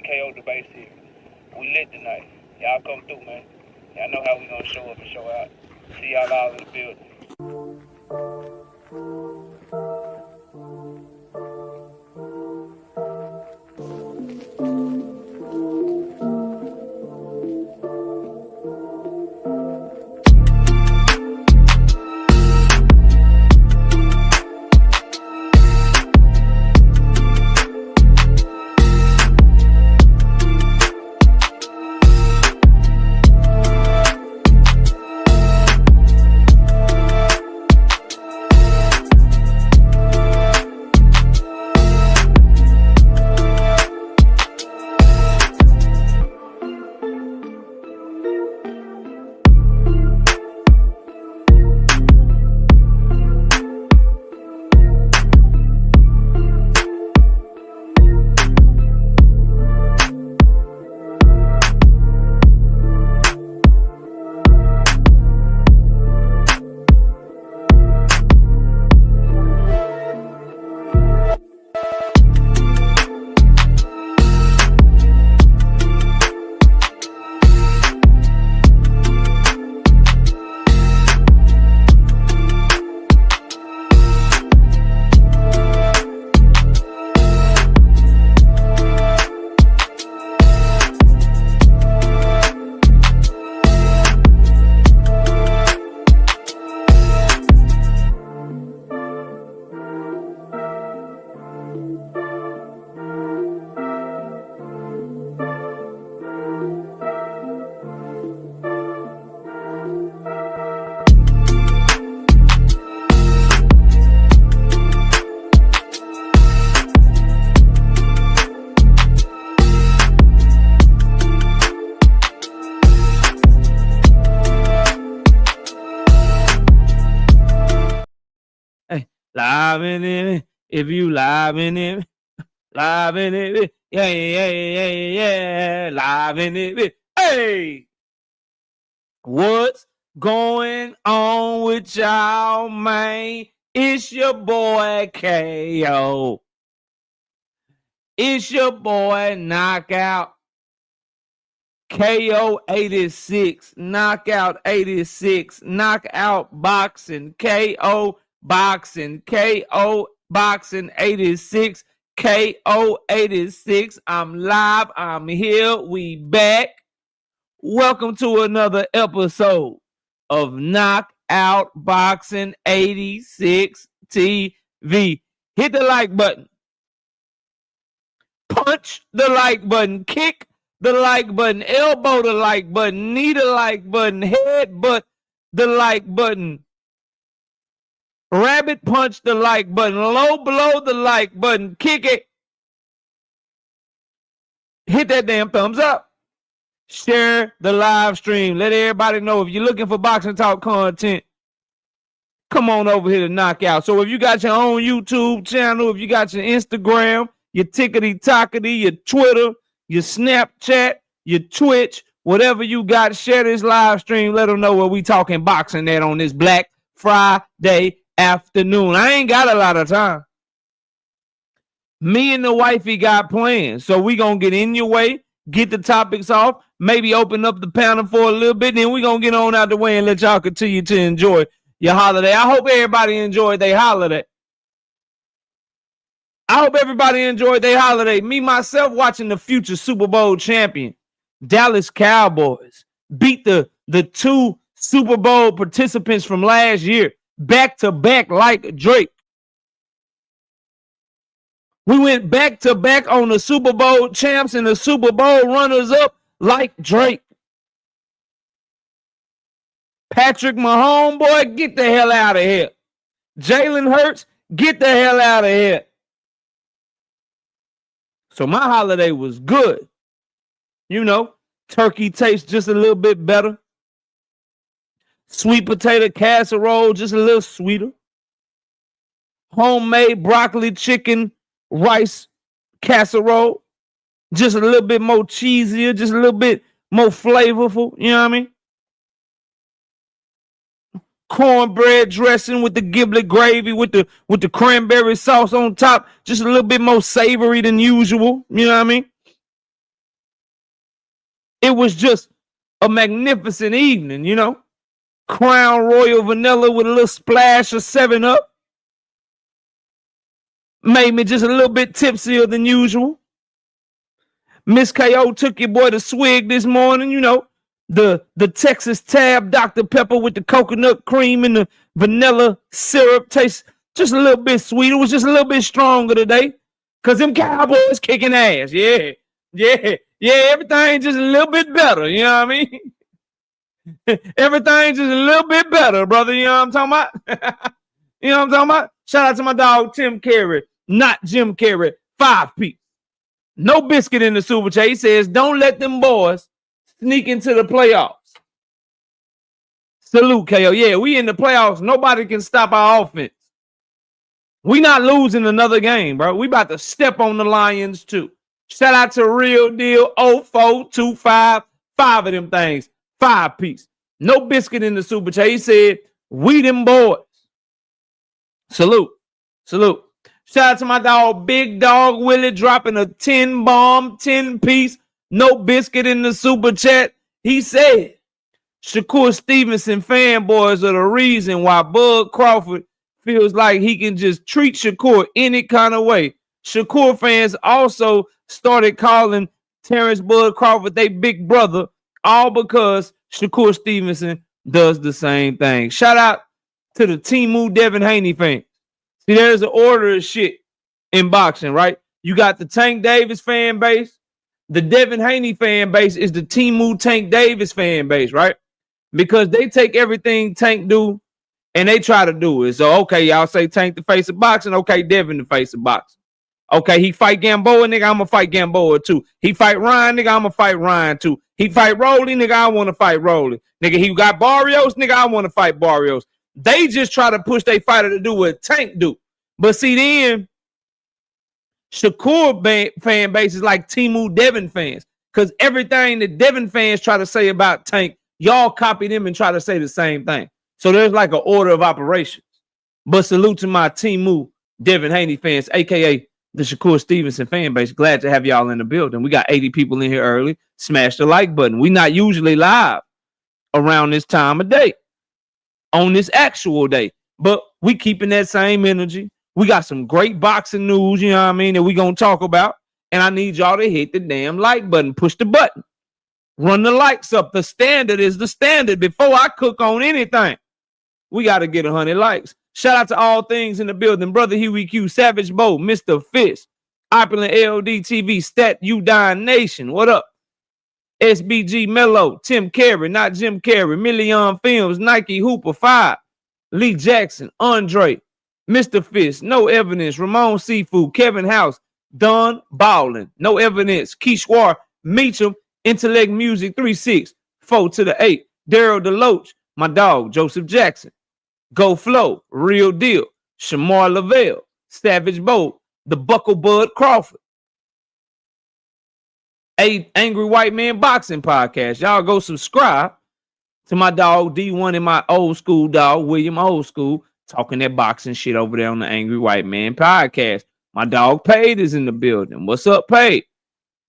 KO debate series. We lit tonight. Y'all come through, man. Y'all know how we gonna show up and show out. See y'all all in the building. Live in it, if you live in it, live in it, yeah, live in it, hey! What's going on with y'all, man? It's your boy KO. It's your boy Knockout. KO 86, Knockout 86, Knockout Boxing, KO Boxing, KO Boxing 86, KO 86. I'm live, I'm here, we back. Welcome to another episode of Knockout Boxing 86 TV. Hit the like button. Punch the like button. Kick the like button. Elbow the like button. Knee the like button. Headbutt the like button. Rabbit punch the like button. Low blow the like button. Kick it. Hit that damn thumbs up. Share the live stream. Let everybody know if you're looking for boxing talk content. Come on over here to Knockout. So if you got your own YouTube channel, if you got your Instagram, your tickety-tockety, your Twitter, your Snapchat, your Twitch, whatever you got, share this live stream. Let them know where we talking boxing at on this Black Friday afternoon. I ain't got a lot of time. Me and the wifey got plans. So we going to get in your way, get the topics off, maybe open up the panel for a little bit, then we going to get on out the way and let y'all continue to enjoy your holiday. I hope everybody enjoyed their holiday. I hope everybody enjoyed their holiday. Me, myself, watching the future Super Bowl champion, Dallas Cowboys, beat the two Super Bowl participants from last year back to back like Drake. We went back to back on the Super Bowl champs and the Super Bowl runners up like Drake. Patrick Mahomes, boy, get the hell out of here. Jalen Hurts, get the hell out of here. So my holiday was good. You know, turkey tastes just a little bit better. Sweet potato casserole, just a little sweeter. Homemade broccoli, chicken, rice casserole, just a little bit more cheesier, just a little bit more flavorful. You know what I mean? Cornbread dressing with the giblet gravy, with the cranberry sauce on top, just a little bit more savory than usual. You know what I mean? It was just a magnificent evening, you know. Crown Royal Vanilla with a little splash of 7-Up. Made me just a little bit tipsier than usual. Miss KO took your boy to swig this morning, you know. The Texas Tab Dr. Pepper with the coconut cream and the vanilla syrup tastes just a little bit sweet. It was just a little bit stronger today. Cause them Cowboys kicking ass. Yeah. Everything just a little bit better. You know what I mean? Everything just a little bit better, brother. You know what I'm talking about? You know what I'm talking about? Shout out to my dog Tim Carey, not Jim Carrey, 5-piece. No biscuit in the super chat. He says, don't let them boys sneak into the playoffs. Salute, KO. Yeah, we in the playoffs. Nobody can stop our offense. We not losing another game, bro. We about to step on the Lions, too. Shout out to Real Deal 0425. 5 of them things. 5-piece. No biscuit in the super chat. He said, we them boys. Salute. Shout out to my dog, Big Dog Willie, dropping a 10-bomb, 10-piece, no biscuit in the super chat. He said, Shakur Stevenson fanboys are the reason why Bud Crawford feels like he can just treat Shakur any kind of way. Shakur fans also started calling Terrence Bud Crawford their big brother, all because Shakur Stevenson does the same thing. Shout out to the Timu Devin Haney fans. See, there's an order of shit in boxing, right? You got the Tank Davis fan base. The Devin Haney fan base is the Timu Tank Davis fan base, right? Because they take everything Tank do and they try to do it. So, okay, y'all say Tank the face of boxing. Okay, Devin the face of boxing. Okay, he fight Gamboa, nigga, I'm going to fight Gamboa too. He fight Ryan, nigga, I'm going to fight Ryan too. He fight Roelly, nigga, I want to fight Roelly. Nigga, he got Barrios, nigga, I want to fight Barrios. They just try to push their fighter to do what Tank do. But see, then Shakur fan base is like Timu Devin fans. Because everything that Devin fans try to say about Tank, y'all copy them and try to say the same thing. So there's like an order of operations. But salute to my Timu Devin Haney fans, a.k.a. the Shakur Stevenson fan base. Glad to have y'all in the building. We got 80 people in here early. Smash the like button. We not usually live around this time of day, on this actual day. But we keeping that same energy. We got some great boxing news, you know what I mean, that we going to talk about. And I need y'all to hit the damn like button. Push the button. Run the likes up. The standard is the standard. Before I cook on anything, we got to get 100 likes. Shout out to all things in the building. Brother Huey Q, Savage Bo, Mr. Fist, Opulent LD TV, Stat You Dying Nation. What up? SBG Mello, Tim Carey, not Jim Carrey, Million Films, Nike Hooper 5, Lee Jackson, Andre, Mr. Fist, No Evidence, Ramon Seafood, Kevin House, Don Ballin, No Evidence, Kishwar, Meacham, Intellect Music 36, 4 to the 8, Daryl DeLoach, my dog, Joseph Jackson, Go Flow, Real Deal, Shamar Lavelle, Savage Bo, the Buckle Bud Crawford, Angry White Man Boxing Podcast. Y'all go subscribe to my dog D1 and my old school dog, William Old School, talking that boxing shit over there on the Angry White Man Podcast. My dog Paid is in the building. What's up, Paid?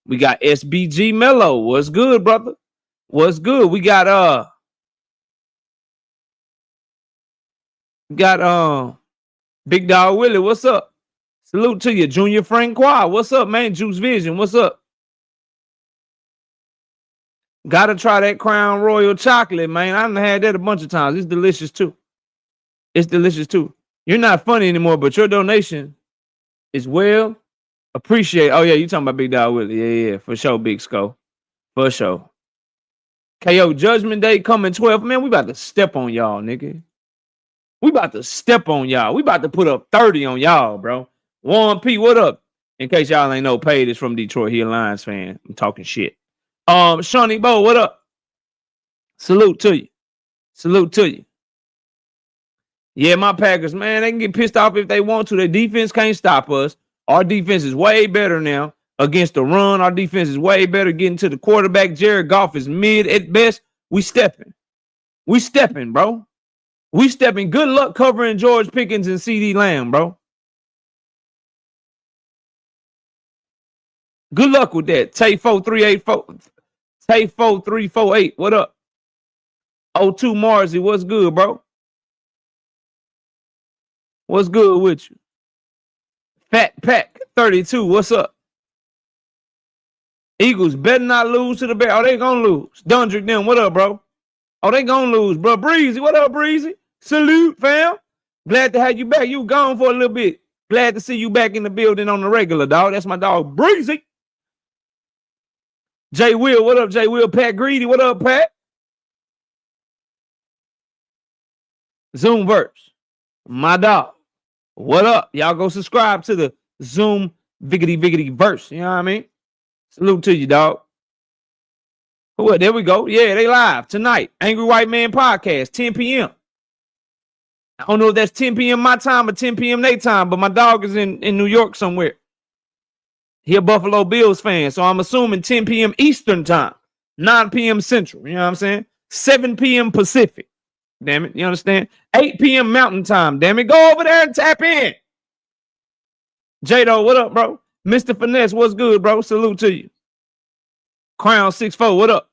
We got SBG Mello. What's good, brother? What's good? We got Big Dog Willie. What's up? Salute to you, Junior Francois. What's up, man? Juice Vision. What's up? Gotta try that Crown Royal chocolate, man. I done had that a bunch of times. It's delicious too. It's delicious too. You're not funny anymore, but your donation is well appreciated. Oh yeah, you talking about Big Dog Willie? Yeah, for sure, Big Sco, for sure. KO Judgment Day coming 12. Man, we about to step on y'all, nigga. We about to step on y'all. We about to put up 30 on y'all, bro. 1P, what up? In case y'all ain't know, Paid is from Detroit. He a Lions fan. I'm talking shit. Shawnee Bo, what up? Salute to you. Salute to you. Yeah, my Packers, man, they can get pissed off if they want to. Their defense can't stop us. Our defense is way better now against the run. Our defense is way better getting to the quarterback. Jared Goff is mid at best. We stepping. We stepping, bro. We stepping. Good luck covering George Pickens and CD Lamb, bro. Good luck with that. Tay 4384. K4348, what up? O2 Marzi, what's good, bro? What's good with you? Fat Pack 32, what's up? Eagles better not lose to the Bears. Oh, they gonna lose. Dundrick them, what up, bro? Oh, they gonna lose, bro. Breezy, what up, Breezy? Salute, fam. Glad to have you back. You gone for a little bit. Glad to see you back in the building on the regular, dog. That's my dog, Breezy. Jay Will, what up, Jay Will? Pat Greedy, what up, Pat? Zoomverse, my dog. What up? Y'all go subscribe to the Zoom Viggity verse. You know what I mean? Salute to you, dog. Well, there we go. Yeah, they live tonight. Angry White Man Podcast, 10 p.m. I don't know if that's 10 p.m. my time or 10 p.m. their time, but my dog is in New York somewhere. He a Buffalo Bills fan, so I'm assuming 10 p.m. Eastern time, 9 p.m. Central. You know what I'm saying? 7 p.m. Pacific. Damn it. You understand? 8 p.m. Mountain time. Damn it. Go over there and tap in. Jado, what up, bro? Mr. Finesse, what's good, bro? Salute to you. Crown 64, what up?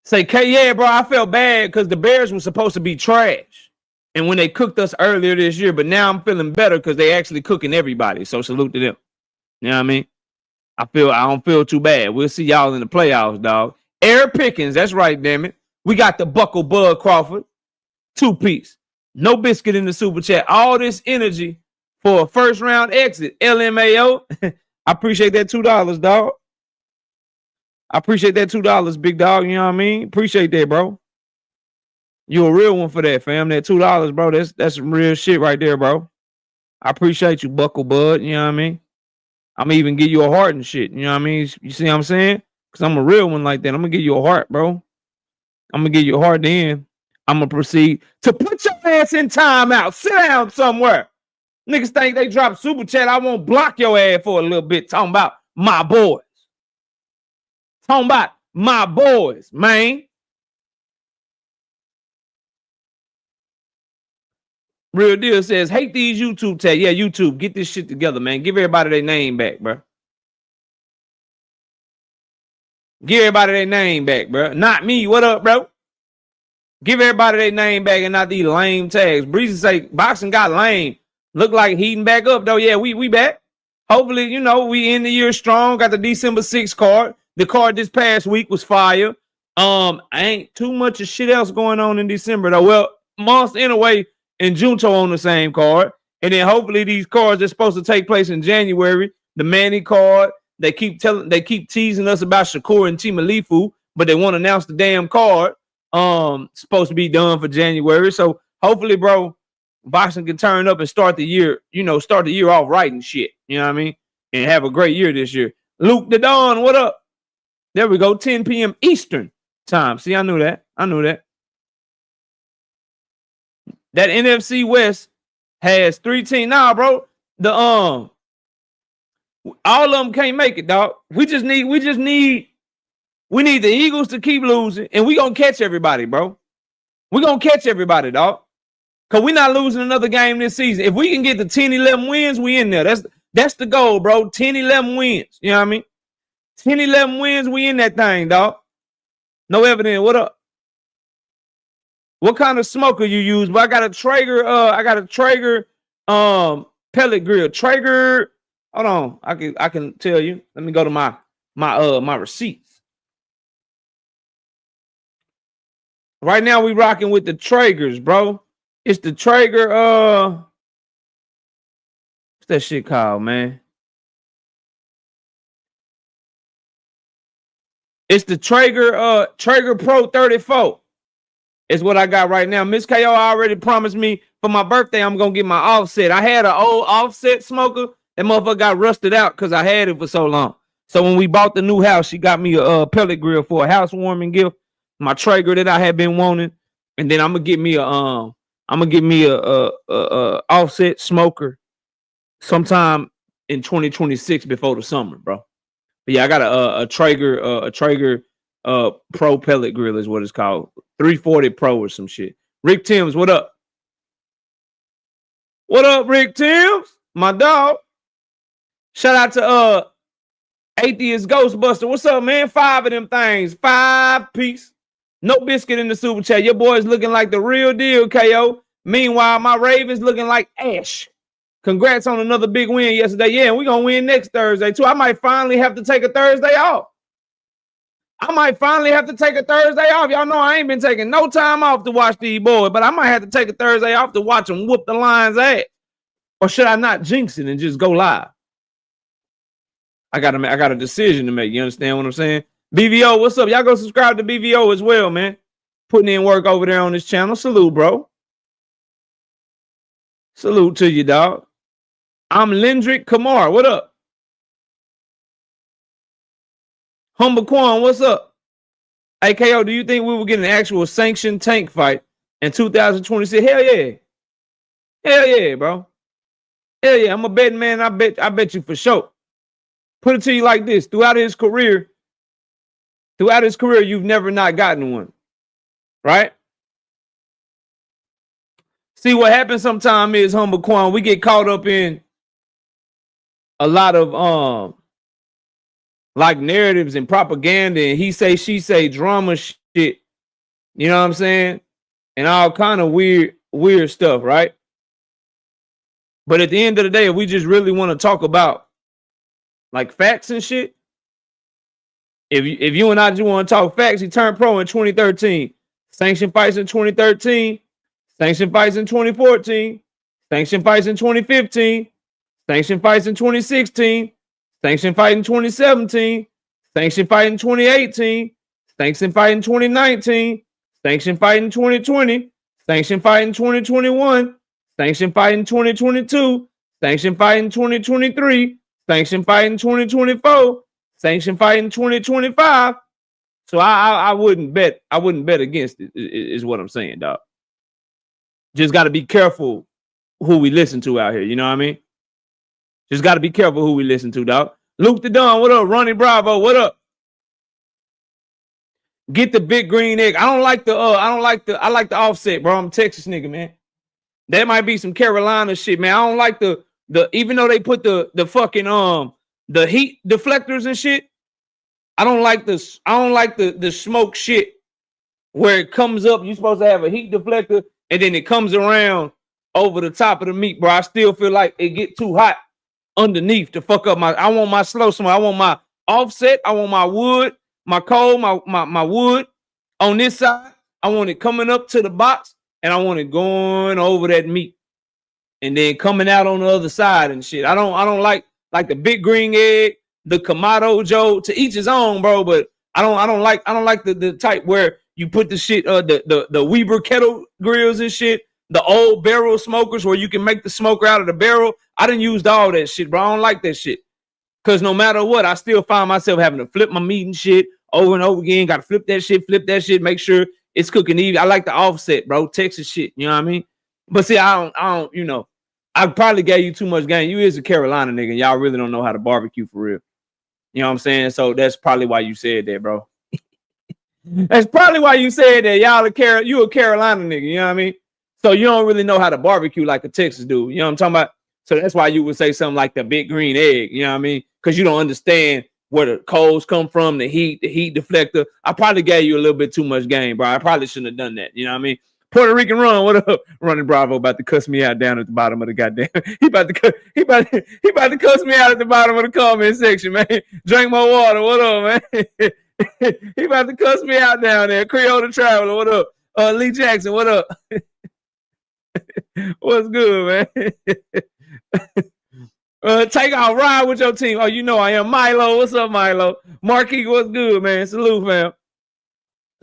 Say, yeah, bro, I felt bad because the Bears were supposed to be trash. And when they cooked us earlier this year, but now I'm feeling better because they actually cooking everybody. So salute to them. You know what I mean? I don't feel too bad. We'll see y'all in the playoffs, dog. Air Pickens, that's right, damn it. We got the Buckle Bud Crawford, 2-piece. No biscuit in the super chat. All this energy for a first round exit. LMAO. I appreciate that $2, dog. I appreciate that $2, big dog. You know what I mean? Appreciate that, bro. You a real one for that, fam. That $2, bro. That's some real shit right there, bro. I appreciate you, Buckle Bud. You know what I mean? I'm gonna even give you a heart and shit. You know what I mean? You see what I'm saying? Because I'm a real one like that. I'm gonna give you a heart, bro. I'm gonna give you a heart then. I'm gonna proceed to put your ass in timeout. Sit down somewhere. Niggas think they drop super chat. I won't block your ass for a little bit. Talking about my boys. Talking about my boys, man. Real Deal says, hate these YouTube tags. Yeah, YouTube, get this shit together, man. Give everybody their name back, bro. Give everybody their name back, bro. Not me. What up, bro? Give everybody their name back and not these lame tags. Breezy say, boxing got lame. Look like heating back up, though. Yeah, we back. Hopefully, you know, we end the year strong. Got the December 6th card. The card this past week was fire. Ain't too much of shit else going on in December, though. Well, Monster Anyway and Junto on the same card. And then hopefully these cards are supposed to take place in January. The Manny card. They keep teasing us about Shakur and Timalifu, but they won't announce the damn card. Supposed to be done for January. So hopefully, bro, boxing can turn up and start the year off right and shit. You know what I mean? And have a great year this year. Luke the Don, what up? There we go. 10 p.m. Eastern time. See, I knew that. That NFC West has 3 teams. Nah, bro. All of them can't make it, dog. We need the Eagles to keep losing, and we gonna catch everybody, bro. We gonna catch everybody, dog. Cause we're not losing another game this season. If we can get the 10, 11 wins, we in there. That's the goal, bro. 10, 11 wins. You know what I mean? 10, 11 wins, we in that thing, dog. No evidence. What up? What kind of smoker you use? But I got a Traeger pellet grill. Traeger. Hold on. I can tell you. Let me go to my receipts. Right now we rocking with the Traegers, bro. It's the Traeger what's that shit called, man? It's the Traeger Pro 34. Is what I got right now. Miss KO already promised me for my birthday I'm gonna get my offset. I had an old offset smoker. That motherfucker got rusted out because I had it for so long. So when we bought the new house, she got me a pellet grill for a housewarming gift. My Traeger that I had been wanting, and then I'm gonna get me a offset smoker sometime in 2026 before the summer, bro. But yeah, I got a Traeger Pro pellet grill is what it's called. 340 Pro or some shit. Rick Timms, what up? What up, Rick Timms? My dog. Shout out to Atheist Ghostbuster, what's up, man? 5 of them things. 5 piece. No biscuit in the super chat. Your boy's looking like the real deal, KO. Meanwhile, my Ravens looking like ash. Congrats on another big win yesterday. Yeah, and we're going to win next Thursday, too. I might finally have to take a Thursday off. Y'all know I ain't been taking no time off to watch these boys, but I might have to take a Thursday off to watch them whoop the Lions' ass. Or should I not jinx it and just go live? I got a decision to make. You understand what I'm saying? BVO, what's up? Y'all go subscribe to BVO as well, man. Putting in work over there on this channel. Salute, bro. Salute to you, dog. I'm Lendrick Kamar. What up? Humble Quan, what's up? Hey, KO, do you think we will get an actual sanctioned tank fight in 2026? Hell yeah. Hell yeah, bro. Hell yeah. I'm a betting man. I bet you for sure. Put it to you like this. Throughout his career, you've never not gotten one. Right? See, what happens sometimes is, Humble Quan, we get caught up in a lot of like narratives and propaganda and he say, she say, drama shit. You know what I'm saying? And all kind of weird stuff, right? But at the end of the day, if we just really want to talk about like facts and shit, if you and I just want to talk facts, he turned pro in 2013. Sanctioned fights in 2013. Sanctioned fights in 2014. Sanctioned fights in 2015. Sanctioned fights in 2016. Sanctioned fight in 2017. Sanctioned fight in 2018. Sanctioned fight in 2019. Sanctioned fight in 2020. Sanctioned fight in 2021. Sanctioned fight in 2022. Sanctioned fight in 2023. Sanctioned fight in 2024. Sanctioned fight in 2025. So I wouldn't bet against it, is what I'm saying, dog. Just got to be careful who we listen to out here. You know what I mean? Just got to be careful who we listen to, dog. Luke the Don, what up? Ronnie Bravo, what up? Get the big green egg. I like the offset, bro. I'm a Texas nigga, man. That might be some Carolina shit, man. I don't like the even though they put the fucking the heat deflectors and shit. I don't like the smoke shit where it comes up. You're supposed to have a heat deflector and then it comes around over the top of the meat, bro. I still feel like it get too hot underneath to fuck up I want my slow smoke. I want my offset. I want my wood, my coal, my wood on this side. I want it coming up to the box and I want it going over that meat and then coming out on the other side and shit. I don't like the big green egg, the Kamado Joe, to each his own, bro. But I don't like the type where you put the shit, the Weber kettle grills and shit, the old barrel smokers where you can make the smoker out of the barrel. I done used all that shit, bro. I don't like that shit. Cause no matter what, I still find myself having to flip my meat and shit over and over again. Got to flip that shit, make sure it's cooking even. I like the offset, bro. Texas shit, you know what I mean? But see, I don't, you know, I probably gave you too much game. You is a Carolina nigga. Y'all really don't know how to barbecue for real. You know what I'm saying? So that's probably why you said that, bro. That's probably why you said that. You a Carolina nigga, you know what I mean? So you don't really know how to barbecue like a Texas dude. You know what I'm talking about? So that's why you would say something like the big green egg, you know what I mean? Because you don't understand where the coals come from, the heat deflector. I probably gave you a little bit too much game, bro. I probably shouldn't have done that. You know what I mean? Puerto Rican Run, what up? Running Bravo about to cuss me out down at the bottom of the goddamn. He about to cuss me out at the bottom of the comment section, man. Drink more water. What up, man? He about to cuss me out down there. Creole the Traveler, what up? Lee Jackson, what up? What's good, man? Take out, ride with your team. Oh, you know I am. Milo, what's up, Milo? Marquis, what's good, man? Salute, fam.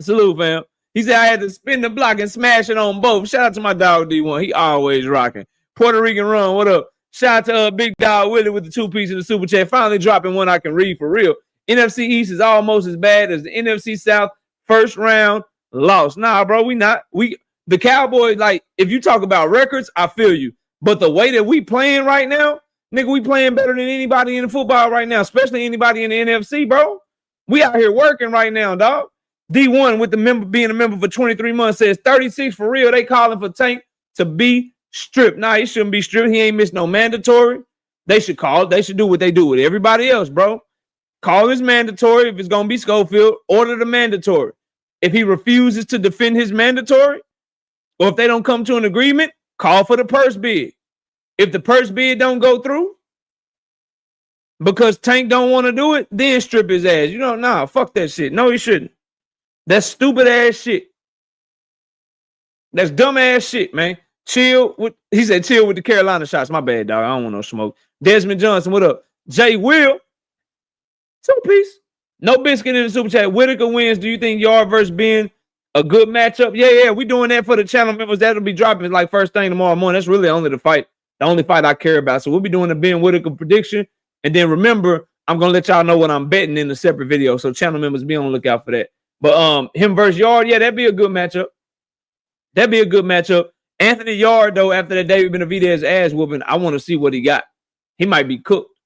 Salute, fam. He said I had to spin the block and smash it on both. Shout out to my dog D1. He always rocking. Puerto Rican Run, what up? Shout out to Big Dog Willie with the 2 piece in the super chat. Finally dropping one I can read for real. NFC East is almost as bad as the NFC South. First round loss. Nah, bro, we not. The Cowboys, like, if you talk about records, I feel you. But the way that we playing right now, nigga, we playing better than anybody in the football right now, especially anybody in the NFC, bro. We out here working right now, dog. D1 with the being a member for 23 months says 36 for real. They calling for Tank to be stripped. Nah, he shouldn't be stripped. He ain't missed no mandatory. They should do what they do with everybody else, bro. Call his mandatory. If it's going to be Scofield, order the mandatory. If he refuses to defend his mandatory, or if they don't come to an agreement, call for the purse bid. If the purse bid don't go through because Tank don't want to do it, then strip his ass. You know, nah, fuck that shit. No, he shouldn't. That's stupid ass shit. That's dumb ass shit, man. Chill with, he said, chill with the Carolina shots. My bad, dog. I don't want no smoke. Desmond Johnson, what up? Jay Will, 2-piece. No biscuit in the super chat. Whitaker wins. Do you think Yard versus Benn a good matchup? Yeah. We doing that for the channel members. That'll be dropping like first thing tomorrow morning. That's really only the only fight I care about. So we'll be doing the Benn Whitaker prediction. And then remember, I'm gonna let y'all know what I'm betting in the separate video. So channel members, be on the lookout for that. But him versus Yard, yeah, that'd be a good matchup. That'd be a good matchup. Anthony Yard, though, after that David Benavidez ass whooping, I want to see what he got. He might be cooked.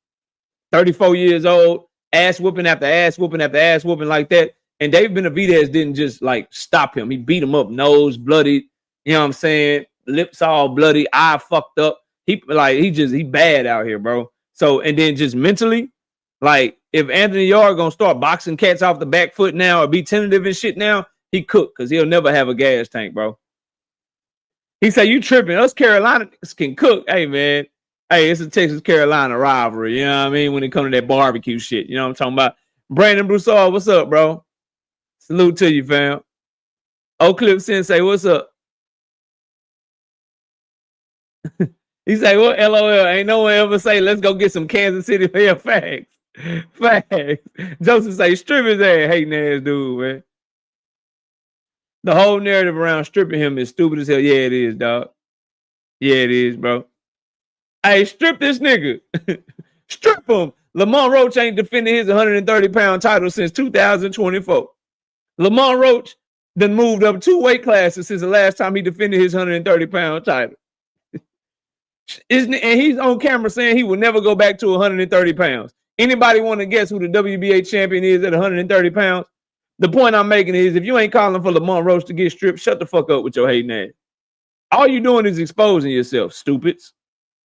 34 years old, ass whooping after ass whooping after ass whooping like that. And David Benavidez didn't just like stop him. He beat him up, nose bloodied, you know what I'm saying? Lips all bloody, eye fucked up. He bad out here, bro. So, and then just mentally, like if Anthony Yard gonna start boxing cats off the back foot now or be tentative and shit now, he cooked because he'll never have a gas tank, bro. He said, you tripping. Us Carolina can cook. Hey, man. Hey, it's a Texas-Carolina rivalry. You know what I mean? When it comes to that barbecue shit. You know what I'm talking about? Brandon Broussard, what's up, bro? Salute to you, fam. Oak Clip Sensei, what's up? He say, what LOL? Ain't no one ever say, let's go get some Kansas City fair facts. Facts. Joseph say, strip his ass, hating ass dude, man. The whole narrative around stripping him is stupid as hell. Yeah, it is, dog. Yeah, it is, bro. Hey, strip this nigga. Strip him. Lamont Roach ain't defending his 130-pound title since 2024. Lamont Roach done moved up 2 weight classes since the last time he defended his 130-pound title. And he's on camera saying he will never go back to 130 pounds. Anybody want to guess who the WBA champion is at 130 pounds? The point I'm making is if you ain't calling for Lamont Roach to get stripped, shut the fuck up with your hating ass. All you doing is exposing yourself, stupids.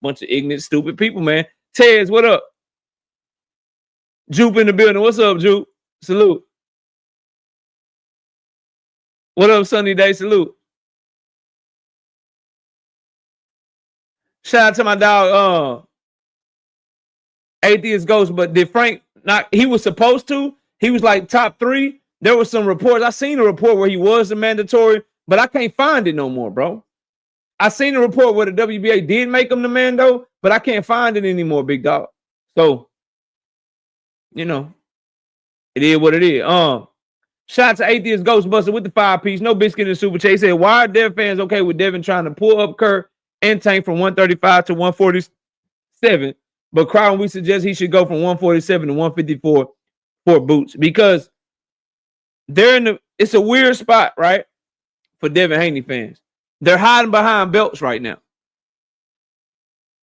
Bunch of ignorant, stupid people, man. Tez, what up? Jupe in the building. What's up, Jupe? Salute. What up, Sunny Day? Salute. Shout out to my dog, Atheist Ghost, but did Frank not? He was supposed to. He was like top 3. There were some reports. I seen a report where he was a mandatory, but I can't find it no more, bro. I seen a report where the WBA did make him the mando, but I can't find it anymore, big dog. So, you know, it is what it is. Shout out to Atheist Ghostbuster with the 5-piece. No biscuit in the super chat. He said, why are Dev fans okay with Devin trying to pull up Kerr and Tank from 135 to 147, but cry when we suggest he should go from 147 to 154 for boots? Because it's a weird spot, right? For Devin Haney fans. They're hiding behind belts right now.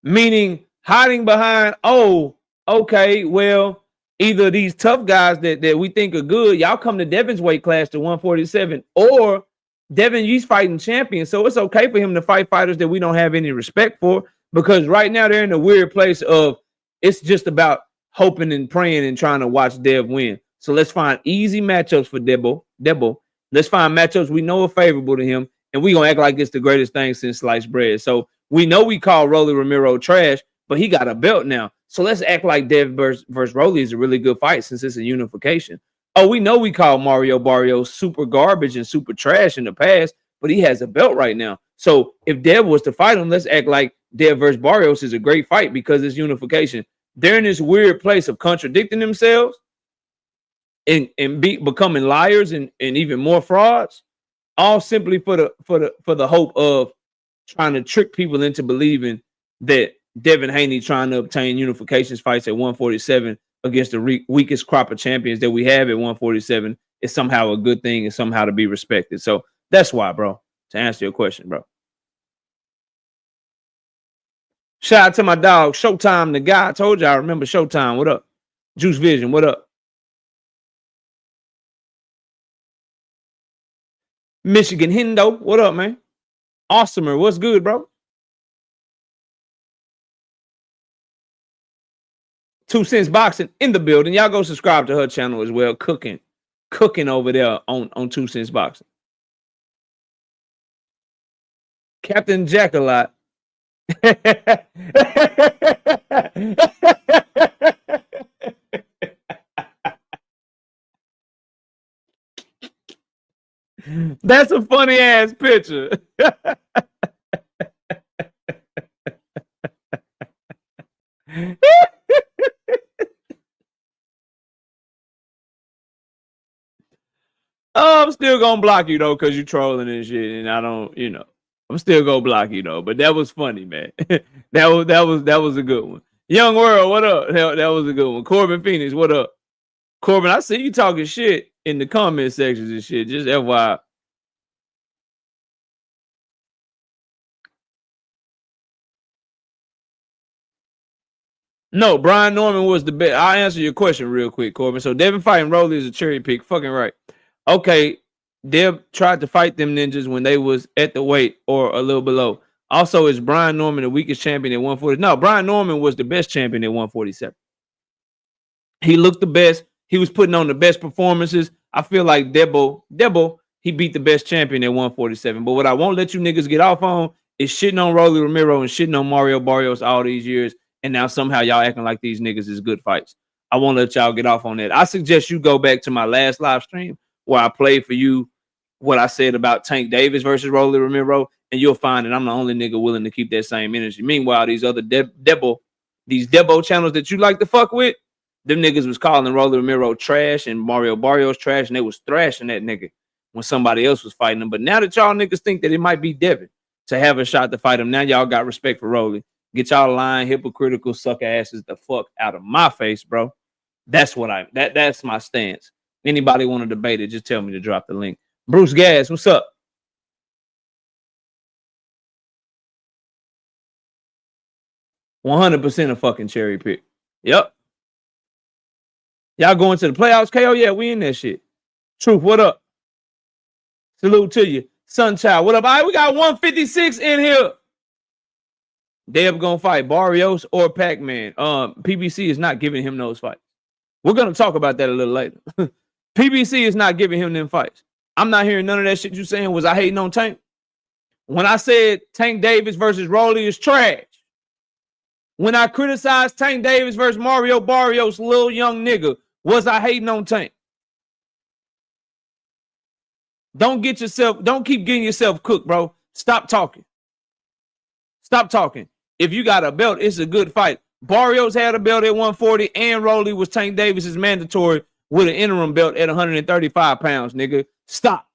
Meaning hiding behind, oh, okay, well, either these tough guys that we think are good, y'all come to Devin's weight class to 147, or Devin, he's fighting champions, so it's okay for him to fight fighters that we don't have any respect for, because right now they're in a weird place of it's just about hoping and praying and trying to watch Dev win. So let's find easy matchups for Debo. Let's find matchups we know are favorable to him, and we're going to act like it's the greatest thing since sliced bread. So we know we call Roelly Romero trash, but he got a belt now. So let's act like Dev versus Roelly is a really good fight since it's a unification. Oh, we know we call Mario Barrios super garbage and super trash in the past, but he has a belt right now. So if Dev was to fight him, let's act like Dev versus Barrios is a great fight because it's unification. They're in this weird place of contradicting themselves and becoming liars and even more frauds, all simply for the hope of trying to trick people into believing that Devin Haney trying to obtain unifications fights at 147 against the weakest crop of champions that we have at 147 is somehow a good thing and somehow to be respected. So that's why, bro, to answer your question, bro. Shout out to my dog, Showtime, the guy. I told you I remember Showtime. What up? Juice Vision, what up? Michigan Hendo, what up, man? Awesomer, what's good, bro? 2 Cents Boxing in the building. Y'all go subscribe to her channel as well. Cooking over there on 2 Cents Boxing. Captain Jackalot. That's a funny ass picture. I'm still gonna block you though, cause you trolling and shit, and I don't, I'm still gonna block you though. But that was funny, man. that was a good one. Young World, what up? That was a good one. Corbin Phoenix, what up? Corbin, I see you talking shit in the comment sections and shit. Just FYI. No, Brian Norman was the best. I'll answer your question real quick, Corbin. So Devin fighting Roelly is a cherry pick. Fucking right. Okay, Dev tried to fight them ninjas when they was at the weight or a little below. Also, is Brian Norman the weakest champion at 140? No, Brian Norman was the best champion at 147. He looked the best. He was putting on the best performances. I feel like Debo, he beat the best champion at 147. But what I won't let you niggas get off on is shitting on Roelly Romero and shitting on Mario Barrios all these years. And now somehow y'all acting like these niggas is good fights. I won't let y'all get off on that. I suggest you go back to my last live stream where I played for you what I said about Tank Davis versus Roelly Romero, and you'll find that I'm the only nigga willing to keep that same energy. Meanwhile, these other Debo channels that you like to fuck with, them niggas was calling Roelly Romero trash and Mario Barrios trash, and they was thrashing that nigga when somebody else was fighting him. But now that y'all niggas think that it might be Devin to have a shot to fight him, now y'all got respect for Roelly. Get y'all lying, hypocritical, sucker asses the fuck out of my face, bro. That's what that's my stance. Anybody want to debate it, just tell me to drop the link. Bruce Gas, what's up? 100% a fucking cherry pick. Yep. Y'all going to the playoffs, KO? Yeah, we in that shit. Truth, what up? Salute to you. Sunchild, what up? All right, we got 156 in here. Deb gonna fight Barrios or Pac-Man. PBC is not giving him those fights. We're gonna talk about that a little later. PBC is not giving him them fights. I'm not hearing none of that shit you saying. Was I hating on Tank? When I said Tank Davis versus Roelly is trash. When I criticized Tank Davis versus Mario Barrios, little young nigga, was I hating on Tank? Don't keep getting yourself cooked, bro. Stop talking. Stop talking. If you got a belt, it's a good fight. Barrios had a belt at 140, and Roelly was Tank Davis's mandatory with an interim belt at 135 pounds, nigga. Stop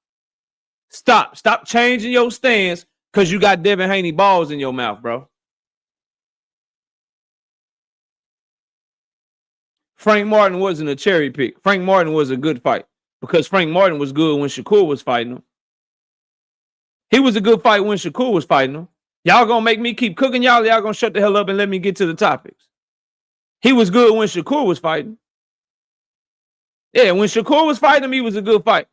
changing your stance because you got Devin Haney balls in your mouth, bro. Frank Martin wasn't a cherry pick. Frank Martin was a good fight because Frank Martin was good when Shakur was fighting him. He was a good fight when Shakur was fighting him. Y'all gonna make me keep cooking y'all? Y'all gonna shut the hell up and let me get to the topics. He was good when Shakur was fighting. Yeah, when Shakur was fighting him, he was a good fight.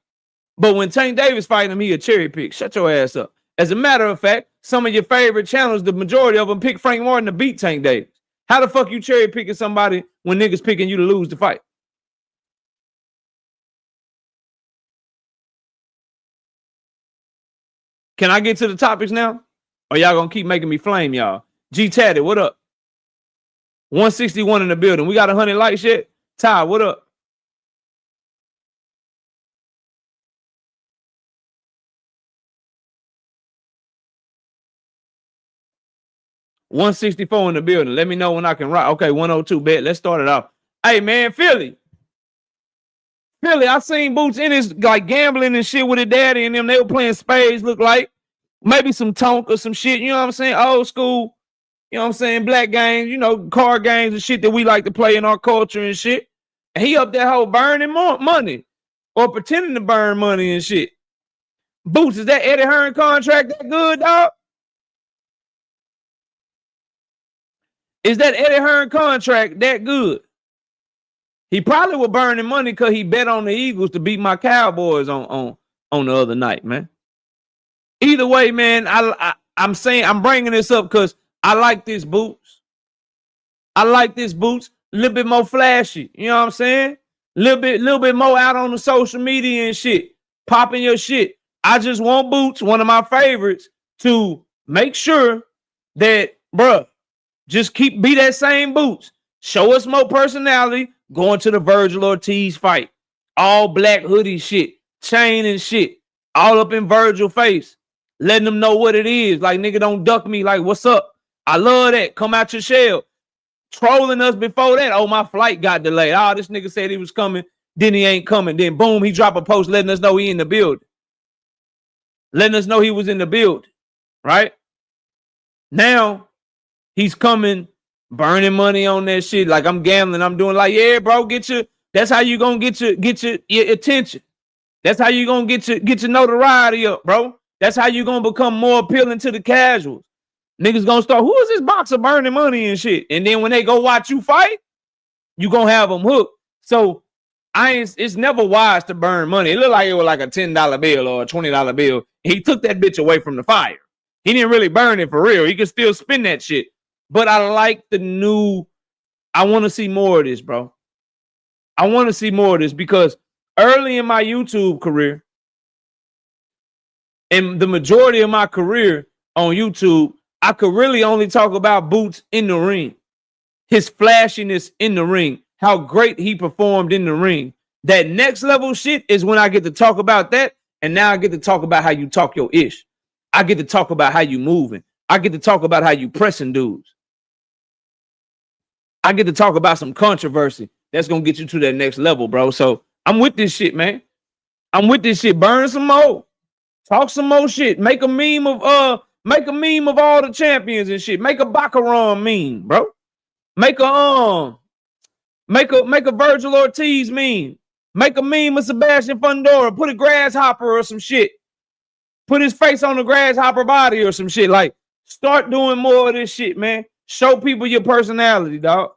But when Tank Davis fighting him, he a cherry pick. Shut your ass up. As a matter of fact, some of your favorite channels, the majority of them pick Frank Martin to beat Tank Davis. How the fuck you cherry picking somebody when niggas picking you to lose the fight? Can I get to the topics now? Or y'all gonna keep making me flame y'all? G Tatted, what up? 161 in the building. We got 100 likes yet? Ty, what up? $164 in the building. Let me know when I can rock. Okay, 102 bet. Let's start it off. Hey man, Philly, I seen Boots Ennis like gambling and shit with his daddy and them. They were playing spades, look like maybe some Tonk or some shit. You know what I'm saying? Old school. You know what I'm saying? Black games, card games and shit that we like to play in our culture and shit. And he up that whole burning money or pretending to burn money and shit. Boots, is that Eddie Hearn contract that good, dog? Is that Eddie Hearn contract that good? He probably was burning money because he bet on the Eagles to beat my Cowboys on the other night, man. Either way, man, I'm saying I'm bringing this up because I like this, Boots. I like this, Boots. more flashy. You know what I'm saying? Little bit more out on the social media and shit. Popping your shit. I just want Boots, one of my favorites, to make sure that, bruh, just be that same Boots. Show us more personality. Going to the Virgil Ortiz fight. All black hoodie shit. Chain and shit. All up in Virgil face. Letting them know what it is. Like, nigga, don't duck me. Like, what's up? I love that. Come out your shell. Trolling us before that. Oh, my flight got delayed. Oh, this nigga said he was coming. Then he ain't coming. Then, boom, he drop a post letting us know he in the building. Letting us know he was in the building. Right? Now, he's coming, burning money on that shit. Like, I'm gambling. I'm doing like, yeah, bro, that's how you gonna get your attention. That's how you gonna get your notoriety up, bro. That's how you gonna become more appealing to the casuals. Niggas gonna start, who is this boxer burning money and shit? And then when they go watch you fight, you gonna have them hooked. So it's never wise to burn money. It looked like it was like a $10 bill or a $20 bill. He took that bitch away from the fire. He didn't really burn it for real. He could still spin that shit. But I like I want to see more of this, bro. I want to see more of this because early in my YouTube career, and the majority of my career on YouTube, I could really only talk about Boots in the ring. His flashiness in the ring. How great he performed in the ring. That next level shit is when I get to talk about that. And now I get to talk about how you talk your ish. I get to talk about how you moving. I get to talk about how you pressing dudes. I get to talk about some controversy that's going to get you to that next level, bro. So I'm with this shit, man. I'm with this shit. Burn some more. Talk some more shit. Make a meme of all the champions and shit. Make a Baccarat meme, bro. Make a Virgil Ortiz meme. Make a meme of Sebastian Fundora. Put a grasshopper or some shit. Put his face on a grasshopper body or some shit. Like, start doing more of this shit, man. Show people your personality, dog.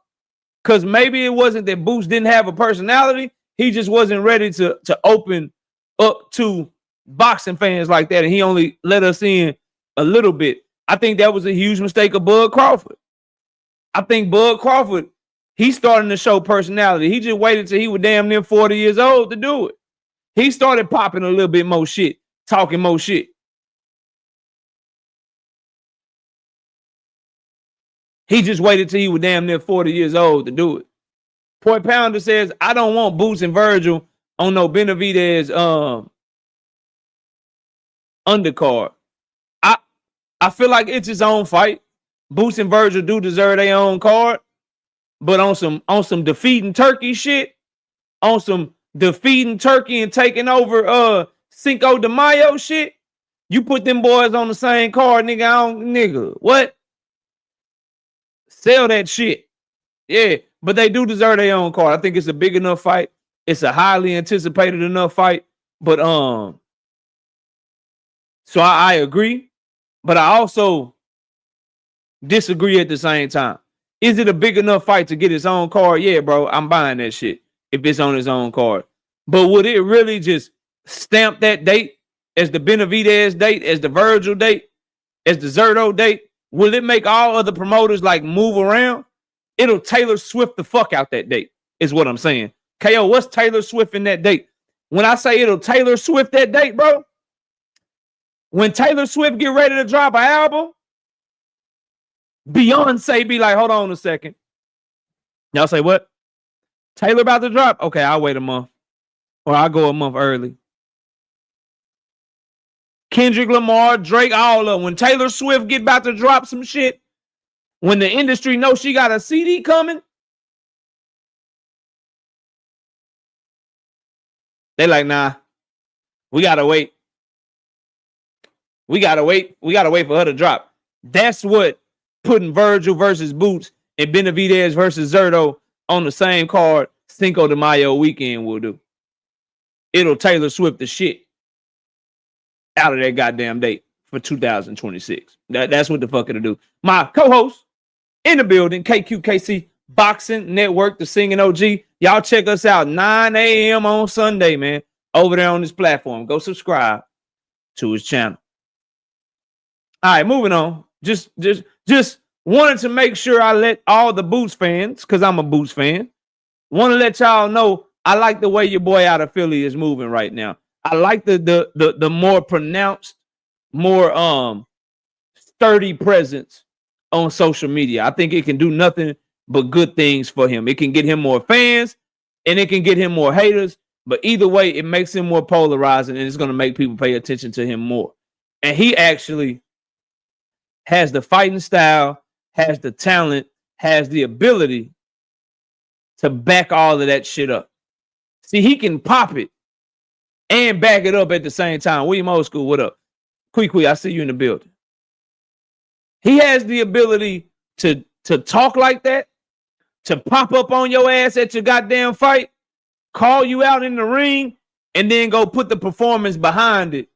Because maybe it wasn't that Boots didn't have a personality. He just wasn't ready to open up to boxing fans like that. And he only let us in a little bit. I think that was a huge mistake of Bud Crawford. I think Bud Crawford, he's starting to show personality. He just waited till he was damn near 40 years old to do it. He started popping a little bit more shit, talking more shit. He just waited till he was damn near 40 years old to do it. Poi Pounder says, I don't want Boots and Virgil on no Benavidez undercard. I feel like it's his own fight. Boots and Virgil do deserve their own card. But on some defeating Turkey shit, on some defeating Turkey and taking over Cinco de Mayo shit, you put them boys on the same card, nigga. What? Sell that shit. Yeah, but they do deserve their own card. I think it's a big enough fight. It's a highly anticipated enough fight. But so I agree, but I also disagree at the same time. Is it a big enough fight to get its own card? Yeah, bro, I'm buying that shit if it's on its own card. But would it really just stamp that date as the Benavidez date, as the Virgil date, as the Zerto date? Will it make all other promoters like move around? It'll Taylor Swift the fuck out that date, is what I'm saying. KO, what's Taylor Swift in that date? When I say it'll Taylor Swift that date, bro, when Taylor Swift get ready to drop an album, Beyonce be like, hold on a second. Y'all say what? Taylor about to drop? Okay, I'll wait a month. Or I'll go a month early. Kendrick Lamar, Drake, all of them. When Taylor Swift get about to drop some shit, when the industry knows she got a CD coming, they like, nah, we gotta wait. We gotta wait for her to drop. That's what putting Virgil versus Boots and Benavidez versus Zerto on the same card Cinco de Mayo weekend will do. It'll Taylor Swift the shit out of that goddamn date for 2026. That's what the fuck it'll do. My co-host in the building, KQKC Boxing Network, the Singing OG. Y'all check us out 9 a.m. on Sunday, man, over there on this platform. Go subscribe to his channel. All right, moving on. Just wanted to make sure I let all the Boots fans, because I'm a Boots fan, want to let y'all know I like the way your boy out of Philly is moving right now. I like the more pronounced, more sturdy presence on social media. I think it can do nothing but good things for him. It can get him more fans and it can get him more haters. But either way, it makes him more polarizing and it's going to make people pay attention to him more. And he actually has the fighting style, has the talent, has the ability to back all of that shit up. See, he can pop it and back it up at the same time. William Old School, what up? Quee, I see you in the building. He has the ability to talk like that, to pop up on your ass at your goddamn fight, call you out in the ring, and then go put the performance behind it.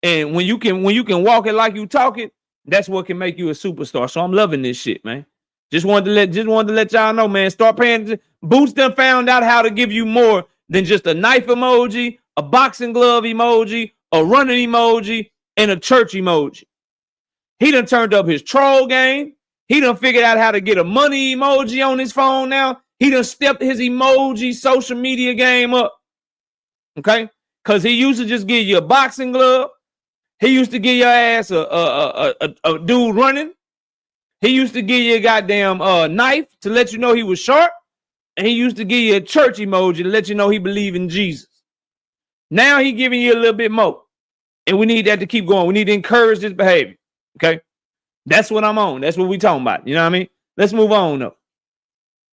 And when you can walk it like you talk it, that's what can make you a superstar. So I'm loving this shit, man. Just wanted to let y'all know, man. Start paying. Boots done found out how to give you more than just a knife emoji, a boxing glove emoji, a running emoji, and a church emoji. He done turned up his troll game. He done figured out how to get a money emoji on his phone now. He done stepped his emoji social media game up. Okay? Because he used to just give you a boxing glove. He used to give your ass a dude running. He used to give you a goddamn knife to let you know he was sharp. And he used to give you a church emoji to let you know he believed in Jesus. Now he giving you a little bit more. And we need that to keep going. We need to encourage this behavior. Okay? That's what I'm on. That's what we talking about. You know what I mean? Let's move on, though.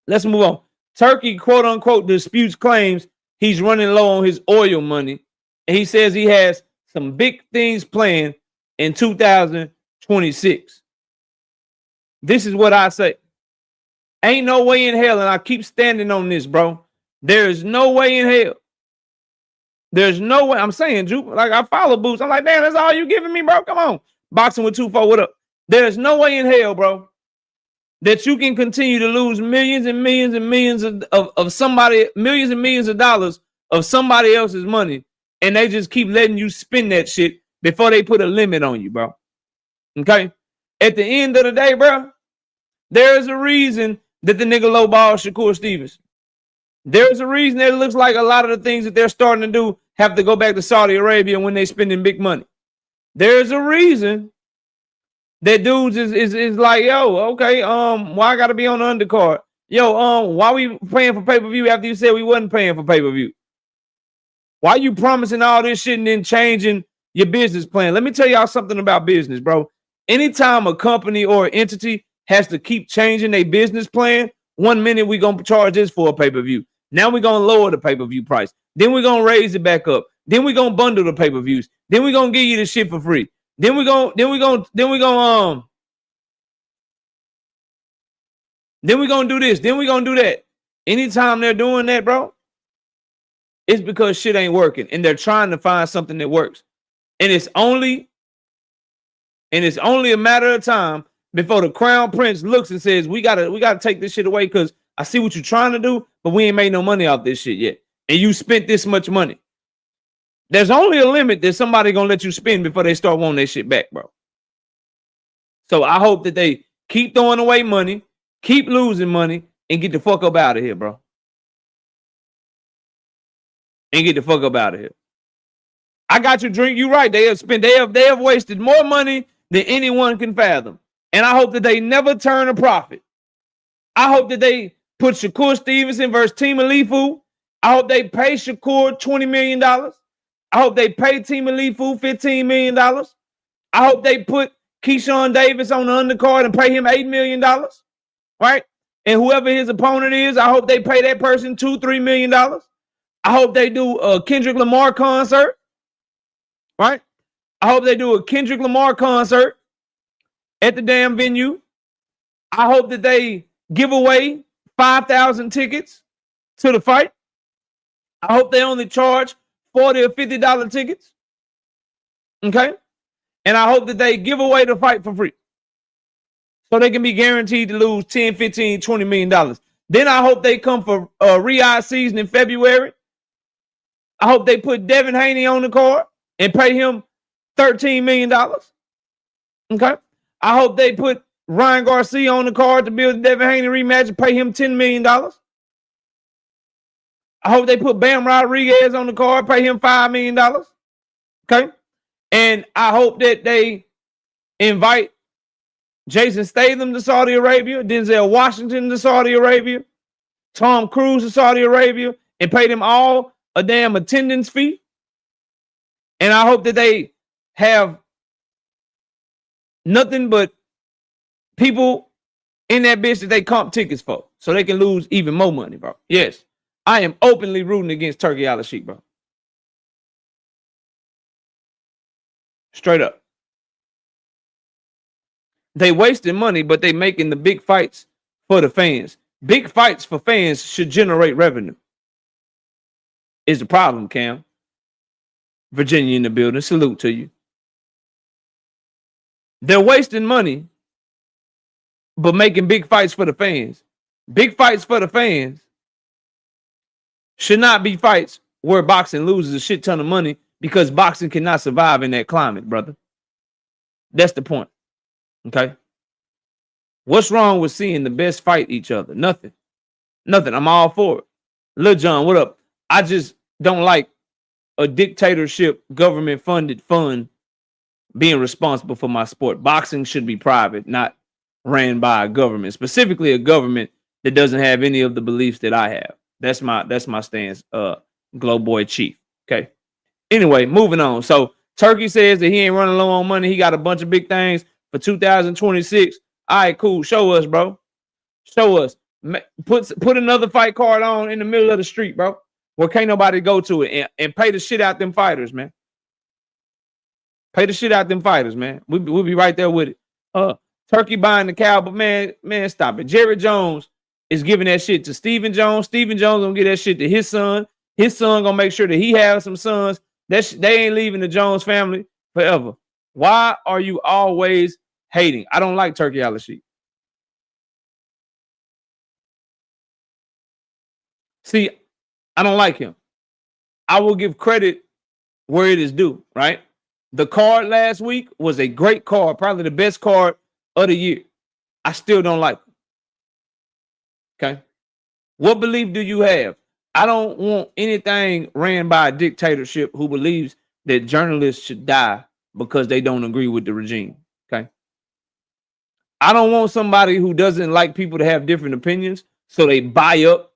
Let's move on. Turkey, quote unquote, disputes claims he's running low on his oil money. And he says he has some big things planned in 2026. This is what I say. Ain't no way in hell, and I keep standing on this, bro. There is no way in hell. There's no way. I'm saying, Jupe, like I follow Boots. I'm like, damn, that's all you giving me, bro? Come on. Boxing with 2-4, what up? There's no way in hell, bro, that you can continue to lose millions and millions and millions of somebody, millions and millions of dollars of somebody else's money, and they just keep letting you spend that shit before they put a limit on you, bro. Okay? At the end of the day, bro, there's a reason that the nigga lowball Shakur Stevenson. There's a reason that it looks like a lot of the things that they're starting to do have to go back to Saudi Arabia when they're spending big money. There's a reason that dudes is like, yo, okay, why I gotta be on the undercard? Yo, why we paying for pay-per-view after you said we wasn't paying for pay-per-view? Why you promising all this shit and then changing your business plan? Let me tell y'all something about business, bro. Anytime a company or an entity has to keep changing their business plan, 1 minute we gonna charge this for a pay-per-view. Now we're gonna lower the pay-per-view price. Then we're gonna raise it back up. Then we're gonna bundle the pay-per-views. Then we're gonna give you the shit for free. Then we're gonna do this. Then we're gonna do that. Anytime they're doing that, bro, it's because shit ain't working. And they're trying to find something that works. And it's only a matter of time before the crown prince looks and says, we gotta take this shit away because I see what you're trying to do, but we ain't made no money off this shit yet. And you spent this much money. There's only a limit that somebody gonna let you spend before they start wanting their shit back, bro. So I hope that they keep throwing away money, keep losing money, and get the fuck up out of here, bro. And get the fuck up out of here. I got you, drink. You right. They have wasted more money than anyone can fathom. And I hope that they never turn a profit. I hope that they put Shakur Stevenson versus Team Alifu. I hope they pay Shakur $20 million. I hope they pay Team Alifu $15 million. I hope they put Keyshawn Davis on the undercard and pay him $8 million. Right? And whoever his opponent is, I hope they pay that person $2-3 million. I hope they do a Kendrick Lamar concert. Right? I hope they do a Kendrick Lamar concert at the damn venue. I hope that they give away 5,000 tickets to the fight. I hope they only charge $40 or $50 tickets. Okay? And I hope that they give away the fight for free. So they can be guaranteed to lose $10, $15, $20 million. Then I hope they come for Riyadh season in February. I hope they put Devin Haney on the card and pay him $13 million. Okay. I hope they put Ryan Garcia on the card to build the Devin Haney rematch and pay him $10 million. I hope they put Bam Rodriguez on the card, pay him $5 million. Okay. And I hope that they invite Jason Statham to Saudi Arabia, Denzel Washington to Saudi Arabia, Tom Cruise to Saudi Arabia, and pay them all a damn attendance fee. And I hope that they have nothing but people in that bitch that they comp tickets for so they can lose even more money, bro. Yes, I am openly rooting against Turki Al-Sheikh, bro. Straight up. They wasting money, but they making the big fights for the fans. Big fights for fans should generate revenue. Is the problem, Cam. Virginia in the building. Salute to you. They're wasting money, but making big fights for the fans. Big fights for the fans should not be fights where boxing loses a shit ton of money because boxing cannot survive in that climate, brother. That's the point. Okay? What's wrong with seeing the best fight each other? Nothing. Nothing. I'm all for it. Lil John, what up? I just don't like a dictatorship, government-funded fund being responsible for my sport. Boxing should be private, not ran by a government, specifically a government that doesn't have any of the beliefs that I have. That's my stance, Glow Boy Chief. Okay. Anyway, moving on. So Turki says that he ain't running low on money. He got a bunch of big things for 2026. All right, cool. Show us, bro. Show us. Put another fight card on in the middle of the street, bro, where can't nobody go to it and pay the shit out them fighters, man. Pay the shit out them fighters, man. We'll be right there with it. Turki buying the cow, but man, stop it. Jerry Jones is giving that shit to Stephen Jones. Stephen Jones gonna get that shit to his son. His son gonna make sure that he has some sons. They ain't leaving the Jones family forever. Why are you always hating? I don't like Turki Al-Sheikh. See, I don't like him. I will give credit where it is due, right? The card last week was a great card, probably the best card of the year. I still don't like him. Okay? What belief do you have? I don't want anything ran by a dictatorship who believes that journalists should die because they don't agree with the regime. Okay? I don't want somebody who doesn't like people to have different opinions, so they buy up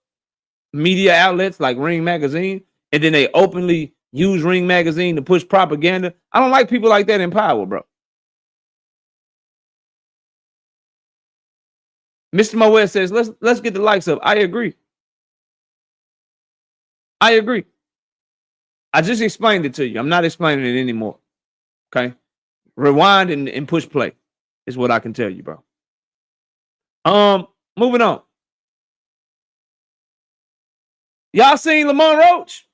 media outlets like Ring Magazine, and then they openly use Ring Magazine to push propaganda. I don't like people like that in power, bro. Mr. Moet says, let's get the likes up. I agree. I agree. I just explained it to you. I'm not explaining it anymore. Okay? Rewind and push play is what I can tell you, bro. Moving on. Y'all seen Lamont Roach?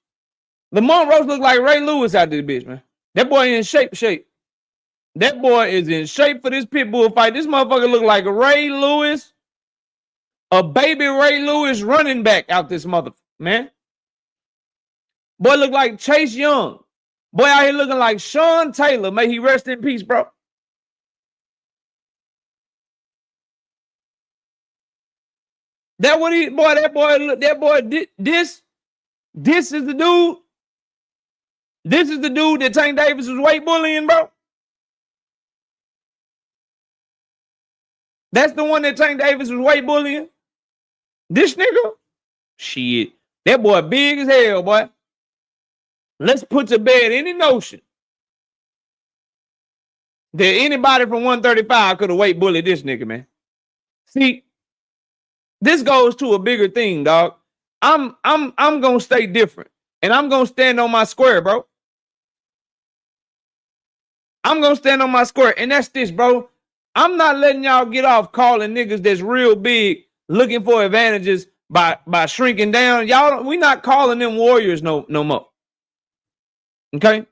Lamont Roach look like Ray Lewis out this bitch, man. That boy in shape. That boy is in shape for this pit bull fight. This motherfucker look like Ray Lewis, a baby Ray Lewis running back out this motherfucker, man. Boy look like Chase Young. Boy out here looking like Sean Taylor. May he rest in peace, bro. That what he, boy, this is the dude. This is the dude that Tank Davis was weight bullying, bro. That's the one that Tank Davis was weight bullying. This nigga? Shit. That boy big as hell, boy. Let's put to bed any notion that anybody from 135 could have weight bullied this nigga, man. See, this goes to a bigger thing, dog. I'm gonna stay different. And I'm gonna stand on my square, bro. I'm gonna stand on my square. And that's this, bro. I'm not letting y'all get off calling niggas that's real big looking for advantages by shrinking down. Y'all, we not calling them warriors no more. Okay?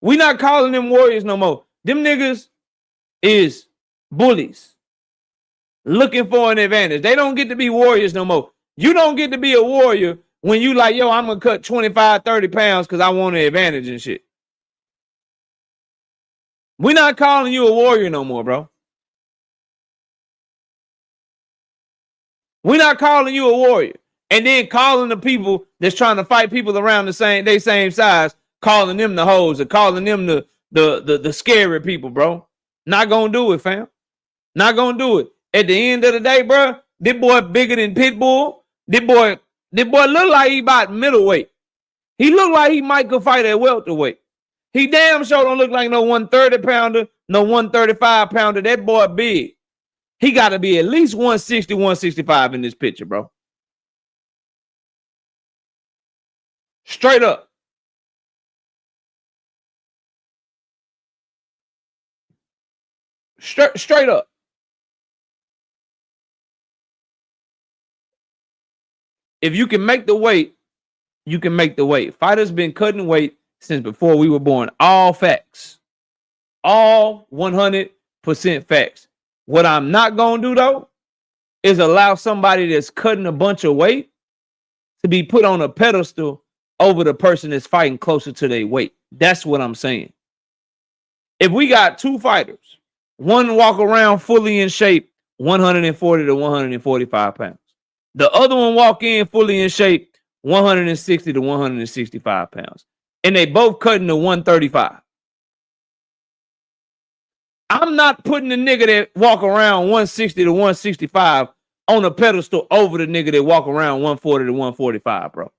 We not calling them warriors no more. Them niggas is bullies looking for an advantage. They don't get to be warriors no more. You don't get to be a warrior when you like, yo, I'm going to cut 25, 30 pounds because I want an advantage and shit. We're not calling you a warrior no more, bro. We're not calling you a warrior. And then calling the people that's trying to fight people around the same size, calling them the hoes or calling them the scary people, bro. Not gonna do it, fam. Not gonna do it. At the end of the day, bro, this boy bigger than Pitbull. This boy look like he about middleweight. He look like he might could fight at welterweight. He damn sure don't look like no 130-pounder, no 135-pounder. That boy big. He got to be at least 160, 165 in this picture, bro. Straight up. Straight up. If you can make the weight, you can make the weight. Fighters been cutting weight since before we were born. All facts. All 100% facts. What I'm not going to do, though, is allow somebody that's cutting a bunch of weight to be put on a pedestal over the person that's fighting closer to their weight. That's what I'm saying. If we got two fighters, one walk around fully in shape, 140 to 145 pounds. The other one walk in fully in shape, 160 to 165 pounds. And they both cutting to 135. I'm not putting the nigga that walk around 160 to 165 on a pedestal over the nigga that walk around 140 to 145, bro.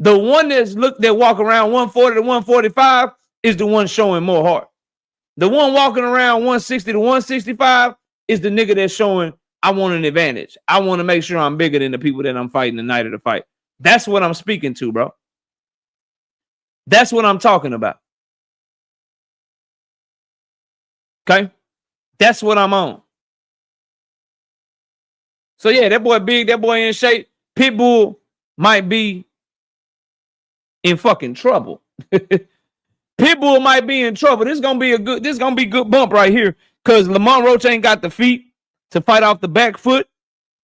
The one that walk around 140 to 145 is the one showing more heart. The one walking around 160 to 165 is the nigga that's showing, I want an advantage. I want to make sure I'm bigger than the people that I'm fighting the night of the fight. That's what I'm speaking to, bro. That's what I'm talking about. Okay? That's what I'm on. So, yeah, that boy big, that boy in shape. Pitbull might be in fucking trouble. Pitbull might be in trouble. This is gonna be good bump right here. Cause Lamont Roach ain't got the feet to fight off the back foot,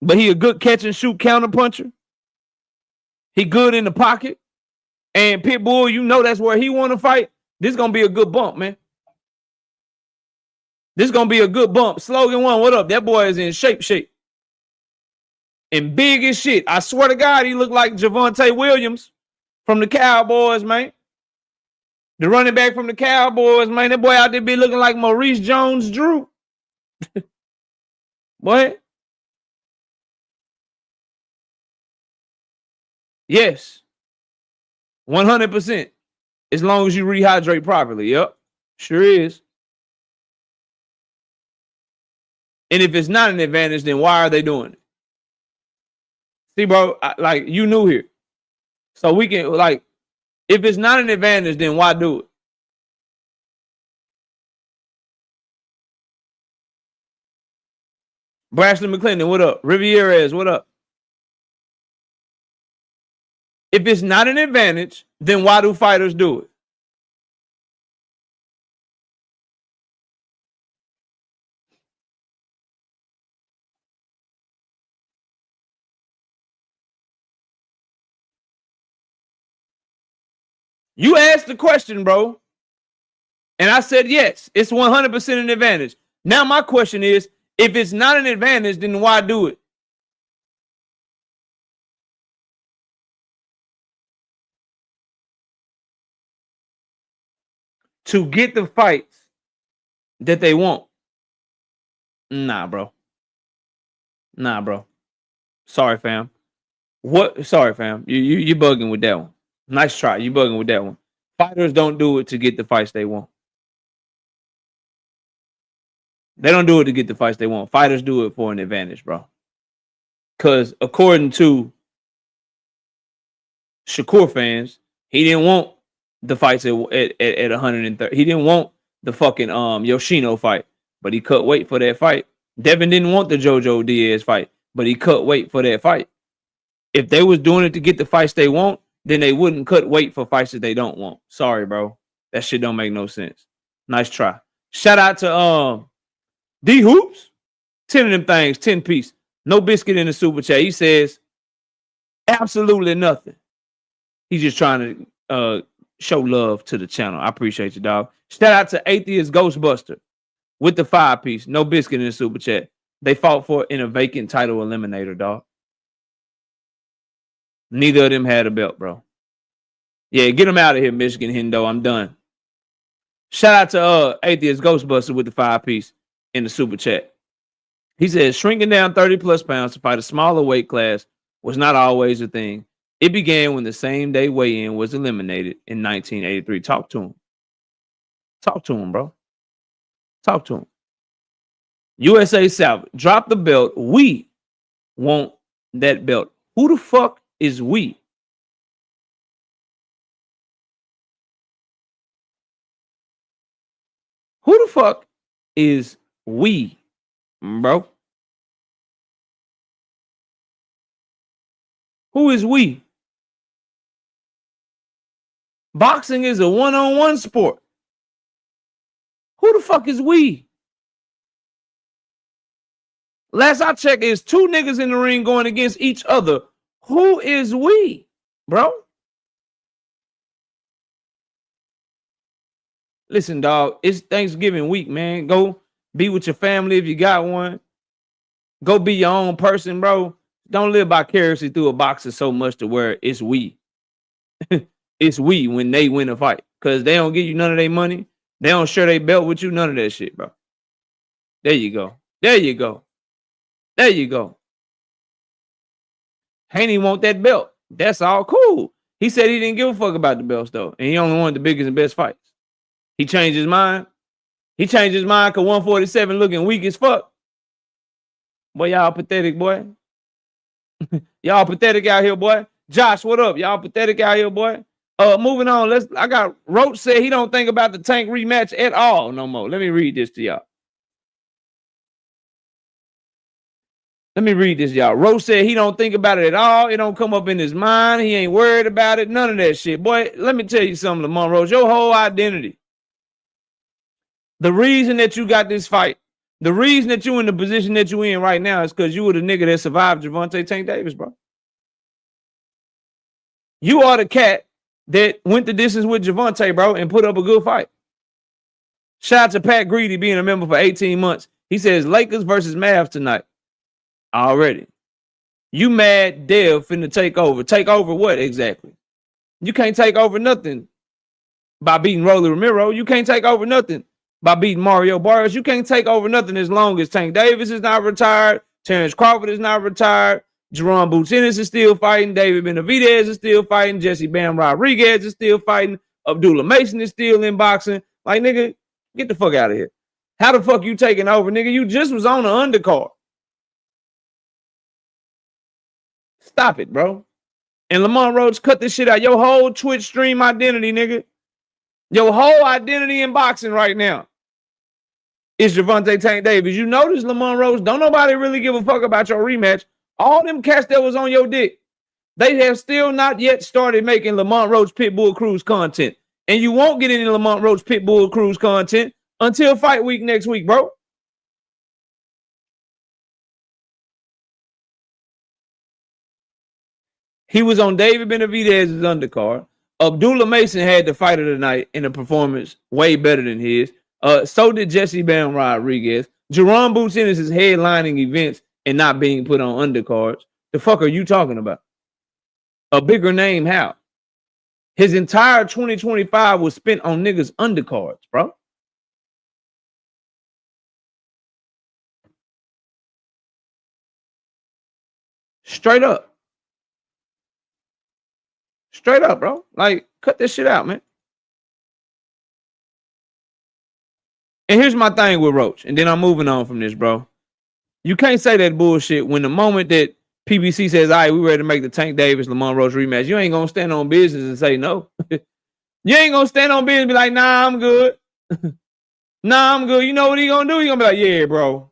but he a good catch and shoot counter puncher. He good in the pocket. And Pitbull, you know that's where he want to fight. This is gonna be a good bump, man. This is gonna be a good bump. Slogan 1, what up? That boy is in shape. And big as shit. I swear to God, he look like Javonte Williams from the Cowboys, man. The running back from the Cowboys, man. That boy out there be looking like Maurice Jones-Drew. What? Yes. 100%. As long as you rehydrate properly. Yep. Sure is. And if it's not an advantage, then why are they doing it? See, bro, like, you new here. So we can, like, if it's not an advantage, then why do it? Brashley McClendon, what up? Rivieres, what up? If it's not an advantage, then why do fighters do it? You asked the question, bro. And I said, yes, it's 100% an advantage. Now my question is, if it's not an advantage, then why do it? To get the fights that they want. Nah, bro. Sorry, fam. What? Sorry, fam. You bugging with that one. Nice try. You bugging with that one. Fighters don't do it to get the fights they want. They don't do it to get the fights they want. Fighters do it for an advantage, bro. Because according to Shakur fans, he didn't want the fights at 130. He didn't want the fucking Yoshino fight, but he cut weight for that fight. Devin didn't want the Jojo Diaz fight, but he cut weight for that fight. If they was doing it to get the fights they want, then they wouldn't cut weight for fights that they don't want. Sorry, bro. That shit don't make no sense. Nice try. Shout out to D Hoops. 10 of them things, 10 piece. No biscuit in the super chat. He says absolutely nothing. He's just trying to show love to the channel. I appreciate you, dog. Shout out to Atheist Ghostbuster with the 5-piece. No biscuit in the super chat. They fought for in a vacant title eliminator, dog. Neither of them had a belt, bro. Yeah, get them out of here, Michigan Hendo. I'm done. Shout out to Atheist Ghostbuster with the 5-piece in the super chat. He says, shrinking down 30+ pounds to fight a smaller weight class was not always a thing. It began when the same day weigh-in was eliminated in 1983. Talk to him. Talk to him, bro. Talk to him. USA South, drop the belt. We want that belt. Who the fuck is we? Who the fuck is we, bro? Who is we? Boxing is a one-on-one sport. Who the fuck is we? Last I checked, is 2 niggas in the ring going against each other. Who is we, bro? Listen, dog, it's Thanksgiving week, man. Go be with your family if you got one. Go be your own person, bro. Don't live vicariously through a boxer so much to where it's we. It's we when they win a fight. Because they don't give you none of their money. They don't share their belt with you. None of that shit, bro. There you go. There you go. There you go. Haney want that belt. That's all cool. He said he didn't give a fuck about the belts, though. And he only wanted the biggest and best fights. He changed his mind. He changed his mind because 147 looking weak as fuck. Boy, y'all pathetic, boy. Y'all pathetic out here, boy. Josh, what up? Y'all pathetic out here, boy. Moving on. I got Roach said he don't think about the Tank rematch at all no more. Let me read this to y'all. Let me read this, y'all. Roach said he don't think about it at all. It don't come up in his mind. He ain't worried about it. None of that shit. Boy, let me tell you something, Lamont Roach. Your whole identity. The reason that you got this fight, the reason that you in the position that you in right now is because you were the nigga that survived Gervonta Tank Davis, bro. You are the cat that went the distance with Gervonta, bro, and put up a good fight. Shout out to Pat Greedy being a member for 18 months. He says Lakers versus Mavs tonight. Already. You mad Dev finna take over. Take over what exactly? You can't take over nothing by beating Roelly Romero. You can't take over nothing by beating Mario Barrios. You can't take over nothing as long as Tank Davis is not retired. Terrence Crawford is not retired. Jerome Boots Ennis is still fighting. David Benavidez is still fighting. Jesse Bam Rodriguez is still fighting. Abdullah Mason is still in boxing. Like, nigga, get the fuck out of here. How the fuck you taking over, nigga? You just was on the undercard. Stop it, bro. And Lamont Roach, cut this shit out. Your whole Twitch stream identity, nigga. Your whole identity in boxing right now is Gervonta Tank Davis. You notice, Lamont Roach, don't nobody really give a fuck about your rematch. All them cats that was on your dick, they have still not yet started making Lamont Roach Pitbull Cruise content. And you won't get any Lamont Roach Pitbull Cruise content until fight week next week, bro. He was on David Benavidez's undercard. Abdullah Mason had the fight of the night in a performance way better than his. So did Jesse Bam Rodriguez. Jerome Boots Ennis is headlining events and not being put on undercards. The fuck are you talking about? A bigger name, how? His entire 2025 was spent on niggas undercards, bro. Straight up. Straight up, bro. Like, cut this shit out, man. And here's my thing with Roach, and then I'm moving on from this, bro. You can't say that bullshit when the moment that PBC says, all right, we ready to make the Tank Davis Lamont Roach rematch, you ain't gonna stand on business and say no. You ain't gonna stand on business and be like, nah, I'm good. Nah, I'm good. You know what he gonna do? He gonna be like, yeah, bro.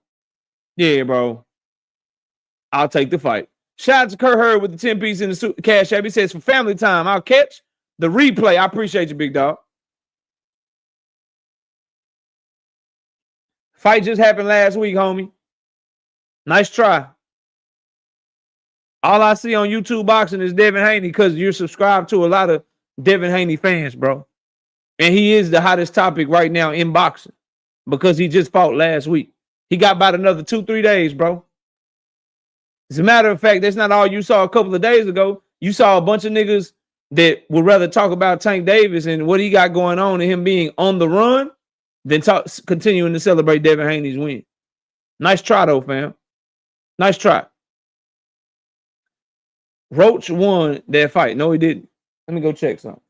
Yeah, bro. I'll take the fight. Shout out to Kurt Hurd with the 10-piece in the cash app. He says, for family time, I'll catch the replay. I appreciate you, big dog. Fight just happened last week, homie. Nice try. All I see on YouTube boxing is Devin Haney because you're subscribed to a lot of Devin Haney fans, bro. And he is the hottest topic right now in boxing because he just fought last week. He got about another 2-3 days, bro. As a matter of fact, that's not all you saw a couple of days ago. You saw a bunch of niggas that would rather talk about Tank Davis and what he got going on and him being on the run than continuing to celebrate Devin Haney's win. Nice try, though, fam. Nice try. Roach won that fight. No, he didn't. Let me go check something.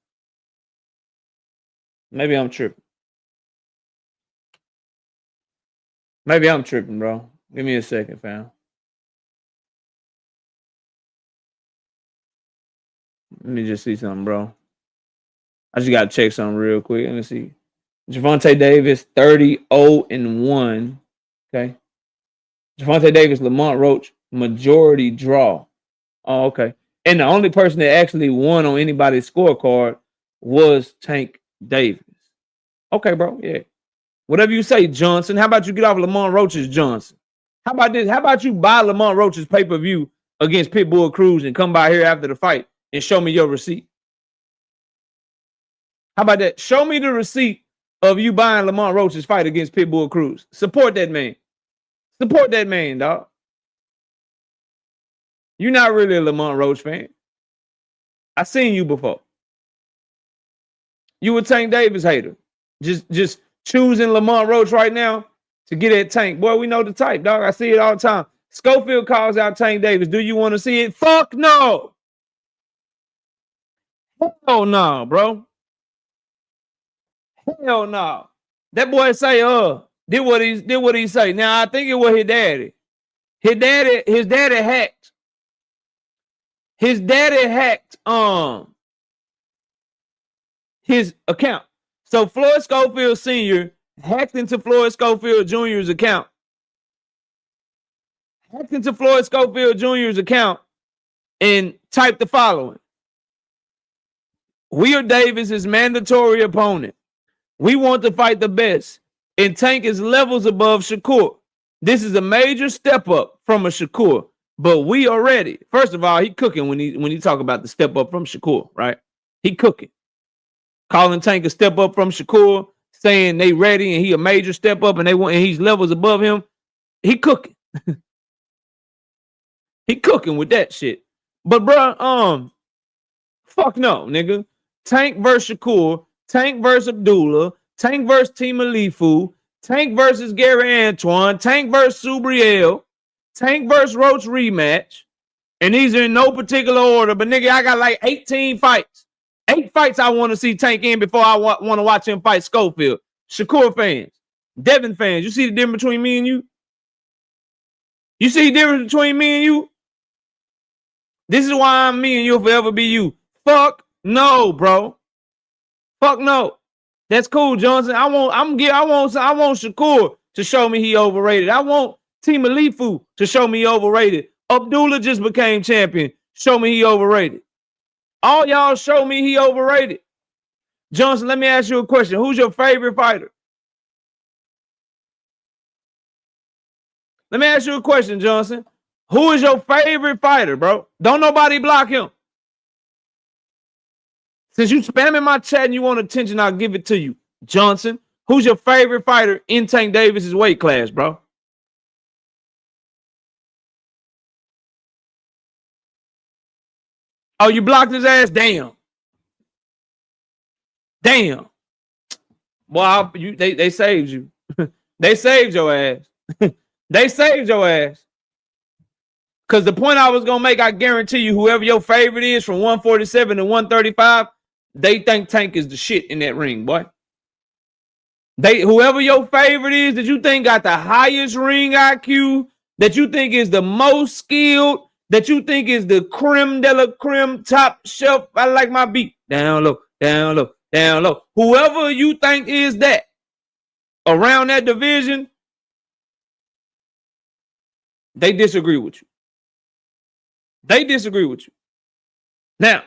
Maybe I'm tripping. Maybe I'm tripping, bro. Give me a second, fam. Let me just see something, bro. I just got to check something real quick. Let me see. Gervonta Davis, 30-0-1. Okay. Gervonta Davis, Lamont Roach, majority draw. Oh, okay. And the only person that actually won on anybody's scorecard was Tank Davis. Okay, bro. Yeah. Whatever you say, Johnson. How about you get off Lamont Roach's Johnson? How about this? How about you buy Lamont Roach's pay-per-view against Pitbull Cruz and come by here after the fight and show me your receipt? How about that? Show me the receipt of you buying Lamont Roach's fight against Pitbull Cruz. Support that man. Support that man, dog. You're not really a Lamont Roach fan. I seen you before. You a Tank Davis hater. Just choosing Lamont Roach right now to get at Tank. Boy, we know the type, dog. I see it all the time. Scofield calls out Tank Davis. Do you want to see it? Fuck no. Hell no, bro. Hell no. That boy say, did what he say. Now I think it was his daddy. His daddy hacked. His daddy hacked his account. So Floyd Scofield Sr. hacked into Floyd Scofield Jr.'s account. Hacked into Floyd Scofield Jr.'s account and typed the following. We are Davis's mandatory opponent. We want to fight the best, and Tank is levels above Shakur. This is a major step up from a Shakur, but we are ready. First of all, he cooking when he talk about the step up from Shakur, right? He cooking. Calling Tank a step up from Shakur, saying they ready and he a major step up and he's levels above him. He cooking. He cooking with that shit. But bro, fuck no, nigga. Tank versus Shakur. Tank versus Abdullah, Tank versus Timalifu, Tank versus Gary Antoine, Tank versus Subriel, Tank versus Roach rematch. And these are in no particular order, but nigga, I got like 18 fights. 8 fights I want to see Tank in before I want to watch him fight Scofield. Shakur fans, Devin fans, you see the difference between me and you? You see the difference between me and you? This is why I'm me and you'll forever be you. Fuck no, bro. Fuck no. That's cool, Johnson. I want Shakur to show me he overrated. I want Timalifu to show me he overrated. Abdullah just became champion. Show me he overrated. All y'all show me he overrated. Johnson, let me ask you a question. Who's your favorite fighter? Let me ask you a question, Johnson. Who is your favorite fighter, bro? Don't nobody block him. Since you spamming my chat and you want attention, I'll give it to you. Johnson, who's your favorite fighter in Tank Davis's weight class, bro? Oh, you blocked his ass? Damn. Damn. Well, they saved you. They saved your ass. They saved your ass. Because the point I was going to make, I guarantee you, whoever your favorite is from 147 to 135, they think Tank is the shit in that ring, boy. Whoever your favorite is that you think got the highest ring IQ, that you think is the most skilled, that you think is the creme de la creme, top shelf. I like my beat. Down low, down low, down low. Whoever you think is that around that division, they disagree with you. They disagree with you. Now,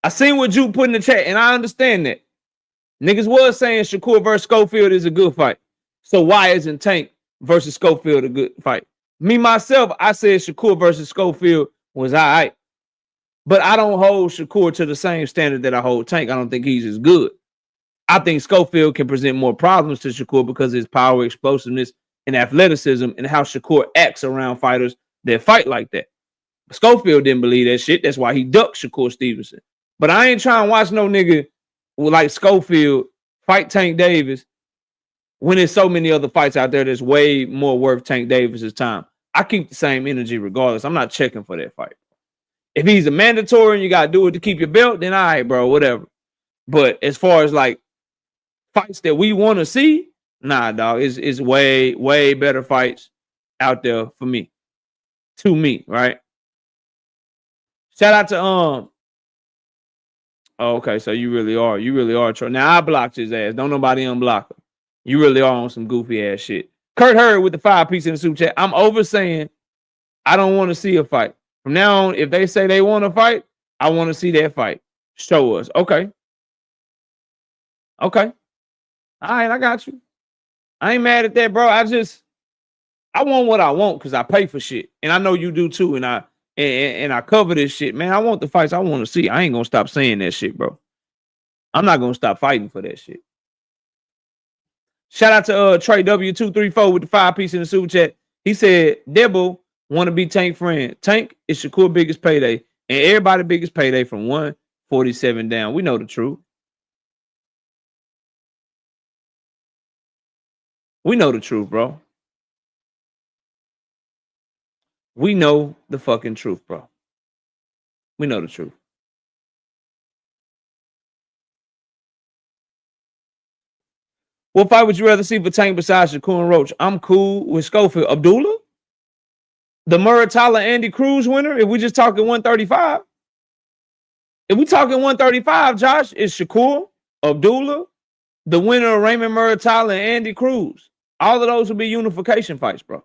I seen what you put in the chat, and I understand that. Niggas was saying Shakur versus Scofield is a good fight. So why isn't Tank versus Scofield a good fight? Me, myself, I said Shakur versus Scofield was all right. But I don't hold Shakur to the same standard that I hold Tank. I don't think he's as good. I think Scofield can present more problems to Shakur because of his power, explosiveness, and athleticism, and how Shakur acts around fighters that fight like that. Scofield didn't believe that shit. That's why he ducked Shakur Stevenson. But I ain't trying to watch no nigga like Scofield fight Tank Davis when there's so many other fights out there that's way more worth Tank Davis's time. I keep the same energy regardless. I'm not checking for that fight. If he's a mandatory and you got to do it to keep your belt, then all right, bro, whatever. But as far as like fights that we want to see, nah, dog, it's way, way better fights out there for me. To me, right? Shout out to Oh, okay, so you really are. Now I blocked his ass. Don't nobody unblock him. You really are on some goofy ass shit. Kurt Hurd with the 5 piece in the super chat. I'm over saying I don't want to see a fight. From now on, if they say they want to fight, I want to see that fight. Show us. Okay. Okay. All right, I got you. I ain't mad at that, bro. I want what I want because I pay for shit. And I know you do too. And I cover this shit, man. I want the fights I want to see. I ain't gonna stop saying that shit, bro. I'm not gonna stop fighting for that shit. Shout out to Trey W234 with the 5 piece in the super chat. He said Debo want to be Tank friend. Tank is Shakur biggest payday, and everybody biggest payday from 147 down. We know the truth. We know the truth, bro. We know the fucking truth, bro. We know the truth. What fight would you rather see for Tank besides Shakur and Roach? I'm cool with Scofield. Abdullah? The Muratalla Andy Cruz winner? If we just talking 135? If we talking 135, Josh, it's Shakur, Abdullah, the winner of Raymond Muratalla and Andy Cruz. All of those would be unification fights, bro.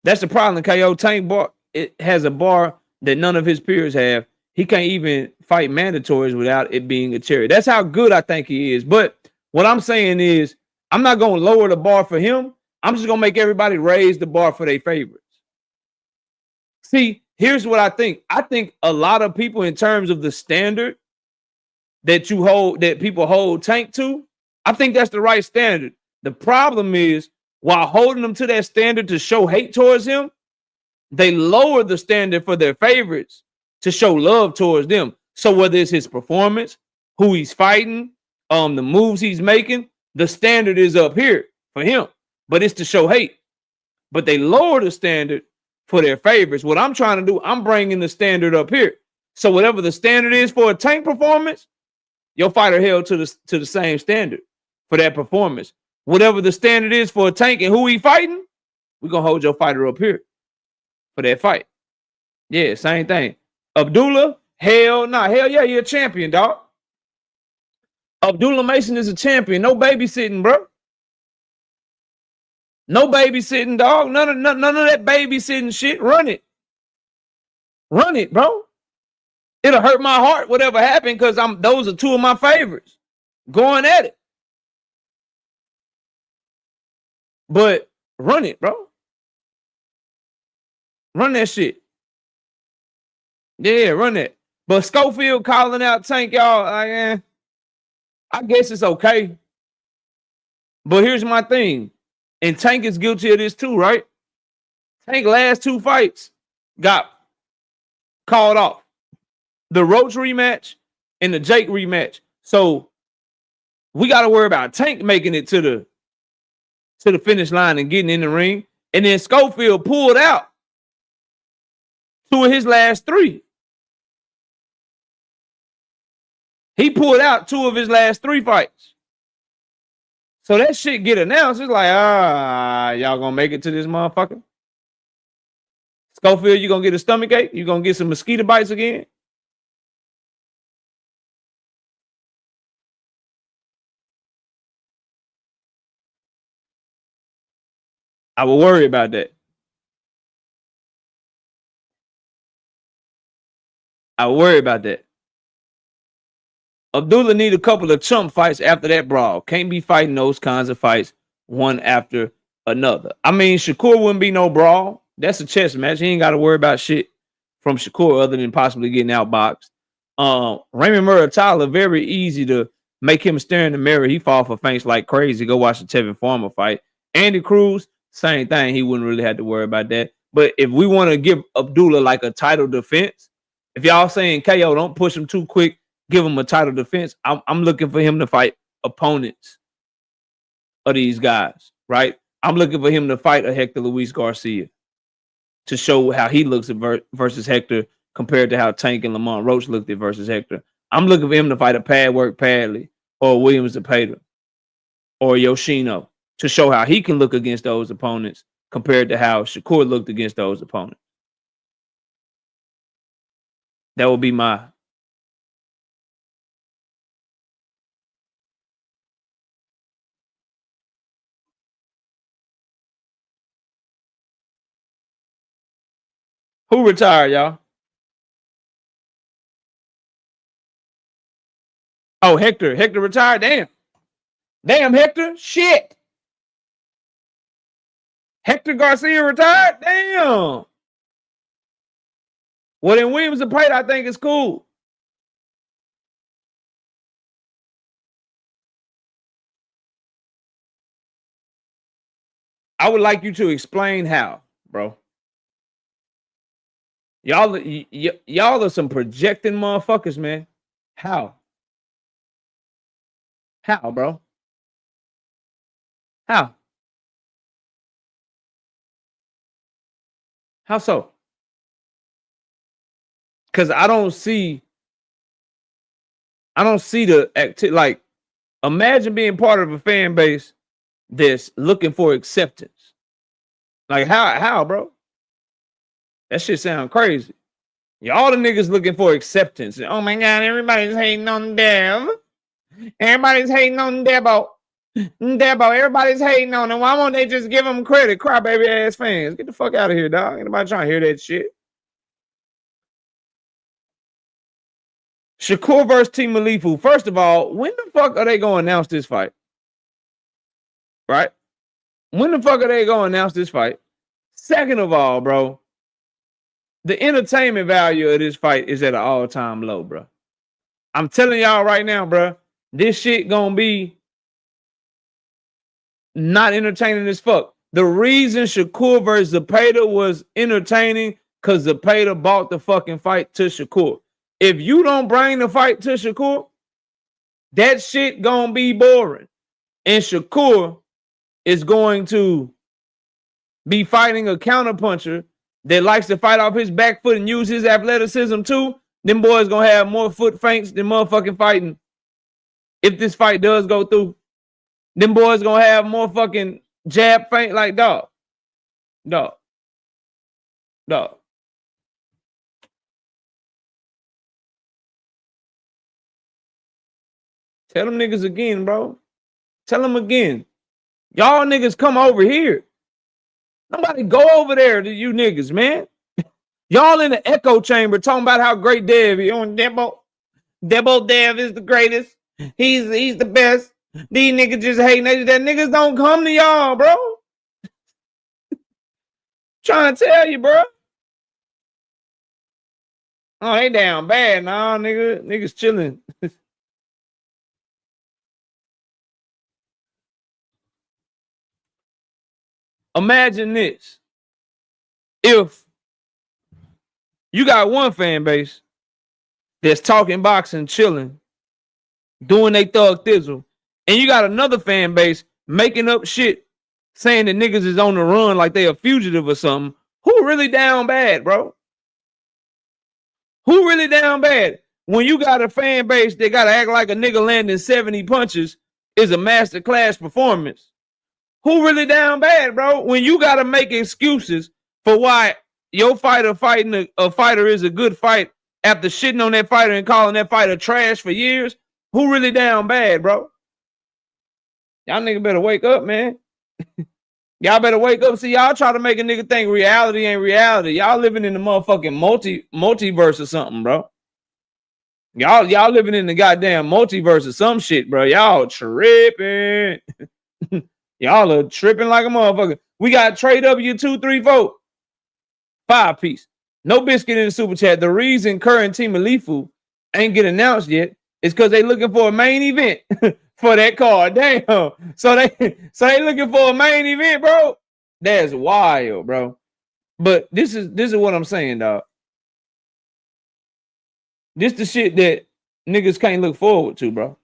That's the problem. KO Tank bar, it has a bar that none of his peers have. He can't even fight mandatories without it being a cherry. That's how good I think he is. But what I'm saying is, I'm not going to lower the bar for him. I'm just going to make everybody raise the bar for their favorites. See, here's what I think. I think a lot of people, in terms of the standard that you hold, that people hold Tank to, I think that's the right standard. The problem is, while holding them to that standard to show hate towards him, they lower the standard for their favorites to show love towards them. So whether it's his performance, who he's fighting, the moves he's making, the standard is up here for him, but it's to show hate. But they lower the standard for their favorites. What I'm trying to do, I'm bringing the standard up here. So whatever the standard is for a Tank performance, your fighter held to the same standard for that performance. Whatever the standard is for a Tank and who he fighting, we're going to hold your fighter up here for that fight. Yeah, same thing. Abdullah, hell yeah, you're a champion, dog. Abdullah Mason is a champion. No babysitting, bro. No babysitting, dog. None of that babysitting shit. Run it. Run it, bro. It'll hurt my heart, whatever happened, because those are two of my favorites. Going at it. But run it, bro. Run that shit. Yeah, run it. But Scofield calling out Tank, y'all, I guess it's okay. But here's my thing. And Tank is guilty of this too, right? Tank last 2 fights got called off. The Roach rematch and the Jake rematch. So we got to worry about Tank making it to the finish line and getting in the ring. And then Scofield pulled out 2 of his last 3. He pulled out 2 of his last 3 fights. So that shit get announced. It's like, y'all gonna make it to this motherfucker? Scofield, you gonna get a stomach ache? You gonna get some mosquito bites again? I will worry about that. I will worry about that. Abdullah need a couple of chump fights after that brawl. Can't be fighting those kinds of fights one after another. I mean, Shakur wouldn't be no brawl. That's a chess match. He ain't got to worry about shit from Shakur other than possibly getting outboxed. Raymond Muratalla, very easy to make him stare in the mirror. He fall for feints like crazy. Go watch the Tevin Farmer fight. Andy Cruz, same thing. He wouldn't really have to worry about that. But if we want to give Abdullah like a title defense, if y'all saying KO, don't push him too quick, give him a title defense. I'm looking for him to fight opponents of these guys, right? I'm looking for him to fight a Hector Luis Garcia to show how he looks at versus Hector compared to how Tank and Lamont Roach looked at versus Hector. I'm looking for him to fight a Pad Work Padley or Williams Zepeda or Yoshino to show how he can look against those opponents compared to how Shakur looked against those opponents. That would be my... Who retired, y'all? Oh, Hector. Hector retired? Damn. Damn, Hector. Shit. Hector Garcia retired? Damn. Well, then Williams Zepeda, I think it's cool. I would like you to explain how, bro. Y'all are some projecting motherfuckers, man. How? How, bro? How? How so? Because I don't see the activity. Like, imagine being part of a fan base that's looking for acceptance. Like, how, bro? That shit sound crazy. Y'all the niggas looking for acceptance. Oh my God, everybody's hating on Dev. Everybody's hating on Debo. Everybody's hating on him. Why won't they just give him credit? Crybaby ass fans. Get the fuck out of here, dog. Ain't nobody trying to hear that shit. Shakur versus Team Malifu. First of all, when the fuck are they going to announce this fight? Right? When the fuck are they going to announce this fight? Second of all, bro, the entertainment value of this fight is at an all-time low, bro. I'm telling y'all right now, bro, this shit gonna be not entertaining as fuck. The reason Shakur versus Zepeda was entertaining because Zepeda bought the fucking fight to Shakur. If you don't bring the fight to Shakur, that shit gonna be boring. And Shakur is going to be fighting a counterpuncher that likes to fight off his back foot and use his athleticism too. Them boys gonna have more foot feints than motherfucking fighting. If this fight does go through, them boys gonna have more fucking jab feint like dog. Tell them niggas again, bro. Tell them again. Y'all niggas come over here. Nobody go over there to you niggas, man. Y'all in the echo chamber talking about how great Dev is. On Dev is the greatest. He's the best. These niggas just hating. That niggas don't come to y'all, bro. Trying to tell you, bro. Oh, they down bad. Nah, niggas chilling. Imagine this. If you got one fan base that's talking boxing, chilling, doing they thug thizzle, and you got another fan base making up shit, saying that niggas is on the run like they a fugitive or something, who really down bad, bro? Who really down bad? When you got a fan base that got to act like a nigga landing 70 punches is a masterclass performance. Who really down bad, bro? When you got to make excuses for why your fighter fighting a fighter is a good fight after shitting on that fighter and calling that fighter trash for years, who really down bad, bro? Y'all nigga better wake up, man. Y'all better wake up. See, y'all try to make a nigga think reality ain't reality. Y'all living in the motherfucking multiverse or something, bro. Y'all living in the goddamn multiverse or some shit, bro. Y'all tripping. Y'all are tripping like a motherfucker. We got Trey W234, 5-piece. No biscuit in the super chat. The reason Kerr and Team Alifu ain't get announced yet is because they looking for a main event for that card. Damn. So they looking for a main event, bro. That's wild, bro. But this is what I'm saying, dog. This the shit that niggas can't look forward to, bro.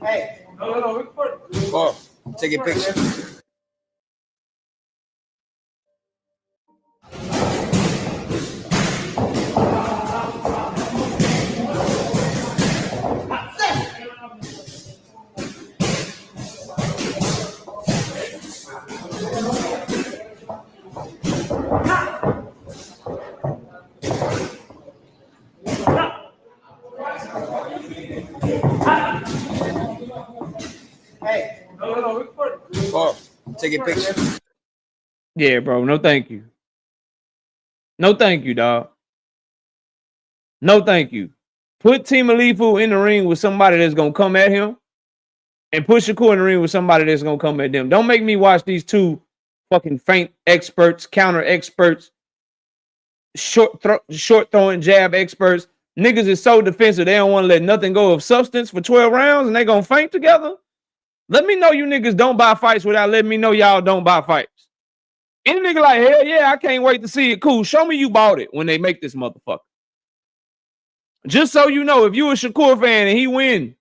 Hey. No. Oh, take a picture. Hey. No. Oh, take a picture. Yeah, bro. No, thank you. No, thank you, dog. No, thank you. Put Team Alifu in the ring with somebody that's gonna come at him, and put Shakur in the ring with somebody that's gonna come at them. Don't make me watch these two fucking feint experts, counter experts, short throwing jab experts. Niggas is so defensive they don't want to let nothing go of substance for 12 rounds, and they gonna feint together. Let me know you niggas don't buy fights without letting me know y'all don't buy fights. Any nigga like, hell yeah, I can't wait to see it. Cool, show me you bought it when they make this motherfucker. Just so you know, if you a Shakur fan and he win,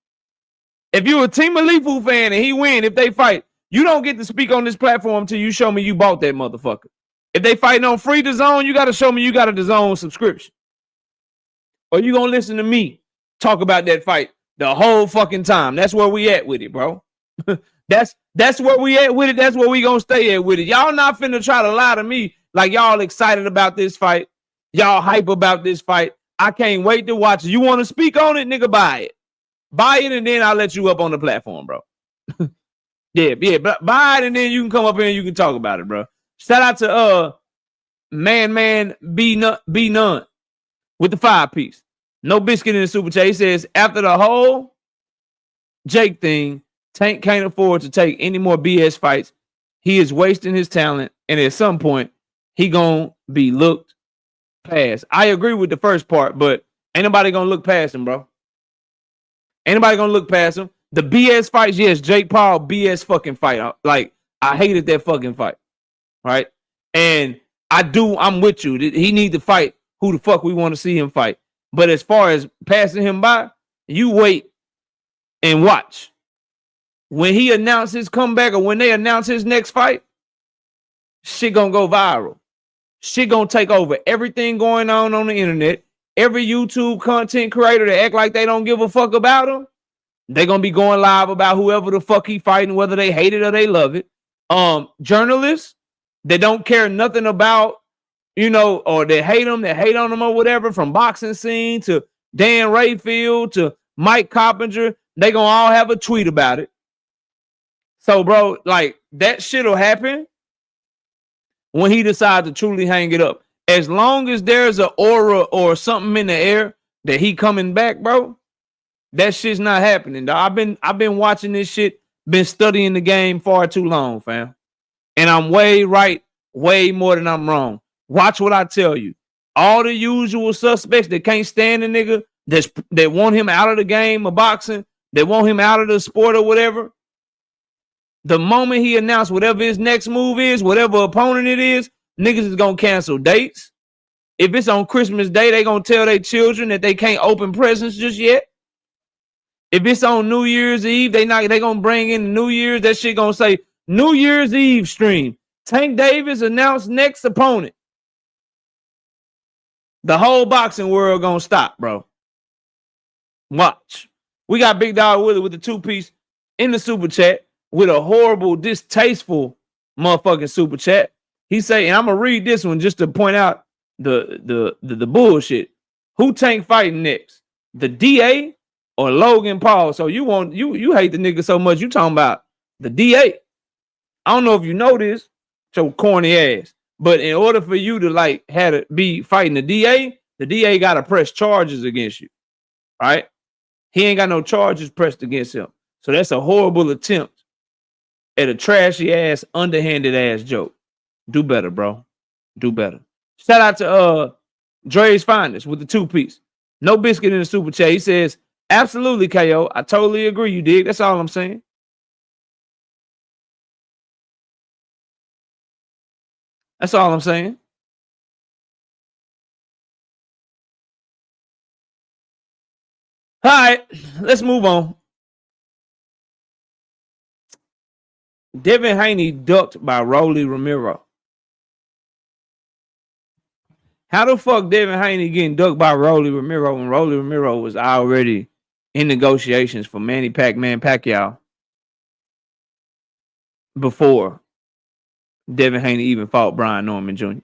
if you a Team Alifu fan and he win, if they fight, you don't get to speak on this platform until you show me you bought that motherfucker. If they fighting on free DAZN, you got to show me you got a DAZN subscription. Or you gonna listen to me talk about that fight the whole fucking time. That's where we at with it, bro. That's where we at with it. That's where we gonna stay at with it. Y'all not finna try to lie to me like y'all excited about this fight. Y'all hype about this fight. I can't wait to watch it. You want to speak on it, nigga, buy it. Buy it and then I'll let you up on the platform, bro. yeah, but buy it and then you can come up here and you can talk about it, bro. Shout out to Man Be None with the 5-piece. No biscuit in the super chat. He says, after the whole Jake thing, Tank can't afford to take any more BS fights. He is wasting his talent, and at some point, he gonna be looked past. I agree with the first part, but ain't nobody gonna look past him, bro. Ain't nobody gonna look past him. The BS fights, yes, Jake Paul BS fucking fight. Like, I hated that fucking fight, right? And I'm with you. He need to fight who the fuck we want to see him fight. But as far as passing him by, you wait and watch. When he announced his comeback or when they announce his next fight, shit gonna go viral. Shit gonna take over everything going on the internet. Every YouTube content creator that act like they don't give a fuck about him, they gonna be going live about whoever the fuck he fighting, whether they hate it or they love it. Journalists that don't care nothing about, or they hate on him or whatever, from boxing scene to Dan Rayfield to Mike Coppinger, they gonna all have a tweet about it. So, bro, like, that shit'll happen when he decides to truly hang it up. As long as there's an aura or something in the air that he coming back, bro, that shit's not happening, dog. I've been watching this shit, been studying the game far too long, fam. And I'm way right, way more than I'm wrong. Watch what I tell you. All the usual suspects that can't stand the nigga, that want him out of the game of boxing, that want him out of the sport or whatever, the moment he announced whatever his next move is, whatever opponent it is, niggas is going to cancel dates. If it's on Christmas Day, they going to tell their children that they can't open presents just yet. If it's on New Year's Eve, they going to bring in the New Year's. That shit going to say New Year's Eve stream. Tank Davis announced next opponent. The whole boxing world going to stop, bro. Watch. We got Big Dog Willie with the 2-piece in the super chat with a horrible, distasteful motherfucking super chat. He say, and I'm going to read this one just to point out the bullshit. Who Tank fighting next? The DA or Logan Paul? So you hate the nigga so much, you talking about the DA. I don't know if you know this, so corny ass. But in order for you to like have to be fighting the DA gotta press charges against you. Right? He ain't got no charges pressed against him. So that's a horrible attempt at a trashy ass, underhanded ass joke. Do better, bro. Do better. Shout out to Dre's Finest with the 2-piece. No biscuit in the super chat. He says, absolutely, KO. I totally agree, you dig. That's all I'm saying. That's all I'm saying. All right, let's move on. Devin Haney ducked by Roelly Romero. How the fuck Devin Haney getting ducked by Roelly Romero when Roelly Romero was already in negotiations for Manny Pacquiao before Devin Haney even fought Brian Norman Jr.?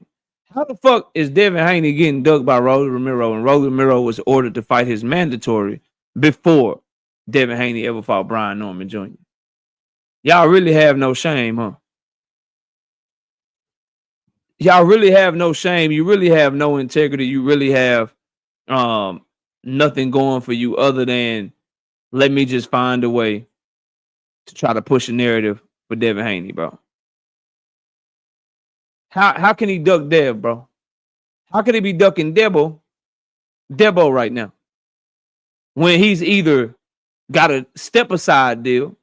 How the fuck is Devin Haney getting ducked by Roelly Romero and Roelly Romero was ordered to fight his mandatory before Devin Haney ever fought Brian Norman Jr.? Y'all really have no shame, huh? Y'all really have no shame. You really have no integrity. You really have nothing going for you other than let me just find a way to try to push a narrative for Devin Haney, bro. How can he duck Dev, bro? How can he be ducking Debo right now when he's either got a step aside deal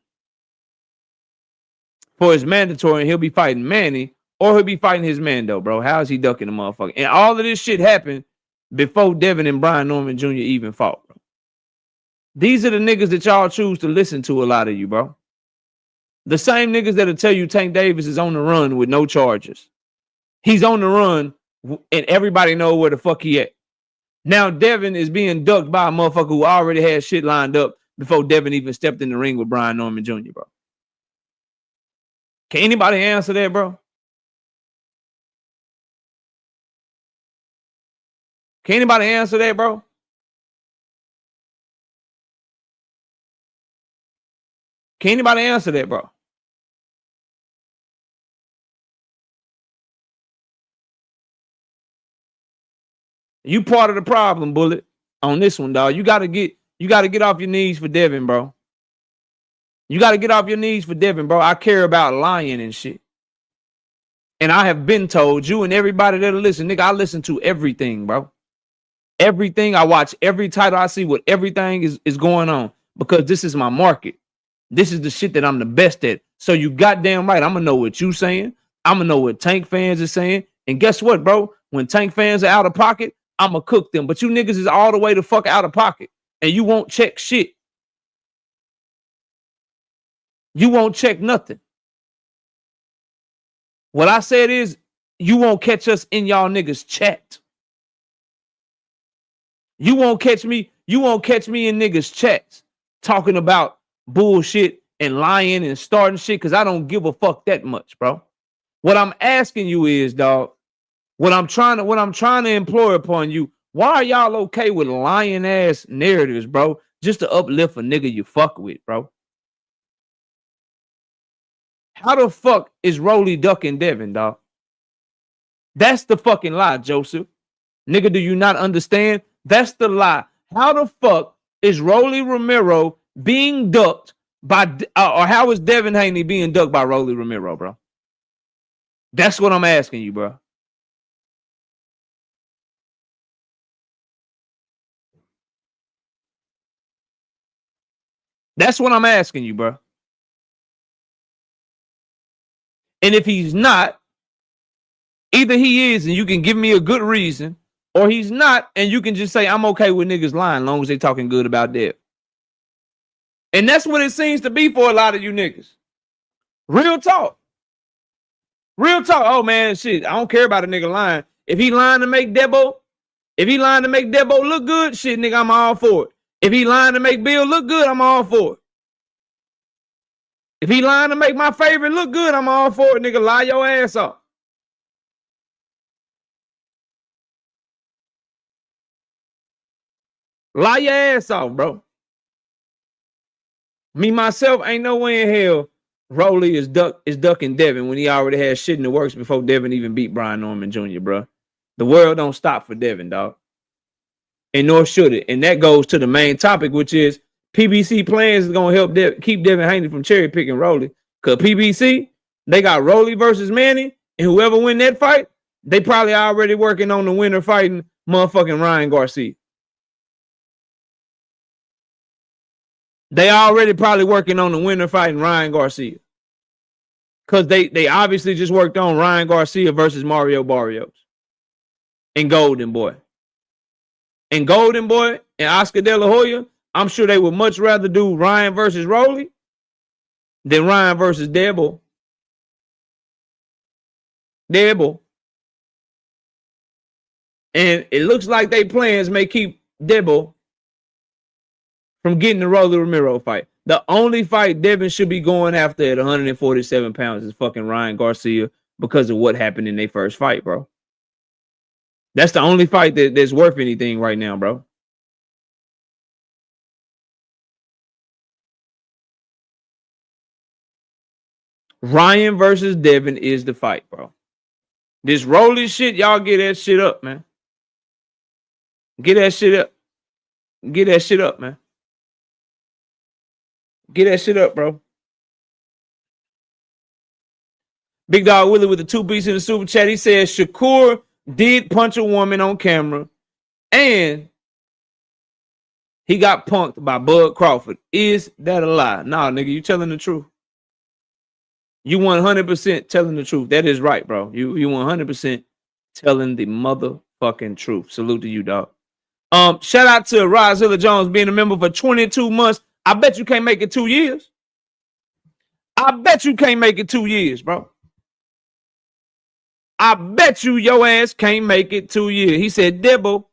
for his mandatory and he'll be fighting Manny, or he'll be fighting his Mando, bro? How is he ducking the motherfucker? And all of this shit happened before Devin and Brian Norman Jr. even fought, bro. These are the niggas that y'all choose to listen to, a lot of you, bro. The same niggas that'll tell you Tank Davis is on the run with no charges. He's on the run and everybody know where the fuck he at. Now Devin is being ducked by a motherfucker who already had shit lined up before Devin even stepped in the ring with Brian Norman Jr., bro. Can anybody answer that, bro? Can anybody answer that, bro? Can anybody answer that, bro? You part of the problem, Bullet, on this one, dog. You gotta get off your knees for Devin, bro. You gotta get off your knees for Devin, bro. I care about Lyan and shit. And I have been told, you and everybody that'll listen, nigga, I listen to everything, bro. Everything. I watch every title. I see what everything is going on because this is my market. This is the shit that I'm the best at. So you goddamn right. I'm gonna know what you saying. I'm gonna know what Tank fans are saying. And guess what, bro? When Tank fans are out of pocket, I'm gonna cook them. But you niggas is all the way the fuck out of pocket. And you won't check shit. You won't check nothing. What I said is, you won't catch us in y'all niggas chat. You won't catch me in niggas chats talking about bullshit and lying and starting shit because I don't give a fuck that much, bro. What I'm asking you is, dog, what I'm trying to implore upon you, why are y'all okay with lying ass narratives, bro? Just to uplift a nigga you fuck with, bro. How the fuck is Roelly ducking Devin, dog? That's the fucking lie, Joseph. Nigga, do you not understand? That's the lie. How the fuck is Roelly Romero being ducked by, or how is Devin Haney being ducked by Roelly Romero, bro? That's what I'm asking you, bro. That's what I'm asking you, bro. And if he's not, either he is and you can give me a good reason, or he's not and you can just say, I'm okay with niggas lying as long as they talking good about Dev. And that's what it seems to be for a lot of you niggas. Real talk. Real talk. Oh, man, shit, I don't care about a nigga lying. If he lying to make Debo look good, shit, nigga, I'm all for it. If he lying to make Bill look good, I'm all for it. If he lying to make my favorite look good, I'm all for it, nigga. Lie your ass off. Lie your ass off, bro. Me, myself, ain't no way in hell Roelly is ducking Devin when he already had shit in the works before Devin even beat Brian Norman Jr., bro. The world don't stop for Devin, dog. And nor should it. And that goes to the main topic, which is PBC plans is going to help keep Devin Haney from cherry picking Roelly. Because PBC, they got Roelly versus Manny, and whoever win that fight, they probably already working on the winner fighting motherfucking Ryan Garcia. They already probably working on the winner fighting Ryan Garcia. Because they obviously just worked on Ryan Garcia versus Mario Barrios. And Golden Boy. And Golden Boy and Oscar De La Hoya, I'm sure they would much rather do Ryan versus Roelly than Ryan versus Debo. And it looks like they plans may keep Debo from getting the Roelly Romero fight. The only fight Devin should be going after at 147 pounds is fucking Ryan Garcia because of what happened in their first fight, bro. That's the only fight that's worth anything right now, bro. Ryan versus Devin is the fight, bro. This Roelly shit, y'all get that shit up, man. Get that shit up. Get that shit up, man. Get that shit up, bro. Big Dog Willie with the 2 beats in the super chat. He says Shakur did punch a woman on camera and he got punked by Bud Crawford. Is that a lie? Nah, nigga, you telling the truth. You 100% telling the truth. That is right, bro. You 100% telling the motherfucking truth. Salute to you, dog. Shout out to Rozilla Jones being a member for 22 months. I bet you can't make it 2 years. I bet you can't make it 2 years, bro. I bet you your ass can't make it 2 years. He said, Debo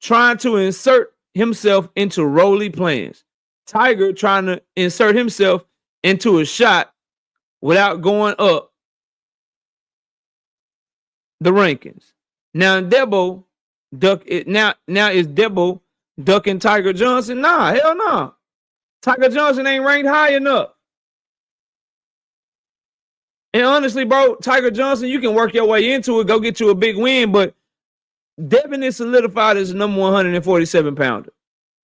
trying to insert himself into Roelly plans. Tiger trying to insert himself into a shot without going up the rankings. Now Debo duck it. Now is Debo ducking Tiger Johnson? Nah, hell no. Nah. Tiger Johnson ain't ranked high enough. And honestly, bro, Tiger Johnson, you can work your way into it, go get you a big win, but Devin is solidified as the number 147 pounder.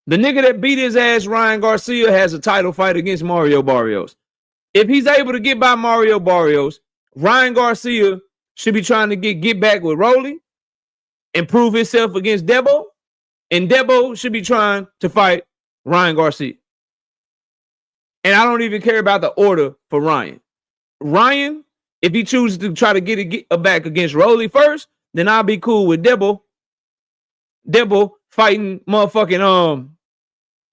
The nigga that beat his ass, Ryan Garcia, has a title fight against Mario Barrios. If he's able to get by Mario Barrios, Ryan Garcia should be trying to get back with Roelly and prove himself against Debo, and Debo should be trying to fight Ryan Garcia. And I don't even care about the order for Ryan. Ryan, if he chooses to try to get back against Roelly first, then I'll be cool with Debo fighting motherfucking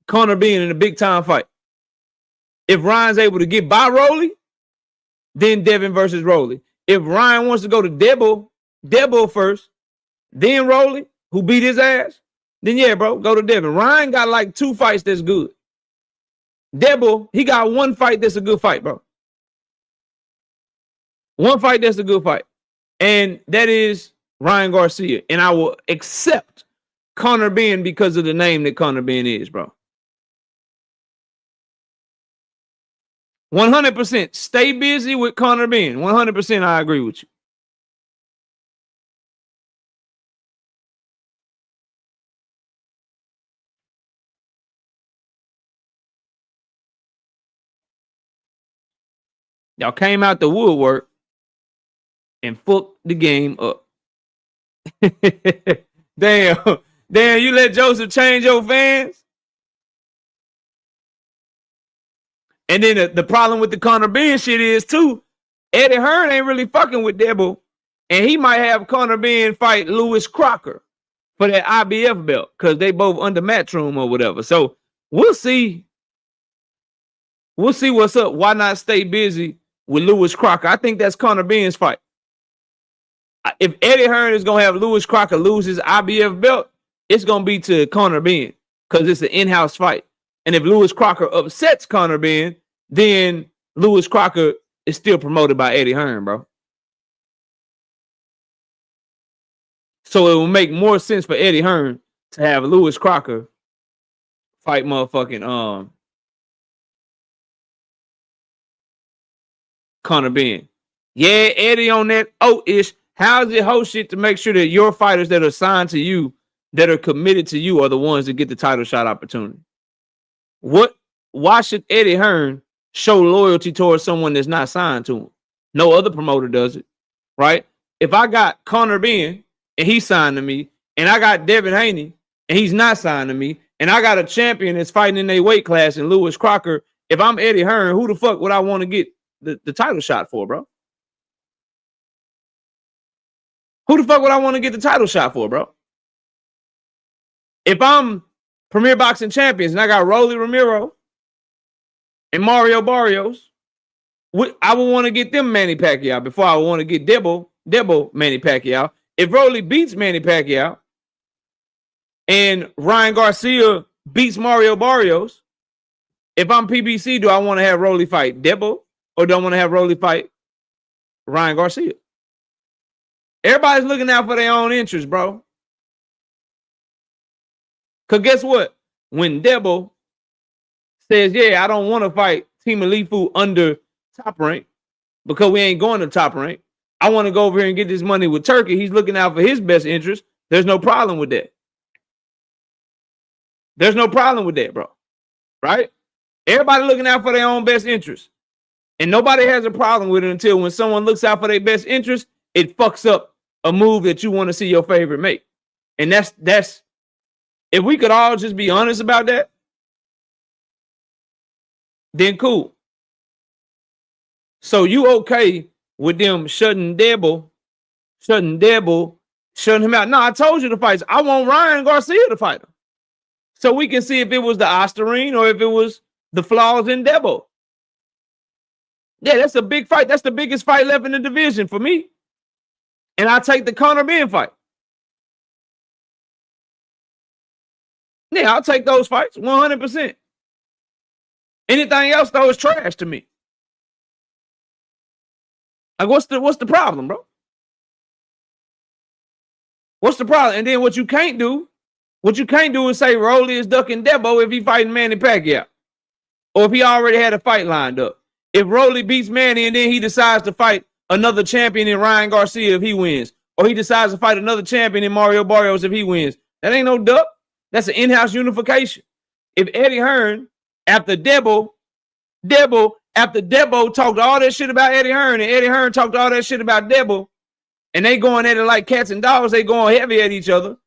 Conor being in a big time fight. If Ryan's able to get by Roelly, then Devin versus Roelly. If Ryan wants to go to Debo first, then Roelly, who beat his ass, then yeah, bro, go to Devin. Ryan got like 2 fights that's good. Debo, he got 1 fight that's a good fight, bro. 1 fight that's a good fight. And that is Ryan Garcia. And I will accept Conor Benn because of the name that Conor Benn is, bro. 100%. Stay busy with Conor Benn. 100% I agree with you. Y'all came out the woodwork and fucked the game up. Damn, you let Joseph change your fans? And then the problem with the Conor Benn shit is, too, Eddie Hearn ain't really fucking with Debo, and he might have Conor Benn fight Lewis Crocker for that IBF belt because they both under Matchroom or whatever. So we'll see. We'll see what's up. Why not stay busy with Lewis Crocker? I think that's Conor Benn's fight. If Eddie Hearn is going to have Lewis Crocker lose his IBF belt, it's going to be to Conor Benn because it's an in-house fight. And if Lewis Crocker upsets Conor Benn, then Lewis Crocker is still promoted by Eddie Hearn, bro. So it will make more sense for Eddie Hearn to have Lewis Crocker fight motherfucking Conor Benn. Yeah, Eddie on that ish. How's it whole shit to make sure that your fighters that are signed to you, that are committed to you, are the ones that get the title shot opportunity? Why should Eddie Hearn show loyalty towards someone that's not signed to him? No other promoter does it, right? If I got Conor Benn and he's signed to me, and I got Devin Haney and he's not signed to me, and I got a champion that's fighting in their weight class in Lewis Crocker, if I'm Eddie Hearn, who the fuck would I want to get the title shot for, bro? Who the fuck would I want to get the title shot for, bro? If I'm Premier Boxing Champions and I got Roelly Romero and Mario Barrios, I would want to get them Manny Pacquiao before I want to get Debo Manny Pacquiao. If Roelly beats Manny Pacquiao and Ryan Garcia beats Mario Barrios, if I'm PBC, do I want to have Roelly fight Debo or do I want to have Roelly fight Ryan Garcia? Everybody's looking out for their own interests, bro. Because guess what? When Debo says, yeah, I don't want to fight Team Alifu under top rank because we ain't going to top rank. I want to go over here and get this money with Turkey. He's looking out for his best interest. There's no problem with that. There's no problem with that, bro. Right? Everybody looking out for their own best interest. And nobody has a problem with it until when someone looks out for their best interest, it fucks up a move that you want to see your favorite make. And that's if we could all just be honest about that, then cool. So you okay with them shutting him out? No, I told you the fights. I want Ryan Garcia to fight him. So we can see if it was the Osterine or if it was the flaws in Debo. Yeah, that's a big fight. That's the biggest fight left in the division for me. And I take the Conor Benn fight. Yeah, I'll take those fights 100%. Anything else, though, is trash to me. Like, what's the problem, bro? What's the problem? And then what you can't do is say Roelly is ducking Debo if he fighting Manny Pacquiao. Or if he already had a fight lined up. If Roelly beats Manny and then he decides to fight another champion in Ryan Garcia if he wins. Or he decides to fight another champion in Mario Barrios if he wins. That ain't no duck. That's an in-house unification. If Eddie Hearn, after Debo talked all that shit about Eddie Hearn, and Eddie Hearn talked all that shit about Debo, and they going at it like cats and dogs, they going heavy at each other,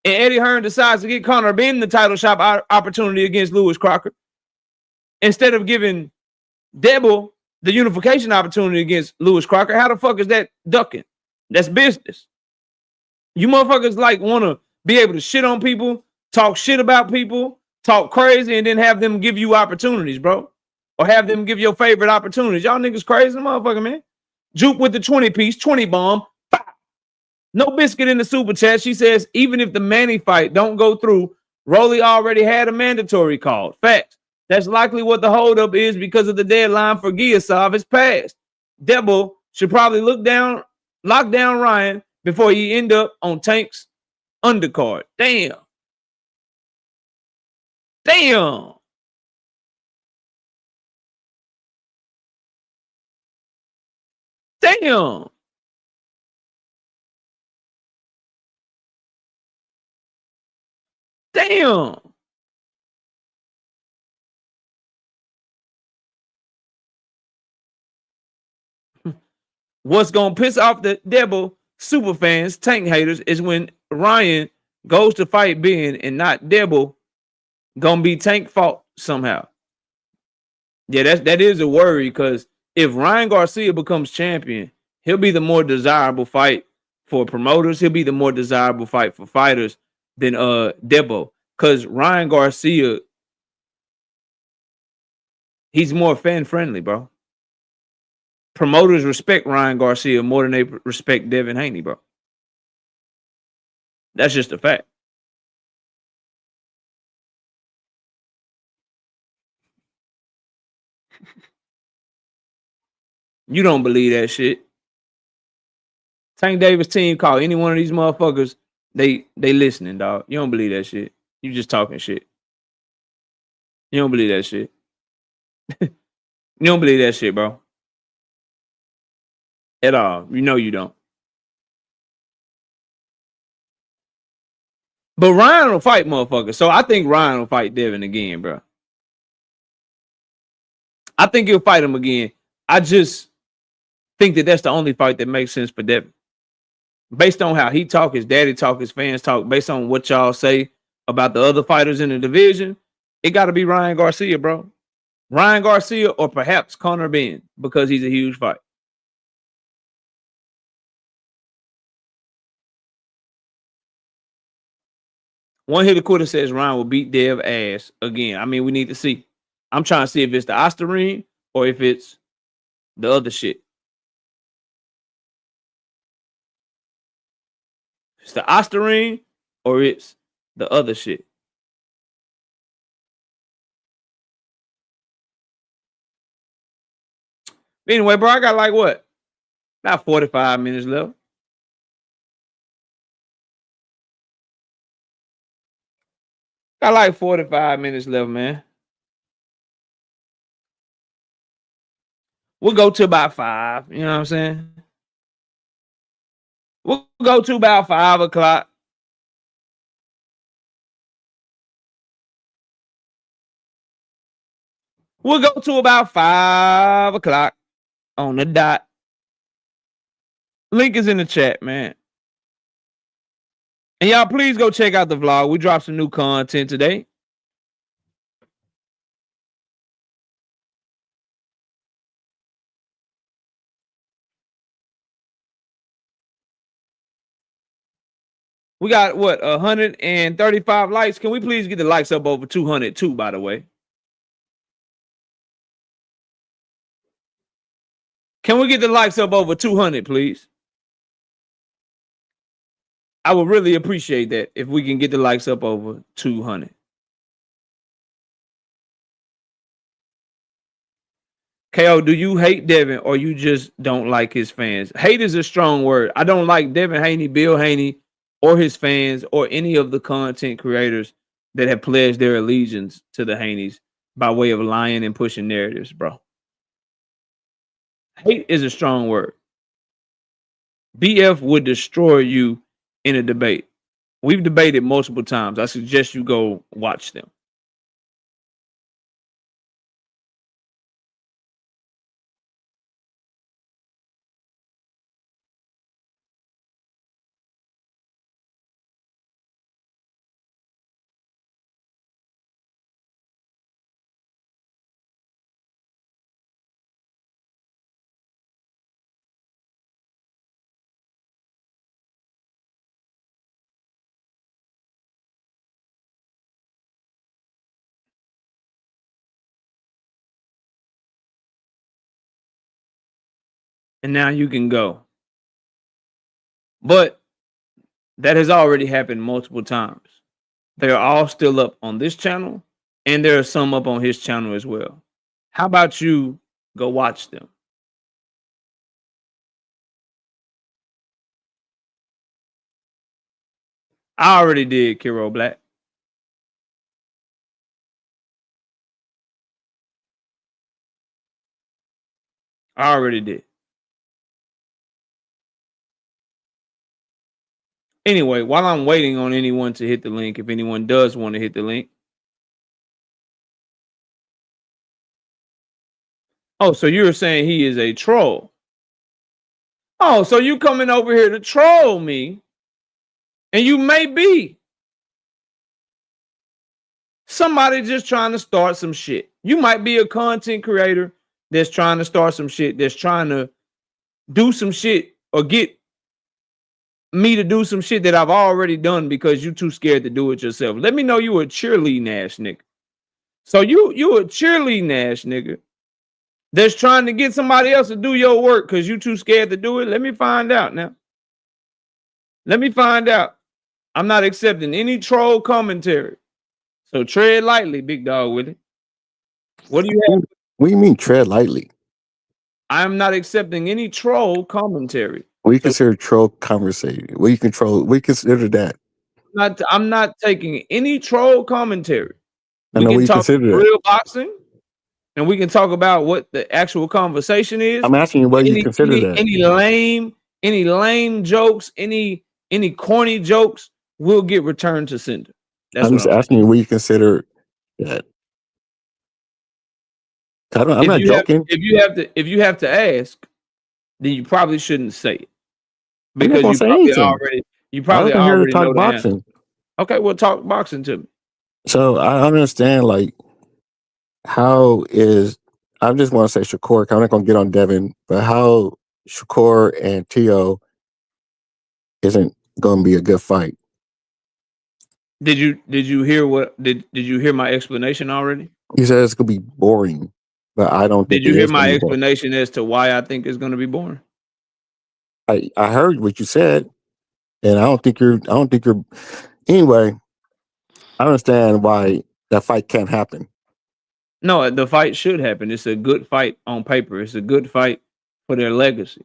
and Eddie Hearn decides to get Conor Benn the title shot opportunity against Lewis Crocker, instead of giving Debo the unification opportunity against Lewis Crocker, how the fuck is that ducking? That's business. You motherfuckers like want to be able to shit on people, talk shit about people, talk crazy, and then have them give you opportunities, bro. Or have them give your favorite opportunities. Y'all niggas crazy, motherfucker, man. Juke with the 20-piece, 20 bomb. Pop. No biscuit in the super chat. She says, even if the Manny fight don't go through, Roelly already had a mandatory call. Facts. That's likely what the holdup is because of the deadline for Giasov is passed. Debo should probably lock down Ryan before he end up on Tank's undercard. Damn. Damn. Damn. Damn. What's going to piss off the Debo super fans, Tank haters, is when Ryan goes to fight Benn and not Debo going to be Tank fault somehow. Yeah, that is a worry because if Ryan Garcia becomes champion, he'll be the more desirable fight for promoters. He'll be the more desirable fight for fighters than Debo. Because Ryan Garcia, he's more fan-friendly, bro. Promoters respect Ryan Garcia more than they respect Devin Haney, bro. That's just a fact. You don't believe that shit. Tank Davis team call any one of these motherfuckers They listening, dog. You don't believe that shit. You just talking shit. You don't believe that shit. You don't believe that shit, bro. At all. You know you don't. But Ryan will fight motherfuckers. So I think Ryan will fight Devin again, bro. I think he'll fight him again. I just think that that's the only fight that makes sense for Devin. Based on how he talk, his daddy talk, his fans talk, based on what y'all say about the other fighters in the division, it got to be Ryan Garcia, bro. Ryan Garcia or perhaps Conor Benn because he's a huge fight. One hitter quarter says Ryan will beat Dev ass again. I mean, we need to see. I'm trying to see if it's the Osterine or if it's the other shit. It's the Osterine or it's the other shit. Anyway, bro, I got like what? About 45 minutes left. Got like 45 minutes left, man. We'll go to about 5. You know what I'm saying? We'll go to about 5 o'clock. We'll go to about 5 o'clock on the dot. Link is in the chat, man. And y'all, please go check out the vlog. We dropped some new content today. We got what 135 likes. Can we please get the likes up over 200 too, by the way? Can we get the likes up over 200, please? I would really appreciate that if we can get the likes up over 200. KO, do you hate Devin or you just don't like his fans? Hate is a strong word. I don't like Devin Haney, Bill Haney, or his fans, or any of the content creators that have pledged their allegiance to the Haneys by way of lying and pushing narratives, bro. Hate is a strong word. BF would destroy you in a debate. We've debated multiple times. I suggest you go watch them. And now you can go. But that has already happened multiple times. They're all still up on this channel, and there are some up on his channel as well. How about you go watch them? I already did, Kiro Black. I already did. Anyway, while I'm waiting on anyone to hit the link, if anyone does want to hit the link. Oh, so you're saying he is a troll. Oh, so you coming over here to troll me, and you may be somebody just trying to start some shit. You might be a content creator that's trying to start some shit, that's trying to do some shit or get me to do some shit that I've already done because you're too scared to do it yourself. Let me know you a cheerleading ass nigga. So you a cheerleading ass nigga that's trying to get somebody else to do your work because you too scared to do it. Let me find out now. Let me find out. I'm not accepting any troll commentary. So tread lightly, big dog Willie. What do you have? What do you mean tread lightly? I'm not accepting any troll commentary. What do you consider troll conversation? What do you control? What do you consider that? I'm not taking any troll commentary. I We know can we talk consider that. real boxing, and we can talk about what the actual conversation is. I'm asking you what you consider that. Any lame jokes, any corny jokes will get returned to sender. That's I'm just asking you what you consider that. I'm not joking. If you have to ask, then you probably shouldn't say it because you probably already talk know the boxing. answer. Okay, well, talk boxing to me. So I understand, like, how is, I just want to say Shakur, I'm not going to get on Devin, but how Shakur and Tio isn't going to be a good fight. Did you hear did you hear my explanation already? He said it's going to be boring, but I don't think Did you hear my explanation as to why I think it's going to be boring? I heard what you said, and I don't think you're anyway. I understand why that fight can't happen. No, the fight should happen. It's a good fight on paper. It's a good fight for their legacy.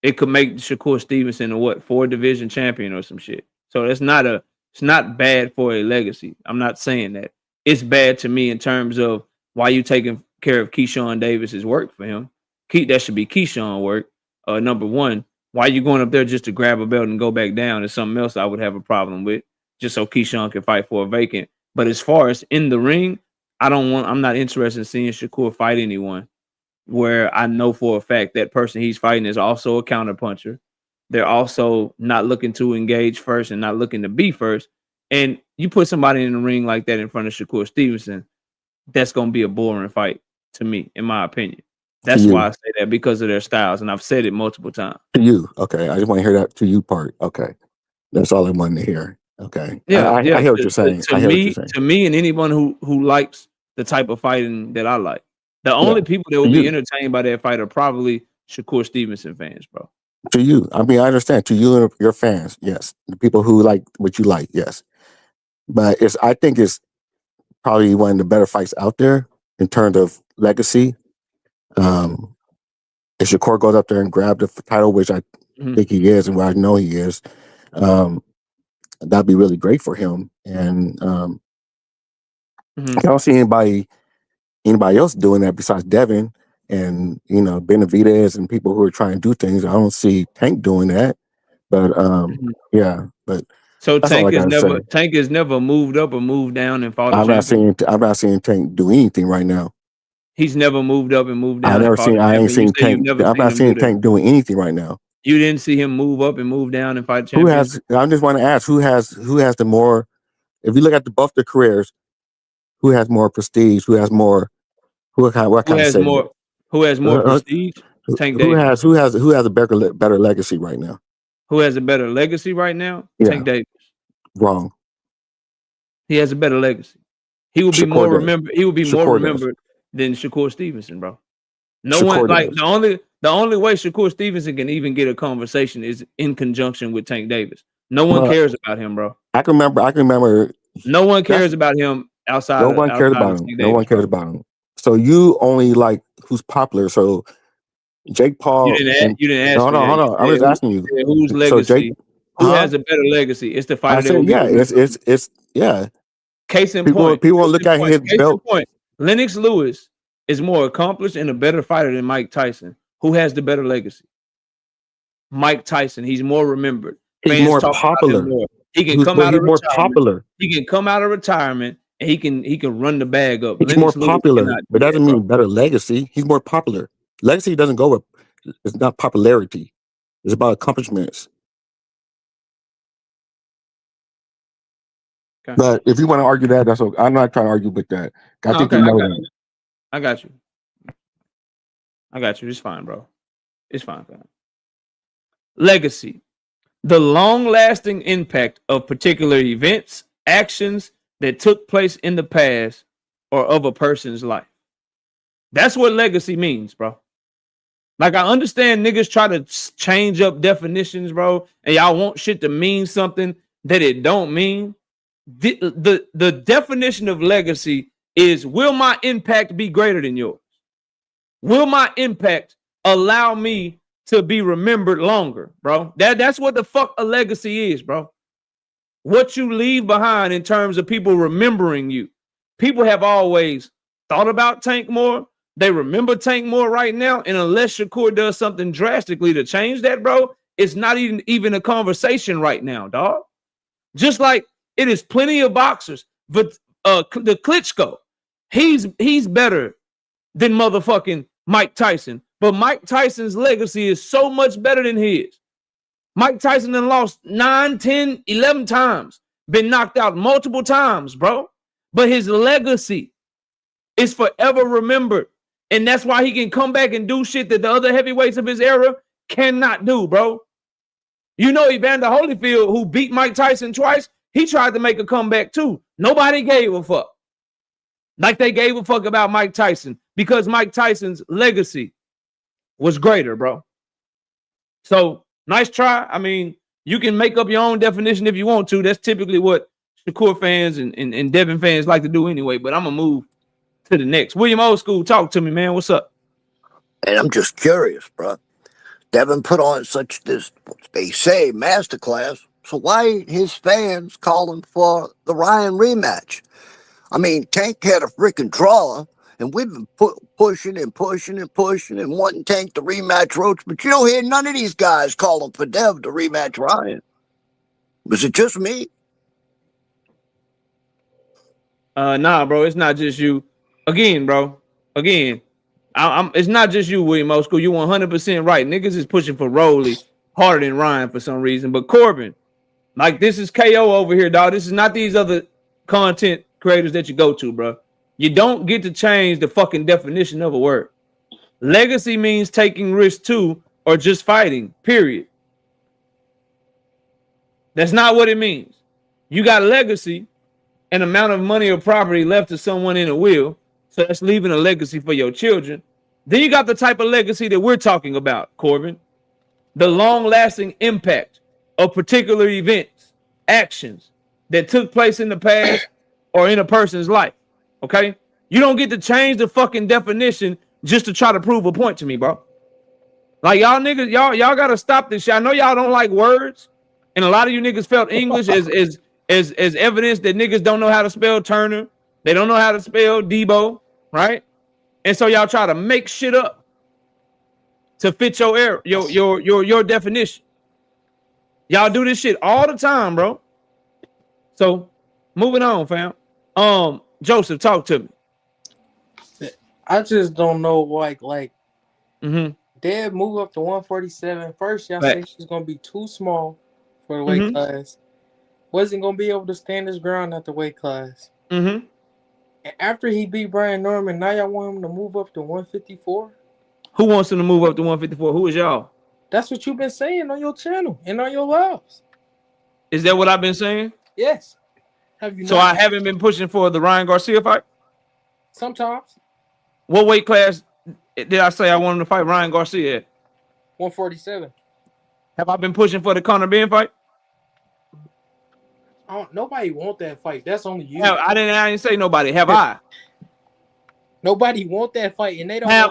It could make Shakur Stevenson a 4-division champion or some shit. So it's not bad for a legacy. I'm not saying that. It's bad to me in terms of why you taking care of Keyshawn Davis's work for him. That should be Keyshawn work. Number one, why you going up there just to grab a belt and go back down is something else I would have a problem with, just so Keyshawn can fight for a vacant. But as far as in the ring, I'm not interested in seeing Shakur fight anyone where I know for a fact that person he's fighting is also a counterpuncher. They're also not looking to engage first and not looking to be first. And you put somebody in the ring like that in front of Shakur Stevenson, that's going to be a boring fight to me, in my opinion. That's why I say that, because of their styles. And I've said it multiple times. To you. Okay. I just want to hear that to you part. Okay. That's all I wanted to hear. Okay. Yeah. I hear what you're saying. To me and anyone who likes the type of fighting that I like. The only people that will be entertained by that fight are probably Shakur Stevenson fans, bro. To you. I mean, I understand. To you and your fans, yes. The people who like what you like, yes. But I think it's probably one of the better fights out there in terms of legacy. If Shakur goes up there and grab the title, which I think he is and what I know he is, that'd be really great for him. And I don't see anybody else doing that besides Devin and, Benavidez and people who are trying to do things. I don't see Tank doing that. But yeah, but so Tank has never moved up or moved down and fought. I'm not seeing Tank do anything right now. He's never moved up and moved down. I ain't seen Tank. I'm not seeing Tank doing anything right now. You didn't see him move up and move down and fight champions? I just want to ask who has the more, if you look at both their careers, who has more prestige, who has more prestige? Tank Davis. Who has a better legacy right now? Who has a better legacy right now? Yeah. Tank Davis. Wrong. He has a better legacy. He will be more remembered. He will be more remembered than Shakur Stevenson, bro. The only way Shakur Stevenson can even get a conversation is in conjunction with Tank Davis. No one cares about him, bro. I can remember. No one cares about him outside. No one cares about him. No one cares about him. So you only like who's popular. So Jake Paul. You didn't ask. Hold on. I'm just asking you. Whose legacy? Who has a better legacy? It's the fighter. It's yeah. Case in point. People look at his belt. Lennox Lewis is more accomplished and a better fighter than Mike Tyson. Who has the better legacy? Mike Tyson. He's more remembered. He's more popular. He can come out of retirement. He can come out of retirement and he can run the bag up. He's more popular, but doesn't mean better legacy. He's more popular. Legacy doesn't go with. It's not popularity. It's about accomplishments. Okay. But if you want to argue that, that's okay. I'm not trying to argue with that. I think you know that. I got you. It's fine, bro. It's fine, fam. Legacy. The long-lasting impact of particular events, actions that took place in the past or of a person's life. That's what legacy means, bro. Like, I understand niggas try to change up definitions, and y'all want shit to mean something that it don't mean. The definition of legacy is, will my impact be greater than yours? Will my impact allow me to be remembered longer, bro? That's what the fuck a legacy is, bro. what you leave behind in terms of people remembering you. People have always thought about Tank more. They remember Tank more right now. And unless Shakur does something drastically to change that, bro, it's not even a conversation right now, dog. Just like it is plenty of boxers, but the Klitschko, he's better than motherfucking Mike Tyson. But Mike Tyson's legacy is so much better than his. Mike Tyson done lost 9, 10, 11 times, been knocked out multiple times, bro. But his legacy is forever remembered. And that's why he can come back and do shit that the other heavyweights of his era cannot do, bro. You know, Evander Holyfield, who beat Mike Tyson twice, he tried to make a comeback too. Nobody gave a fuck. Like they gave a fuck about Mike Tyson because Mike Tyson's legacy was greater, bro. So, nice try. I mean, you can make up your own definition if you want to. That's typically what Shakur fans and Devin fans like to do anyway. But I'm going to move to the next. William Old School, talk to me, man. What's up? And I'm just curious, bro. Devin put on such this, they say, masterclass. So why his fans calling for the Ryan rematch? I mean, Tank had a freaking draw, and we've been pushing and wanting Tank to rematch Roach, but you don't hear none of these guys calling for Dev to rematch Ryan. Was it just me? Nah, bro, it's not just you. Again, bro. Again, it's not just you, William Old School. You 100% right. Niggas is pushing for Roelly harder than Ryan for some reason. But Corbin, like this is KO over here, dog. This is not these other content creators that you go to, bro. You don't get to change the fucking definition of a word. Legacy means taking risks too, or just fighting, period. That's not what it means. You got legacy, an amount of money or property left to someone in a will, so that's leaving a legacy for your children. Then you got the type of legacy that we're talking about, Corbin. The long-lasting impact of particular events, actions that took place in the past or in a person's life. Okay? You don't get to change the fucking definition just to try to prove a point to me, bro. Like y'all niggas, y'all gotta stop this shit. I know y'all don't like words, and a lot of you niggas felt English as evidence that niggas don't know how to spell Turner. They don't know how to spell Debo, right? And so y'all try to make shit up to fit your error, your definition. Y'all do this shit all the time, bro. So moving on, fam. Joseph, talk to me. I just don't know, like Dad move up to 147. First, y'all say she's gonna be too small for the weight class. Wasn't gonna be able to stand his ground at the weight class. And after he beat Brian Norman, now y'all want him to move up to 154? Who wants him to move up to 154? Who is y'all? That's what you've been saying on your channel and on your lives. Is that what I've been saying? Yes. Have you? So I haven't been pushing for the Ryan Garcia fight? Sometimes. What weight class did I say I wanted to fight Ryan Garcia at? 147. Have I been pushing for the Conor Benn fight? Nobody want that fight. That's only you. I didn't say nobody. Have I? Nobody want that fight, and they don't. Have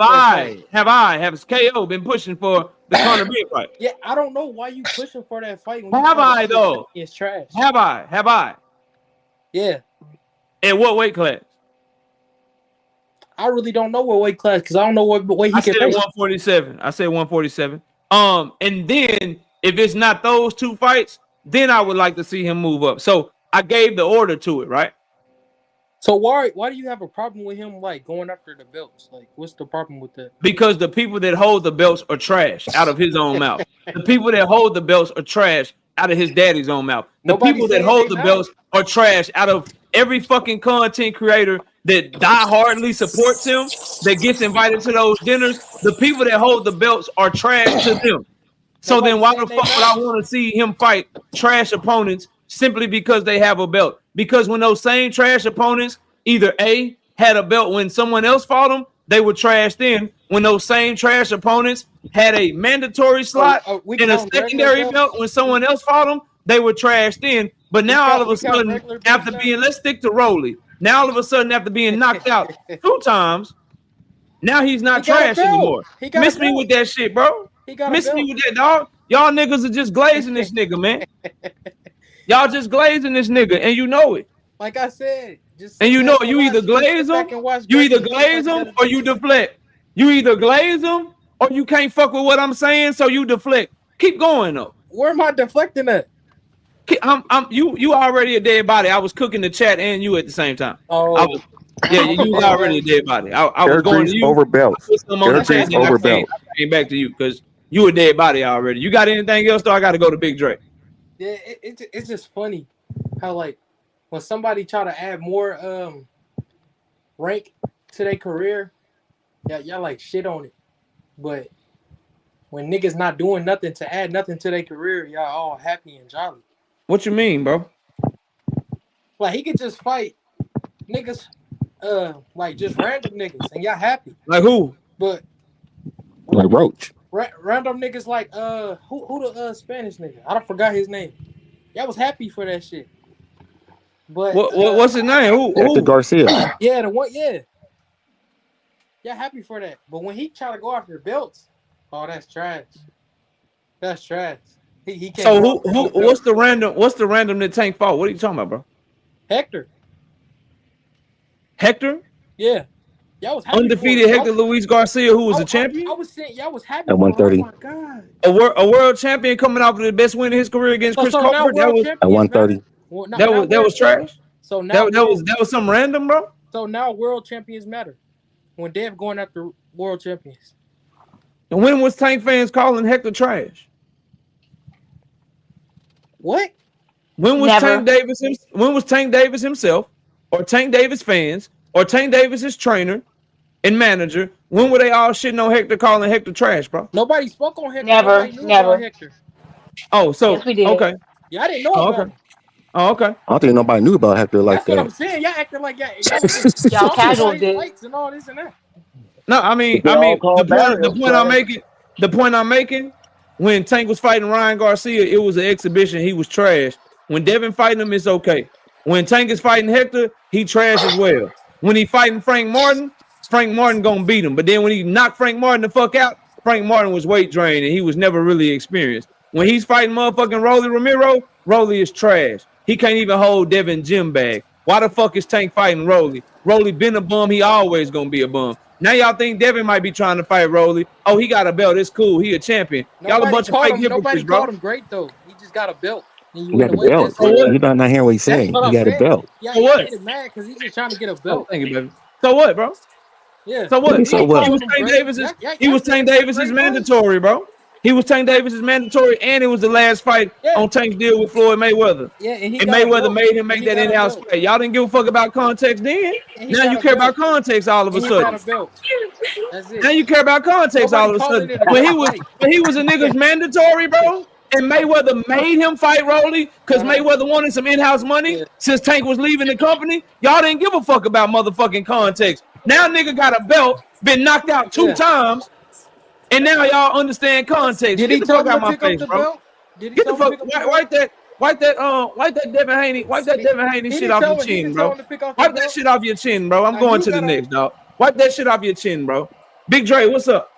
KO been pushing for the Conor Benn fight? Yeah, I don't know why you pushing for that fight. Have I though? It's trash. Have I? Yeah. At what weight class? I really don't know what weight class because I don't know what weight he can fight. 147. I said 147. And then if it's not those two fights, then I would like to see him move up. So I gave the order to it, right? So why do you have a problem with him like going after the belts? Like, what's the problem with that? Because the people that hold the belts are trash out of his own mouth. The people that hold the belts are trash out of his daddy's own mouth. The people that hold the belts are trash out of every fucking content creator that die-hardly supports him, that gets invited to those dinners. The people that hold the belts are trash to them. So then why the fuck would I want to see him fight trash opponents simply because they have a belt? Because when those same trash opponents either A, had a belt when someone else fought them, they were trashed in. When those same trash opponents had a mandatory slot and a secondary belt when someone else fought them, they were trashed in. But now all of a sudden, after being, let's stick to Roelly. Now all of a sudden, after being knocked out 2 times, now he's not trash anymore. Miss me with that shit, bro. Miss me with that, dog. Y'all niggas are just glazing this nigga, man. Y'all just glazing this nigga, and you know it. Like I said, just And you know you either sit glaze back them, and watch you either Garcia. glaze them, or you deflect. You either glaze them, or you can't fuck with what I'm saying, so you deflect. Keep going though. Where am I deflecting at? You already a dead body. I was cooking the chat and you at the same time. Oh, You was already a dead body. I was going to you. Over belts. I put some on the chat, then over I belts. came back to you because you a dead body already. You got anything else? Though I got to go to Big Dre. Yeah, it's just funny how like when somebody try to add more rank to their career, y'all like shit on it. But when niggas not doing nothing to add nothing to their career, y'all all happy and jolly. What you mean, bro? Like he could just fight niggas, like just random niggas, and y'all happy. Like who? But like Roach. Random niggas like who the Spanish nigga? I don't forgot his name. Y'all was happy for that shit. But what's his name? Who? Garcia. Yeah, the one. Yeah, y'all happy for that. But when he try to go after belts, oh, that's trash. That's trash. He can't. So who? What's the random? What's the random that Tank fought? What are you talking about, bro? Hector. Yeah. Y'all was happy undefeated Hector Luis Garcia, who was a champion. I was saying y'all was happy at 130. Oh my god! A world champion coming off of the best win in his career against Chris Crocker. That was at 130. That was trash. So now that was some random, bro. So now world champions matter when they're going after world champions. And when was Tank fans calling Hector trash? What? When was Tank Davis? When was Tank Davis himself, or Tank Davis fans, or Tank Davis's trainer and manager? When were they all shitting on Hector, calling Hector trash, bro? Nobody spoke on Hector. Never. Hector. Oh, so yes, we did. Okay. Yeah, I didn't know about him. Oh, okay. I don't think nobody knew about Hector like That's that. what I'm saying. Y'all acting like y'all casual did. Fights and all this and that. No, I mean, the point I'm making, when Tank was fighting Ryan Garcia, it was an exhibition. He was trash. When Devin fighting him, it's okay. When Tank is fighting Hector, he trash as well. When he fighting Frank Martin gonna beat him. But then when he knocked Frank Martin the fuck out, Frank Martin was weight drained and he was never really experienced. When he's fighting motherfucking Roelly Romero, Roelly is trash. He can't even hold Devin gym bag. Why the fuck is Tank fighting Roelly? Roelly been a bum. He always gonna be a bum. Now y'all think Devin might be trying to fight Roelly. Oh, he got a belt. It's cool. He a champion. Y'all a bunch of fake hypocrites, bro. Nobody called him great though. He just got a belt. He got a belt. You're not hearing what he's saying. He got a belt. Yeah, so what? He's mad because he's just trying to get a belt. Oh, thank you, baby. So what, bro? Yeah. So what? So what? He was Tank Davis's. He was Tank Davis's mandatory, bro. He was Tank Davis's mandatory, and it was the last fight on Tank's deal with Floyd Mayweather. Yeah, and Mayweather made him make that in-house fight. Y'all didn't give a fuck about context then. Now you care about context all of a sudden. That's it. Now you care about context all of a sudden. When he was a nigga's mandatory, bro, and Mayweather made him fight Roelly because Mayweather wanted some in-house money since Tank was leaving the company. Y'all didn't give a fuck about motherfucking context. Now nigga got a belt, been knocked out 2 times. And now y'all understand context. Did he tell him to pick up the belt? Get the fuck wipe that Devin Haney shit off your chin, bro. Wipe that shit off your chin, bro. I'm going to the next, dog. Wipe that shit off your chin, bro. Big Dre, what's up?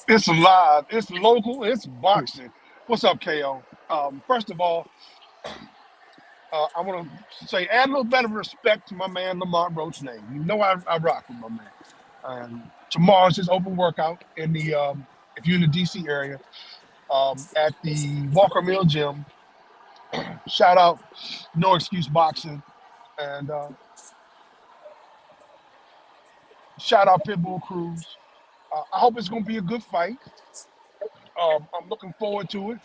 It's live. It's local. It's boxing. What's up, KO? First of all, I want to say add a little better respect to my man Lamont Roach's name. You know I rock with my man. Tomorrow's his open workout in the if you're in the DC area at the Walker Mill Gym. Shout out No Excuse Boxing and shout out Pitbull Cruz. I hope it's gonna be a good fight. I'm looking forward to it.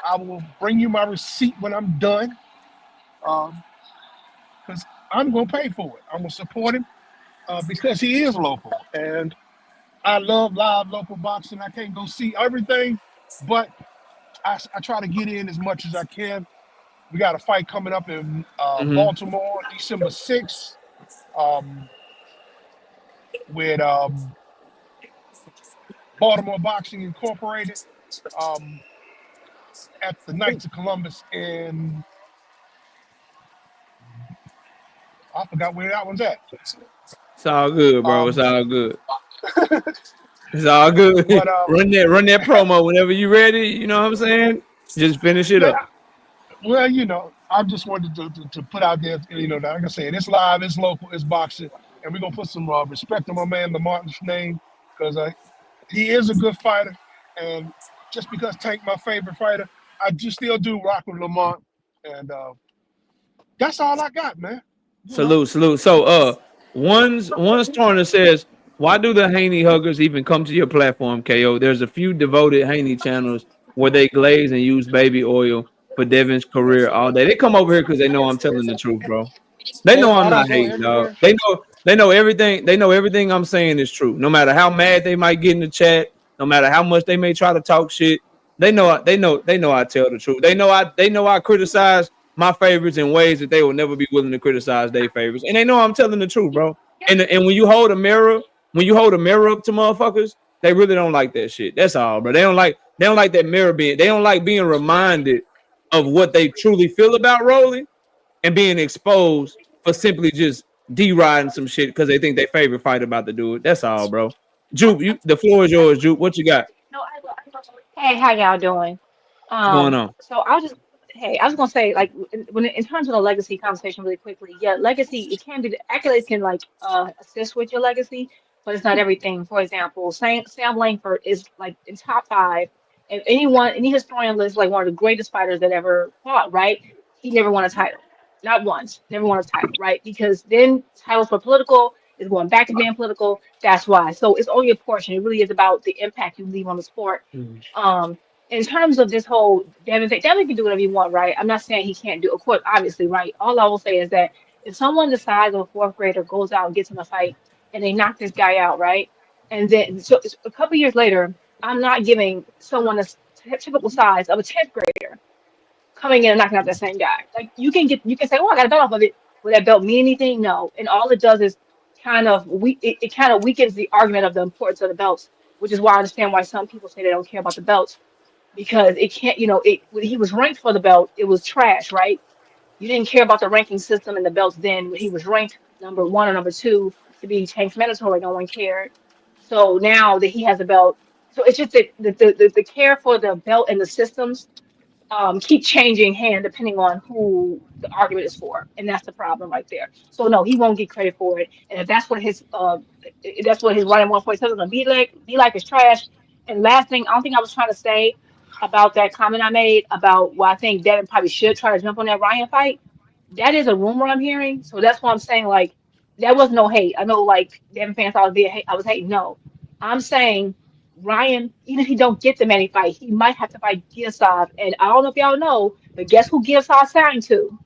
I will bring you my receipt when I'm done because I'm gonna pay for it. I'm gonna support him. Because he is local, and I love live local boxing. I can't go see everything, but I try to get in as much as I can. We got a fight coming up in Baltimore, December 6th, with Baltimore Boxing Incorporated at the Knights of Columbus in, I forgot where that one's at. It's all good, bro. It's all good. It's all good. But, run that promo whenever you ready. You know what I'm saying? Just finish it up. Well, I just wanted to put out there, like I said, it's live, it's local, it's boxing, and we're gonna put some respect on my man Lamont's name because he is a good fighter, and just because Tank my favorite fighter, I just still do rock with Lamont, and that's all I got, man. Salute. So one starter says, why do the Haney huggers even come to your platform, KO? There's a few devoted Haney channels where they glaze and use baby oil for Devin's career all day. They come over here because they know I'm telling the truth, bro. They know Hey, I'm I not don't go hating, dog. everywhere. They know everything. They know everything I'm saying is true. No matter how mad they might get in the chat, no matter how much they may try to talk shit, they know I tell the truth. They know I criticize my favorites in ways that they will never be willing to criticize their favorites. And they know I'm telling the truth, bro. And when you hold a mirror up to motherfuckers, they really don't like that shit. That's all, bro. They don't like that mirror being. They don't like being reminded of what they truly feel about Roelly and being exposed for simply just deriding some shit because they think their favorite fighter about to do it. That's all, bro. Jupe, the floor is yours, Jupe. What you got? Hey, how y'all doing? What's going on? So I was gonna say, like, in terms of the legacy conversation, really quickly, yeah, legacy, it can be the accolades can like assist with your legacy, but it's not everything. For example, Sam Langford is like in top five, and any historian lists like one of the greatest fighters that ever fought, right? He never won a title, not once, never won a title, right? Because then titles were political. It's going back to being political. That's why. So it's only a portion. It really is about the impact you leave on the sport. Um, in terms of this whole Devin thing, Devin can do whatever you want, right? I'm not saying he can't do, of course, obviously, right? All I will say is that if someone the size of a fourth grader goes out and gets in a fight and they knock this guy out, right? And then so it's a couple years later, I'm not giving someone the typical size of a 10th grader coming in and knocking out that same guy. Like you can say, oh, I got a belt off of it. Will that belt mean anything? No. And all it does is it kind of weakens the argument of the importance of the belts, which is why I understand why some people say they don't care about the belts because it can't, when he was ranked for the belt, it was trash, right? You didn't care about the ranking system and the belts then when he was ranked number one or number two to be Tank's mandatory, no one cared. So now that he has a belt, so it's just that the care for the belt and the systems keep changing hand depending on who the argument is for, and that's the problem right there. So no, he won't get credit for it, and if that's what his running 147 is gonna be like is trash. And last thing, I don't think I was trying to say about that comment I made about why I think Devin probably should try to jump on that Ryan fight. That is a rumor I'm hearing, so that's why I'm saying like that was no hate. I know like Devin fans thought I was hating. No, I'm saying Ryan, even if he don't get the Manny fight, he might have to fight Giasov. And I don't know if y'all know, but guess who Giasov signed to?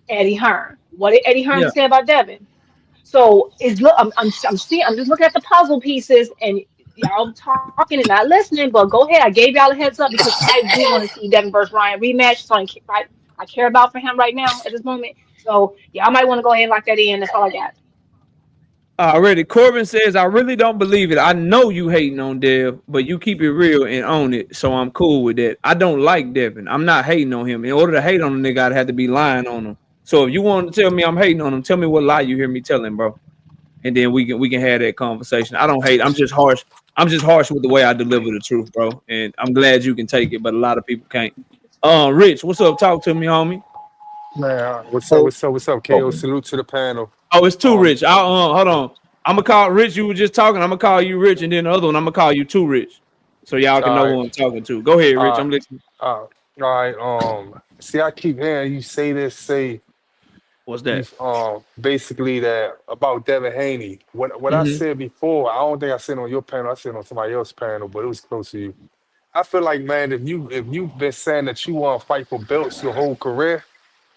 Eddie Hearn. What did Eddie Hearn Yeah. say about Devin? So is look, I'm just looking at the puzzle pieces, and y'all talking and not listening. But go ahead, I gave y'all a heads up because I do want to see Devin versus Ryan rematch. So I care about for him right now at this moment. So y'all might want to go ahead and lock that in. That's all I got. Already, Corbin says, I really don't believe it. I know you hating on Dev, but you keep it real and own it. So I'm cool with that. I don't like Devin. I'm not hating on him. In order to hate on a nigga, I'd have to be lying on him. So if you want to tell me I'm hating on him, tell me what lie you hear me telling, bro. And then we can have that conversation. I don't hate. I'm just harsh. I'm just harsh with the way I deliver the truth, bro. And I'm glad you can take it, but a lot of people can't. Rich, what's up? Talk to me, homie. Man, what's up? Oh, What's up? What's up? KO, okay. salute to the panel. Oh, it's too Um, rich. Hold on. I'm gonna call Rich. You were just talking. I'm gonna call you Rich, and then the other one I'm gonna call you Too Rich, so y'all can know all right, who I'm talking to. Go ahead, Rich. all I'm right, listening. all right. See, I keep hearing you say What's you that? basically that about Devin Haney. What I Mm-hmm. said before, I don't think I said on your panel. I said on somebody else's panel, but it was close to you. I feel like, man, if you've been saying that you want to fight for belts your whole career,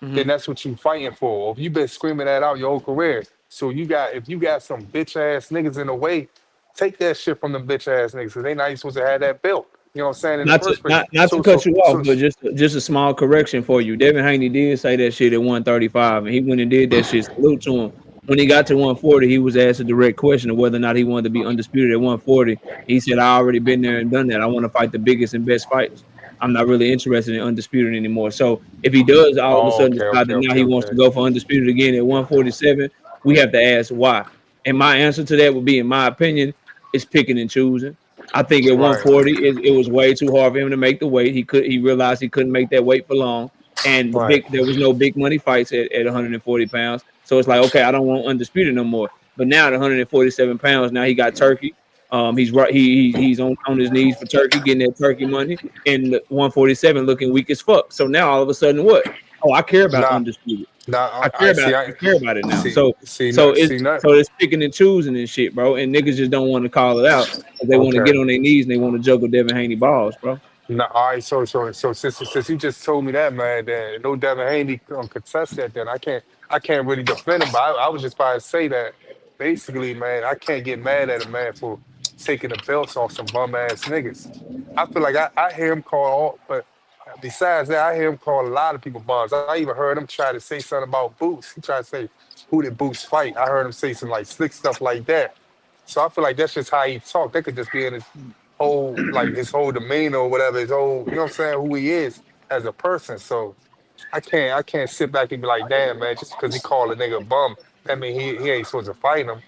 then Mm-hmm. that's what you fighting for. Or if you've been screaming that out your whole career, so if you got some bitch ass niggas in the way, take that shit from them bitch ass niggas because they not even supposed to have that belt. You know what I'm saying in the Not to first place. not to cut you off, but just a small correction for you. Devin Haney did say that shit at 135, and he went and did that shit. Salute to him. When he got to 140, he was asked a direct question of whether or not he wanted to be undisputed at 140. He said, "I already been there and done that. I want to fight the biggest and best fighters. I'm not really interested in undisputed anymore." So if he does all of a Oh, sudden okay, decide okay, that now okay, he wants to okay. go for undisputed again at 147, we have to ask why. And my answer to that would be, in my opinion, is picking and choosing. I think at Right. 140, it was way too hard for him to make the weight. He realized he couldn't make that weight for long. And there was no big money fights at 140 pounds. So it's like, okay, I don't want undisputed no more. But now at 147 pounds, now he got Turkey. He's right. He's on his knees for Turkey, getting that Turkey money. And 147 looking weak as fuck. So now all of a sudden, what? Oh, I care about undisputed. I care about it now. So it's picking and choosing and shit, bro. And niggas just don't want to call it out. They want to get on their knees and they want to juggle Devin Haney balls, bro. No, all right. So since you just told me that, man, then no Devin Haney contest that. Then I can't really defend him. But I was just about to say that basically, man, I can't get mad at a man for taking the belts off some bum ass niggas. I feel like I hear him call all, but besides that, I hear him call a lot of people bums. I even heard him try to say something about Boots. He tried to say, who did Boots fight? I heard him say some like slick stuff like that. So I feel like that's just how he talk. That could just be in his whole demeanor or whatever, his whole, you know what I'm saying, who he is as a person. So I can't sit back and be like, damn, man, just because he called a nigga a bum, that mean he ain't supposed to fight him.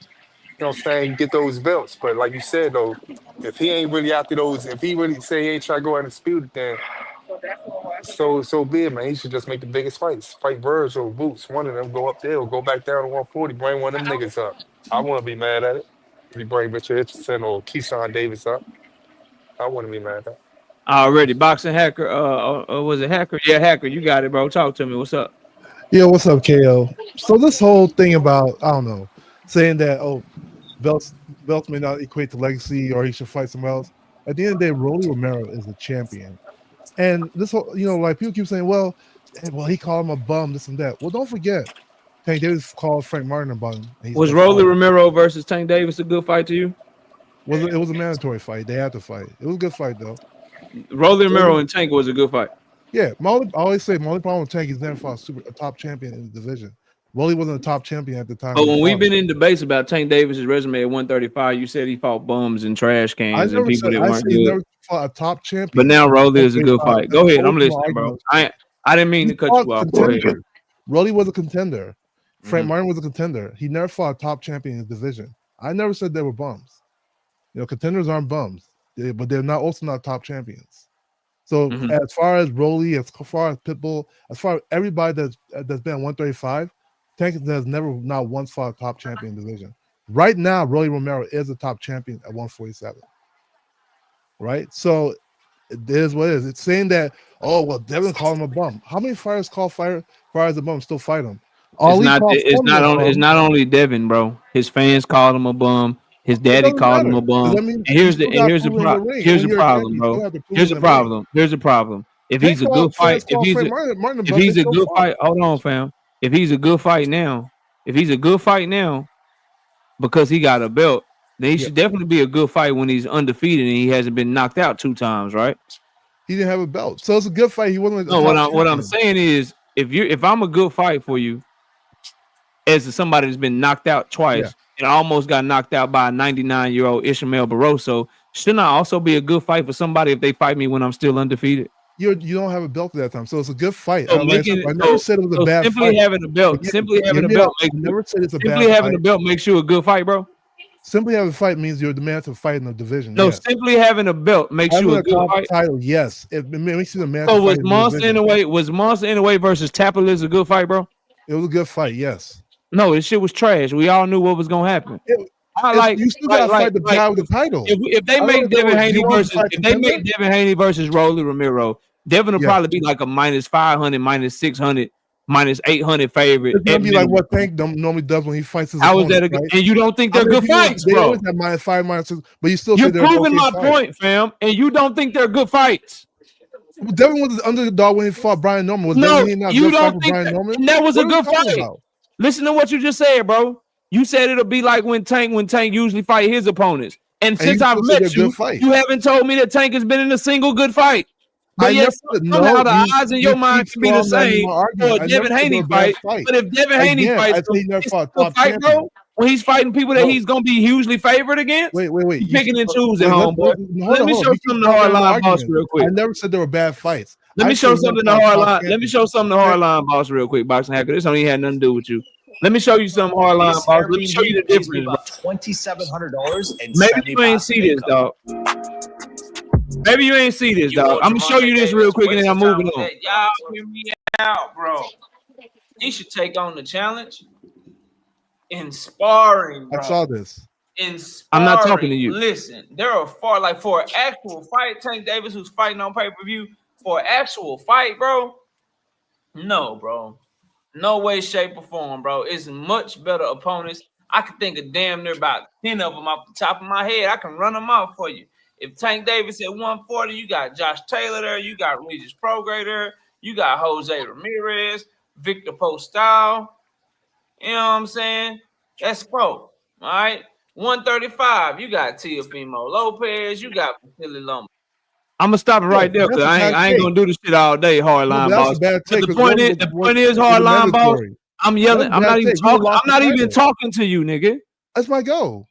You know what I'm saying? Get those belts. But like you said though, if he ain't really after those, if he really say he ain't trying to go out and dispute it, then so be it, man. He should just make the biggest fights. Fight Verge or Boots. One of them go up there or go back down to 140, bring one of them niggas up. I wouldn't be mad at it. If you bring Richard Richardson or Keyshawn Davis up, I wouldn't be mad at that. Already. Boxing Hacker. Was it Hacker? Yeah, Hacker. You got it, bro. Talk to me. What's up? Yeah, what's up, KO? So this whole thing about, I don't know, saying that, belts may not equate to legacy or he should fight somewhere else. At the end of the day, Roelly Romero is a champion. And this whole, like people keep saying, well, he called him a bum, this and that. Well, don't forget, Tank Davis called Frank Martin a bum. Was Roelly Romero versus Tank Davis a good fight to you? It was a mandatory fight. They had to fight. It was a good fight, though. Roelly Romero and Tank was a good fight. Yeah, I always say my only problem with Tank is never fought a top champion in the division. Roelly wasn't a top champion at the time. But when we've been in debates about Tank Davis's resume at 135, you said he fought bums and trash cans and people that weren't good. He never fought a top champion. But now Roelly is a good fight. Go ahead, I'm listening, bro. I didn't mean to cut you off. Go ahead. Roelly was a contender. Frank Martin was a contender. He never fought a top champion in his division. I never said they were bums. Contenders aren't bums, but they're also not top champions. So as far as Roelly, as far as Pitbull, as far as everybody that's been 135, Tank has never not once fought a top champion division. Right now, Roelly Romero is a top champion at 147. Right? So it is what it is. It's saying that, Devin called him a bum. How many fighters call fighters a bum still fight him? It's not only Devin, bro. His fans called him a bum. His daddy called him a bum. And here's the problem, bro. Here's the problem. If he's a good fight, hold on, fam. If he's a good fight now, because he got a belt, then he should definitely be a good fight when he's undefeated and he hasn't been knocked out 2 times, right? He didn't have a belt, so it's a good fight. He wasn't. No, what I'm saying is, if I'm a good fight for you, as somebody that's been knocked out twice and almost got knocked out by a 99-year-old Ishmael Barroso, shouldn't I also be a good fight for somebody if they fight me when I'm still undefeated? You don't have a belt at that time, so it's a good fight. I never said it was a bad fight. Simply having a belt makes you a good fight, bro. Simply having a fight means you're demanded to fight in the division. No, simply having a belt makes you a good fight. Title, yes, it makes you the man. So was Monster Inoue versus Tapaliz a good fight, bro? It was a good fight, yes. No, this shit was trash. We all knew what was gonna happen. You still gotta fight the guy with the title. If they make Devin Haney versus Roelly Romero, Devin will probably be like a -500, -600, -800 favorite. It's gonna be like what Tank normally does when he fights his opponent, right? And you don't think they're good fights, bro? They always have -5, -6, but you still you're proving my point, fam. And you don't think they're good fights. Devin was the underdog when he fought Brian Norman. You don't think that was a good fight? Listen to what you just said, bro. You said it'll be like when Tank usually fight his opponents. And since I've met you, you haven't told me that Tank has been in a single good fight. But somehow the odds in your mind can be the same for a Devin Haney fight. But if Devin Haney fights, bro, when he's fighting people that he's gonna be hugely favored against, wait, you picking and choosing, homeboy. Let me show something to Hardline Boss real quick. I never said they were bad fights. Let me show something to Hardline. Let me show something to Hardline Boss real quick, Boxing Hacker. This only had nothing to do with you. Let me show you some Hardline Boss. Let me show you the difference. $2,700. Maybe you ain't see this, dog. Maybe you ain't see this, dog. I'm gonna show you this real quick and then I'm moving on. Y'all hear me out, bro. He should take on the challenge in sparring, bro. I saw this. In sparring. I'm not talking to you. Listen, there are for an actual fight, Tank Davis, who's fighting on pay-per-view, for an actual fight, bro. No, bro. No way, shape, or form, bro. It's much better opponents. I can think of damn near about 10 of them off the top of my head. I can run them out for you. If Tank Davis at 140, you got Josh Taylor there, you got Regis Prograis there, you got Jose Ramirez, Victor Postal. You know what I'm saying? That's 4. All right. 135, you got Teofimo Lopez, you got Vasily Lomachenko. I'm gonna stop it right there because I ain't gonna do this shit all day, hardline boss. The point is, hardline boss. I'm yelling. I'm not even talking. I'm not even talking to you, nigga. That's my goal.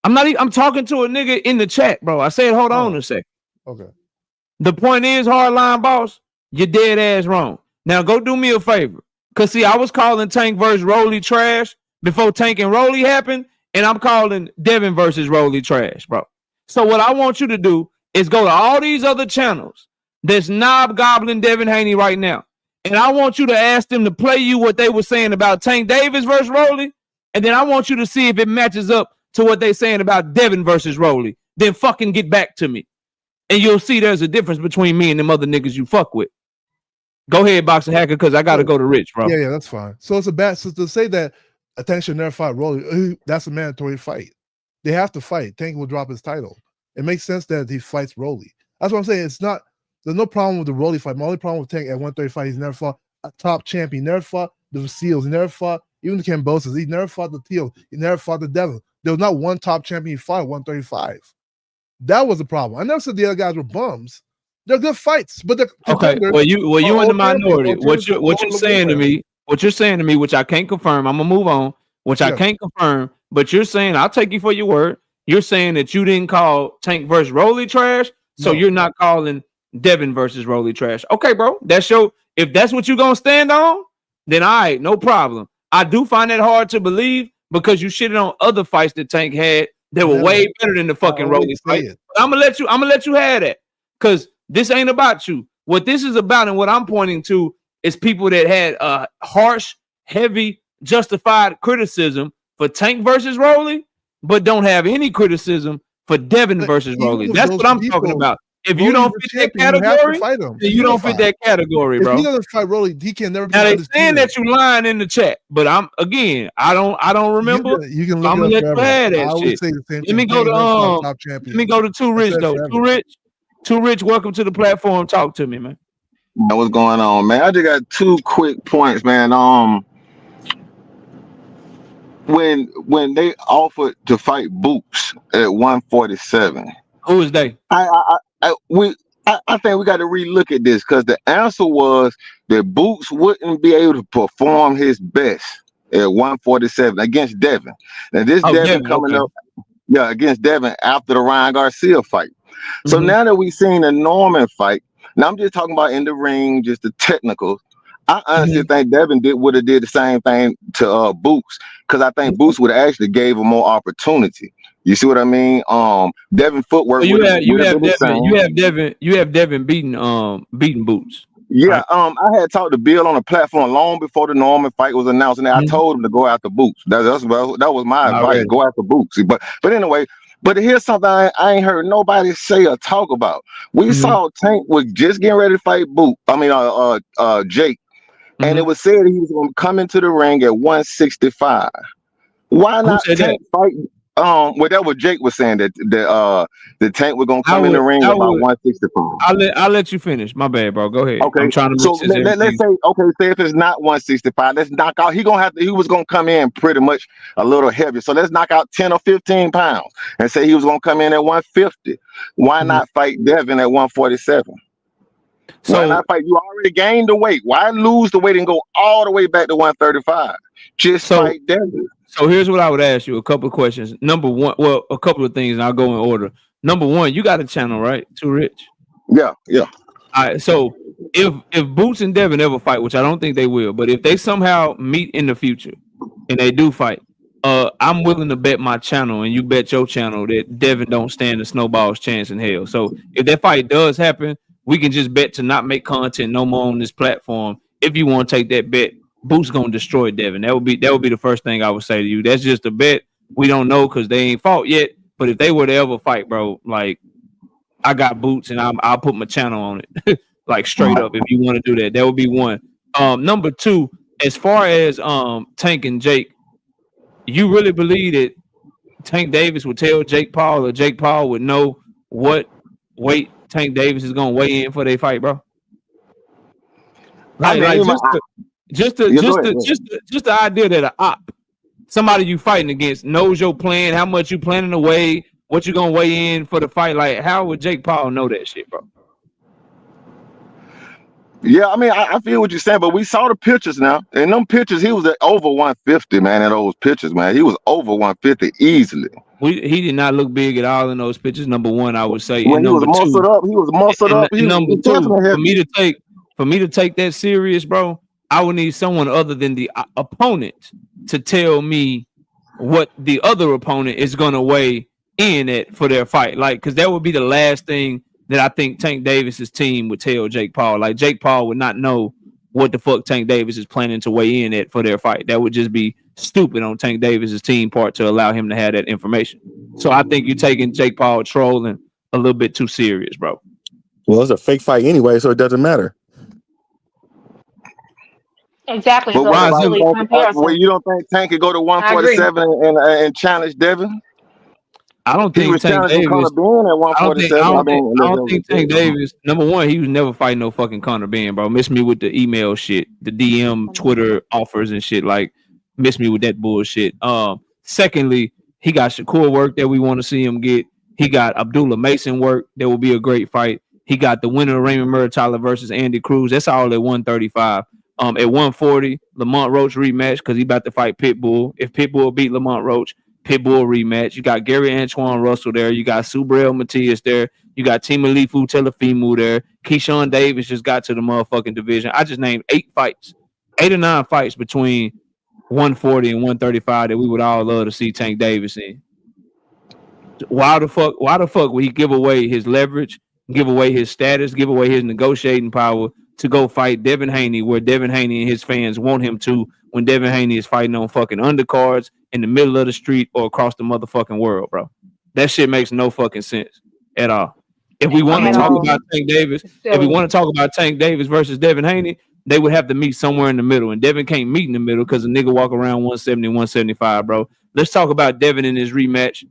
I'm talking to a nigga in the chat, bro. I said, hold on a second. Okay. The point is, hardline boss, you're dead ass wrong. Now go do me a favor. Cause see, I was calling Tank versus Roelly trash before Tank and Roelly happened, and I'm calling Devin versus Roelly trash, bro. So what I want you to do is go to all these other channels that's knob-gobbling Devin Haney right now. And I want you to ask them to play you what they were saying about Tank Davis versus Roelly. And then I want you to see if it matches up to what they're saying about Devin versus Roelly. Then fucking get back to me. And you'll see there's a difference between me and them other niggas you fuck with. Go ahead, Boxing Hacker, because I got to go to Rich, bro. Yeah, that's fine. So it's a bad. So to say that Tank should never fight Roelly, that's a mandatory fight. They have to fight. Tank will drop his title. It makes sense that he fights Roelly. That's what I'm saying. It's not. There's no problem with the Roelly fight. My only problem with Tank at 135, he's never fought a top champion. He never fought the Seals. He never fought even the Cambosas. He never fought the Teals. He never fought the Devil. There was not one top champion he fought at 135. That was the problem. I never said the other guys were bums. They're good fights, but they're okay. Well, you in the minority. What you're saying to me, which I can't confirm. I'm gonna move on. Which I can't confirm, but you're saying I'll take you for your word. You're saying that you didn't call Tank versus Roelly trash, so you're not calling Devin versus Roelly trash. Okay, bro. If that's what you're gonna stand on, then all right, no problem. I do find that hard to believe because you shitted on other fights that Tank had that were way better than the fucking Roelly fight. I'm gonna let you have that because this ain't about you. What this is about and what I'm pointing to is people that had harsh, heavy, justified criticism for Tank versus Roelly, but don't have any criticism for Devin versus Roelly. That's what I'm talking about. If you don't fit that category, then you don't fit that category, bro. If he doesn't fight Roelly, he can never. Now they saying that you lying in the chat, but I don't remember. You can look. I'm gonna let you have that shit. Let me go to Too Rich though. Too Rich. Welcome to the platform. Talk to me, man. What's going on, man? I just got 2 quick points, man. When they offered to fight Boots at 147, who is they? I think we got to relook at this because the answer was that Boots wouldn't be able to perform his best at 147 against Devin. Now this Devin coming up, against Devin after the Ryan Garcia fight. So now that we've seen the Norman fight, now I'm just talking about in the ring, just the technicals. I honestly think Devin would have did the same thing to Boots because I think Boots would have actually gave him more opportunity. You see what I mean? Devin footwork. So you have Devin beating Boots. Yeah, right? I had talked to Bill on the platform long before the Norman fight was announced, and I told him to go after Boots. That was my advice: go after Boots. But anyway. But here's something I ain't heard nobody say or talk about. We saw Tank was just getting ready to fight Jake, and it was said he was going to come into the ring at 165. Why not Tank fight? Well, that was Jake was saying that the Tank was going to come in the ring about 165. I'll let you finish. My bad, bro. Go ahead. Okay. I'm trying to. So let's say say if it's not 165, let's knock out. He was going to come in pretty much a little heavy. So let's knock out 10 or 15 pounds and say he was going to come in at 150. Why not fight Devin at 147? So why not fight? You already gained the weight. Why lose the weight and go all the way back to 135? Just fight Devin. So here's what I would ask you: a couple of questions. Number one, well, a couple of things, and I'll go in order. Number one, you got a channel, right? Too Rich. Yeah. All right. So if Boots and Devin ever fight, which I don't think they will, but if they somehow meet in the future and they do fight, I'm willing to bet my channel and you bet your channel that Devin don't stand a snowball's chance in hell. So if that fight does happen, we can just bet to not make content no more on this platform if you want to take that bet, Boots gonna destroy Devin. That would be the first thing I would say to you. That's just a bet. We don't know because they ain't fought yet. But if they were to ever fight, bro, like I got Boots and I'll put my channel on it, like straight up. If you want to do that, that would be one. Number two, as far as Tank and Jake, you really believe that Tank Davis would tell Jake Paul, or Jake Paul would know what weight Tank Davis is gonna weigh in for their fight, bro? Like, just the idea that an op, somebody you fighting against, knows your plan, how much you planning to weigh, what you gonna weigh in for the fight. Like, how would Jake Paul know that shit, bro? Yeah, I mean, I feel what you're saying, but we saw the pictures now. In them pictures, he was at over 150, man. In those pictures, man, he was over 150 easily. He did not look big at all in those pictures. Number one, I would say. When and he was muscled up, he was muscled up. Number two, for me to take that serious, bro, I would need someone other than the opponent to tell me what the other opponent is gonna weigh in at for their fight. Like, because that would be the last thing that I think Tank Davis's team would tell Jake Paul. Like, Jake Paul would not know what the fuck Tank Davis is planning to weigh in at for their fight. That would just be stupid on Tank Davis's team part to allow him to have that information. So I think you're taking Jake Paul trolling a little bit too serious, bro. Well, it's a fake fight anyway, so it doesn't matter. Exactly. But So what really well, you don't think Tank could go to 147 and challenge Devin? I don't think Tank Davis. I don't think Tank Davis. Number one, he was never fighting no fucking Conor Benn, bro. Miss me with the email shit, the DM, Twitter offers and shit. Like, miss me with that bullshit. Secondly, he got Shakur work that we want to see him get. He got Abdullah Mason work that will be a great fight. He got the winner of Raymond Murtala versus Andy Cruz. That's all at 135. At 140, Lamont Roach rematch because he about to fight Pitbull. If Pitbull beat Lamont Roach, Pitbull rematch. You got Gary Antoine Russell there. You got Subriel Matias there. You got Timalifu Telefimu there. Keyshawn Davis just got to the motherfucking division. I just named 8 or 9 fights between 140 and 135 that we would all love to see Tank Davis in. Why the fuck would he give away his leverage, give away his status, give away his negotiating power to go fight Devin Haney where Devin Haney and his fans want him to, when Devin Haney is fighting on fucking undercards in the middle of the street or across the motherfucking world, bro? That shit makes no fucking sense at all. If we want to talk about Tank Davis, Tank Davis versus Devin Haney, they would have to meet somewhere in the middle. And Devin can't meet in the middle because a nigga walk around 170, 175, bro. Let's talk about Devin in his rematch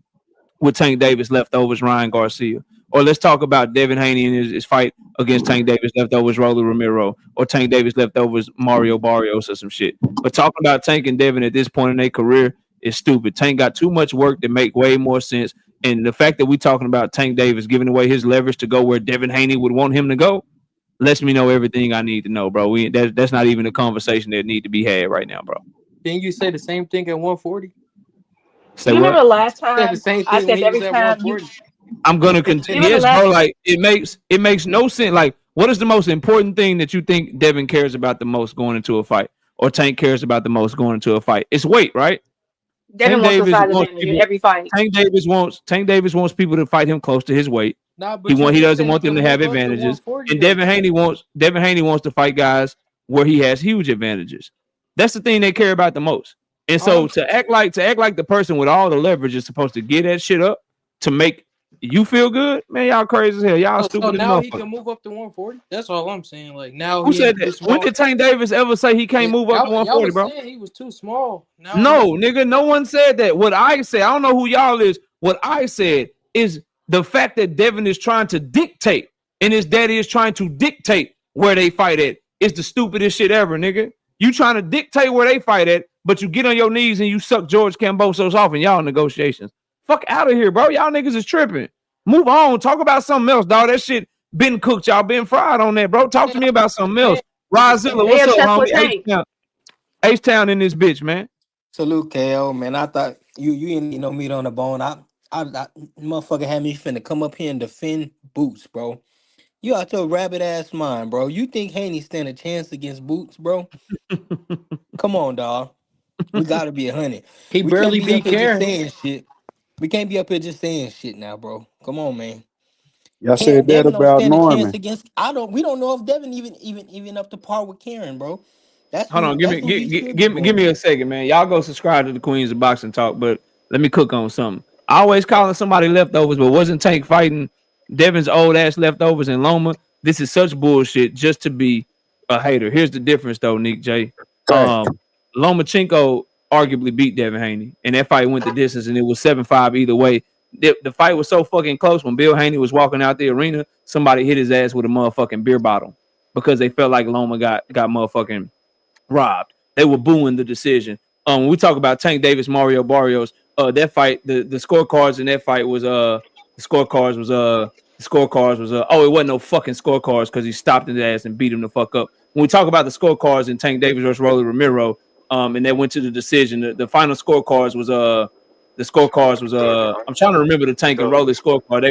with Tank Davis leftovers Ryan Garcia. Or let's talk about Devin Haney in his fight against Tank Davis leftovers Roelly Romero, or Tank Davis leftovers Mario Barrios or some shit. But talking about Tank and Devin at this point in their career is stupid. Tank got too much work to make way more sense. And the fact that we're talking about Tank Davis giving away his leverage to go where Devin Haney would want him to go lets me know everything I need to know, bro. That's not even a conversation that need to be had right now, bro. Didn't you say the same thing at 140? You remember the last time I said every time I'm gonna continue. Yes, bro. Like, it makes no sense. Like, what is the most important thing that you think Devin cares about the most going into a fight, or Tank cares about the most going into a fight? It's weight, right? Devin wants the size advantage in every fight. Tank Davis wants people to fight him close to his weight. He doesn't want them to have advantages. And Devin Haney wants to fight guys where he has huge advantages. That's the thing they care about the most. And so to act like the person with all the leverage is supposed to get that shit up to make you feel good, man. Y'all crazy as hell. Y'all stupid. So now he can move up to 140. That's all I'm saying. Like, now who said that? When did Tank Davis ever say he can't move up to 140, bro? He was too small. No, nigga, no one said that. What I said, I don't know who y'all is. What I said is the fact that Devin is trying to dictate and his daddy is trying to dictate where they fight at is the stupidest shit ever, nigga. You trying to dictate where they fight at, but you get on your knees and you suck George Kambosos off in y'all negotiations. Fuck out of here, bro. Y'all niggas is tripping. Move on. Talk about something else, dog. That shit been cooked. Y'all been fried on that, bro. Talk to me about something else. Rozilla, what's up, homie? H-Town in this bitch, man. Salute, KO, man. I thought you ain't no meat on the bone. I motherfucker had me finna come up here and defend Boots, bro. You out your rabbit ass mind, bro. You think Haney stand a chance against Boots, bro? Come on, dog. We gotta be 100. He barely be caring. Saying shit. We can't be up here just saying shit now, bro. Come on, man. Y'all said that Devin don't about stand a chance Norman. against. We don't know if Devin even up to par with Karen, bro. That's Hold who on, he should be give going me a against. second, man. Y'all go subscribe to the Queens of Boxing Talk, but let me cook on something. I always calling somebody leftovers, but wasn't Tank fighting Devin's old ass leftovers in Loma? This is such bullshit just to be a hater. Here's the difference though, Nick J. Hey, Lomachenko arguably beat Devin Haney, and that fight went the distance, and it was 7-5 either way. The fight was so fucking close. When Bill Haney was walking out the arena, somebody hit his ass with a motherfucking beer bottle because they felt like Loma got motherfucking robbed. They were booing the decision. When we talk about Tank Davis, Mario Barrios, that fight, the scorecards in that fight was it wasn't no fucking scorecards because he stopped his ass and beat him the fuck up. When we talk about the scorecards in Tank Davis versus Roelly Romero, and they went to the decision, the final scorecards was I'm trying to remember the Tank and Roelly scorecard.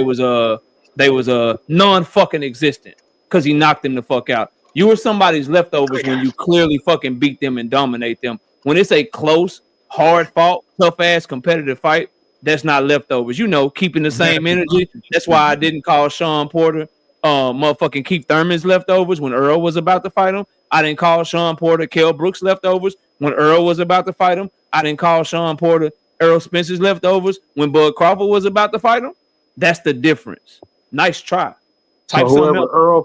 They was non fucking existent because he knocked him the fuck out. You were somebody's leftovers when you clearly fucking beat them and dominate them. When it's a close, hard fought, tough ass competitive fight, that's not leftovers. You know, keeping the same energy. That's why I didn't call Sean Porter motherfucking Keith Thurman's leftovers when Earl was about to fight him. I didn't call Sean Porter Kell Brooks leftovers when Earl was about to fight him. I didn't call Sean Porter Errol Spencer's leftovers when Bud Crawford was about to fight him. That's the difference. Nice try. So Type something else. Or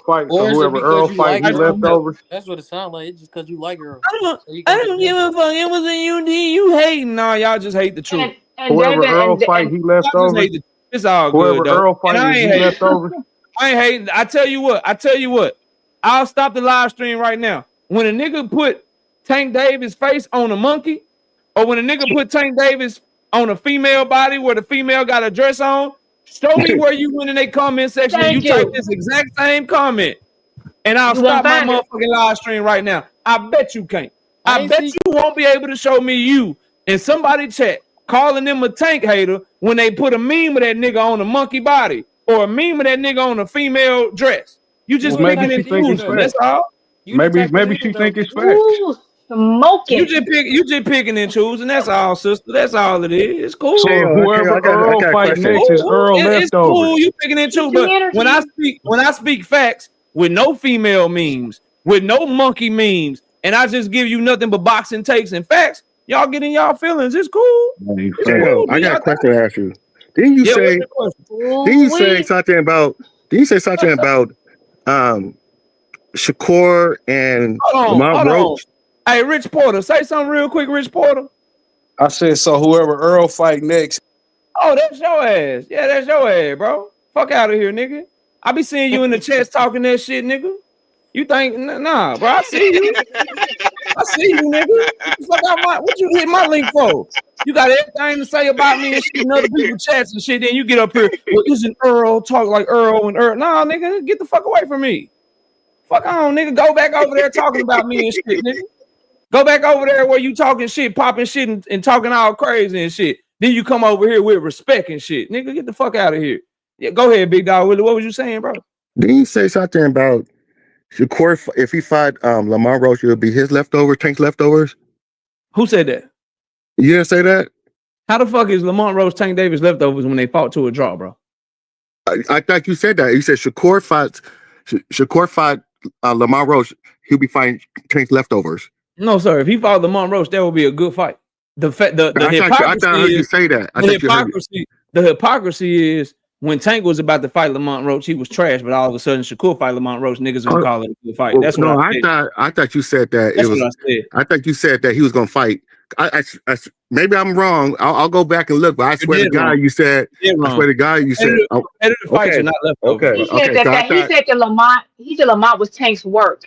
is it because you like he Earl? leftovers. That's what it sounds like. It's just because you like Earl. I don't give a fuck. It was a UD. You hating? Nah, y'all just hate the truth. And Whoever Devin Earl fight, he Y'all just leftovers. hate the truth. It's all Whoever good though. Earl fight, And I is ain't he hating. leftovers? I ain't hating. I tell you what. I'll stop the live stream right now. When a nigga put Tank Davis' face on a monkey, or when a nigga put Tank Davis on a female body where the female got a dress on, show me where you went in a comment section and you thank type you. this exact same comment. And I'll You won't stop my find it. motherfucking live stream right now. I bet you can't. I I ain't bet see. you won't be able to show me you and somebody chat calling them a tank hater when they put a meme of that nigga on a monkey body or a meme of that nigga on a female dress. You You just Well, the picking maybe type and she of nigga think it's choosing. though. That's facts. all. You the type of Maybe nigga she though. think it's facts. Ooh, smoking. You just picking and choosing. That's all, sister. That's all it is. It's cool. So KO, whoever I Earl got a fight question. next is Earl It's leftovers. cool. You picking and choosing. Teaching But when I energy. speak facts with no female memes, with no monkey memes, and I just give you nothing but boxing takes and facts, y'all getting y'all feelings. It's cool. Ain't It's facts. cool. KO, Do I got y'all a thing. question to ask you. Didn't you Yeah, what's say your question? didn't you Ooh say wee. something about um Shakur and Lamont Hold on. Roach? Hey, Rich Porter, say something real quick, Rich Porter. I said so. Whoever Earl fight next. Oh, that's your ass. Yeah, that's your ass, bro. Fuck out of here, nigga. I be seeing you in the chest talking that shit, nigga. You think nah, bro? I see you. I see you, nigga. Get the fuck out my. What you hit my link for? You got everything to say about me and shit and other people chats and shit. Then you get up here. Well, isn't Earl talk like Earl and Earl? Nah, nigga, get the fuck away from me. Fuck on, nigga. Go back over there talking about me and shit, nigga. Go back over there where you talking shit, popping shit, and talking all crazy and shit. Then you come over here with respect and shit. Nigga, get the fuck out of here. Yeah, go ahead, big dog. What was you saying, bro? Didn't you say something about Shakur if he fought Lamont Roach, it would be his leftovers, Tank's leftovers? Who said that? You didn't say that? How the fuck is Lamont Roach Tank Davis leftovers when they fought to a draw, bro? I thought you said that. You said Shakur fought Lamont Roach, he'll be fighting Tank's leftovers. No, sir. If he fought Lamont Roach, that would be a good fight. The I thought I heard you say that. The hypocrisy is when Tank was about to fight Lamont Roach, he was trash, but all of a sudden Shakur fight Lamont Roach, niggas gonna call it a good fight. That's what I said. I thought you said that. That's what I said. I thought you said that he was gonna fight. Maybe I'm wrong. I'll go back and look, but I swear to God, you said. I swear to God, you said. Competitive fights are not leftovers. He said that Lamont was Tank's work.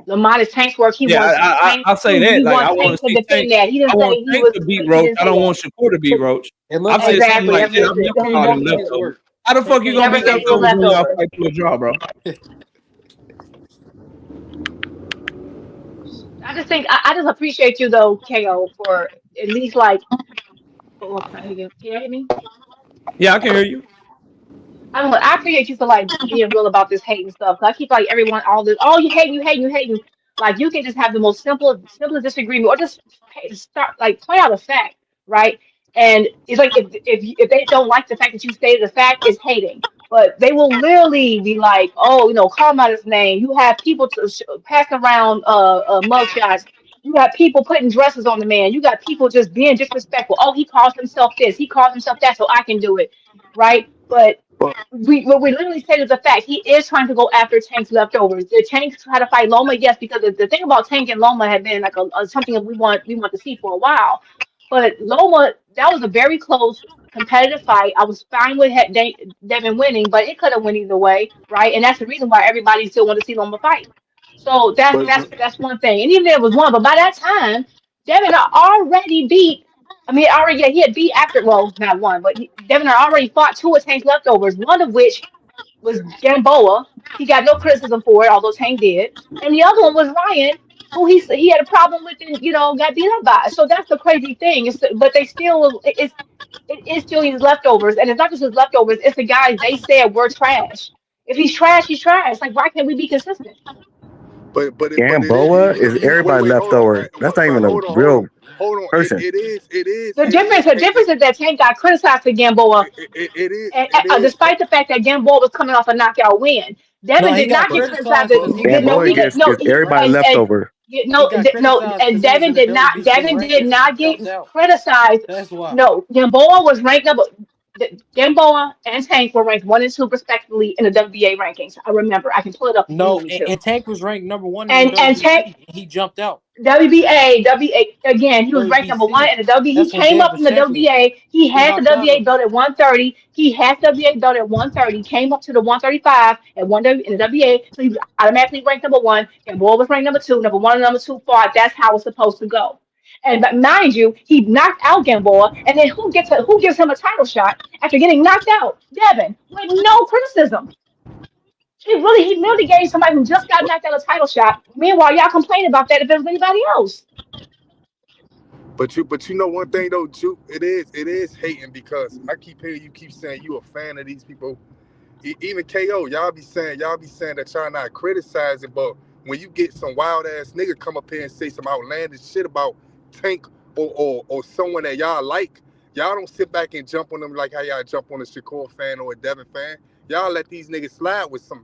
Lamont is Tank's work. He wants Tank. I'll say that. He Like, wants Tank to defend that. He didn't say he was to beat Roach. I don't want Shakur to beat Roach. I've said something like that. I've never called him leftovers. How the fuck you gonna be leftovers when y'all fight to a draw, bro? I just think I just appreciate you though, KO, for at least like. Oh, can you hear me? Yeah, I can hear you. I appreciate you for like being real about this hating stuff. 'Cause I keep like everyone all this. Oh, you hating. Like you can just have the most simple disagreement, or just start like point out a fact, right? And it's like if they don't like the fact that you stated the fact, it's hating. But they will literally be like, oh, call him out his name. You have people pass around mugshots. You got people putting dresses on the man. You got people just being disrespectful. Oh, he calls himself this. He calls himself that, so I can do it, right? But what we literally said is a fact. He is trying to go after Tank's leftovers. The Tank try to fight Loma, yes, because the thing about Tank and Loma had been like a something that we want to see for a while. But Loma, that was a very close competitive fight. I was fine with Devin winning, but it could have went either way, right? And that's the reason why everybody still wanted to see Loma fight. So that's But that's one thing. And even if it was one, but by that time, Devin had already beat. I mean, already yeah, he had beat after. Well, not one, but Devin had already fought two of Tank's leftovers. One of which was Gamboa. He got no criticism for it, although Tank did. And the other one was Ryan, who he had a problem with and got beat up by. So that's the crazy thing. But they still it's still his leftovers, and it's not just his leftovers. It's the guys they said were trash. If he's trash, he's trash. Like why can't we be consistent? it is Gamboa is wait, everybody wait, hold on, leftover. That's not even a hold on, real hold on. person. The difference is that Tank got criticized for Gamboa, and, despite the fact that Gamboa was coming off a knockout win. No, Devin he did got not get criticized. criticized because he was No, Gamboa he losing, did gets no. is everybody And leftover. he got no, criticized and because he was in Devin the did not. WBC Devin did rankings and he not get jumped out. criticized. That's why. No, Gamboa was ranked number. Gamboa and Tank were ranked 1 and 2 respectively in the WBA rankings. I remember. I can pull it up if you No, need me to. and Tank was ranked number 1 in the And Tank WBC. And he jumped out. WBA again. He was ranked number one WBC. in the W. He That's when came Dev up was from the champion. WBA. He He had the knocked out WBA of him. belt at 130. He had the WBA belt at 130. Came up to the 135 at in the WBA. So he was automatically ranked number one. And Boy was ranked number two. Number one and number two fought. That's how it's supposed to go. And but mind you, he knocked out Gamboa, and then who gives him a title shot after getting knocked out? Devin, with no criticism. He really gave somebody who just got knocked out a title shot. Meanwhile, y'all complain about that if it was anybody else. But you know one thing though, Juke, it is hating because I keep hearing you keep saying you a fan of these people. Even KO, y'all be saying that y'all not criticizing, but when you get some wild ass nigga come up here and say some outlandish shit about Tank or someone that y'all like, y'all don't sit back and jump on them like how y'all jump on a Shakur fan or a Devin fan. Y'all let these niggas slide with some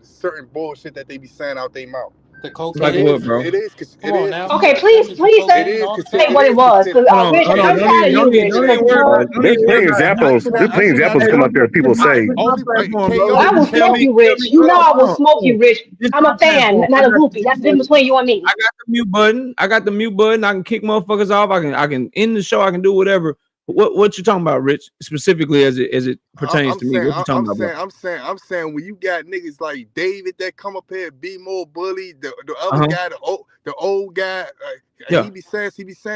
certain bullshit that they be saying out their mouth. The Like cocaine. what, bro? It is Come on now. Okay, That means the please cocaine, all the say time. what it was, because Hold on, Rich, hold on. I'm tired of you, Rich, Don't because even worry about it. Don't There's even worry plenty of about it. examples. There's plenty of examples Hey, come up there. People say this my platform, bro. KO, I will Tell smoke me, you, Rich. You hold know on, I hold will on, smoke hold on. you, Rich. This I'm my a fan, platform. not a groupie. That's the difference between you and me. I got the mute button. I can kick motherfuckers off. I can end the show. I can do whatever. What you talking about, Rich? Specifically as it pertains I'm to me. saying, What you talking about, bro? I'm saying, when you got niggas like David that come up here and be more bully, the other Uh-huh. guy, the old guy, Yeah. he be saying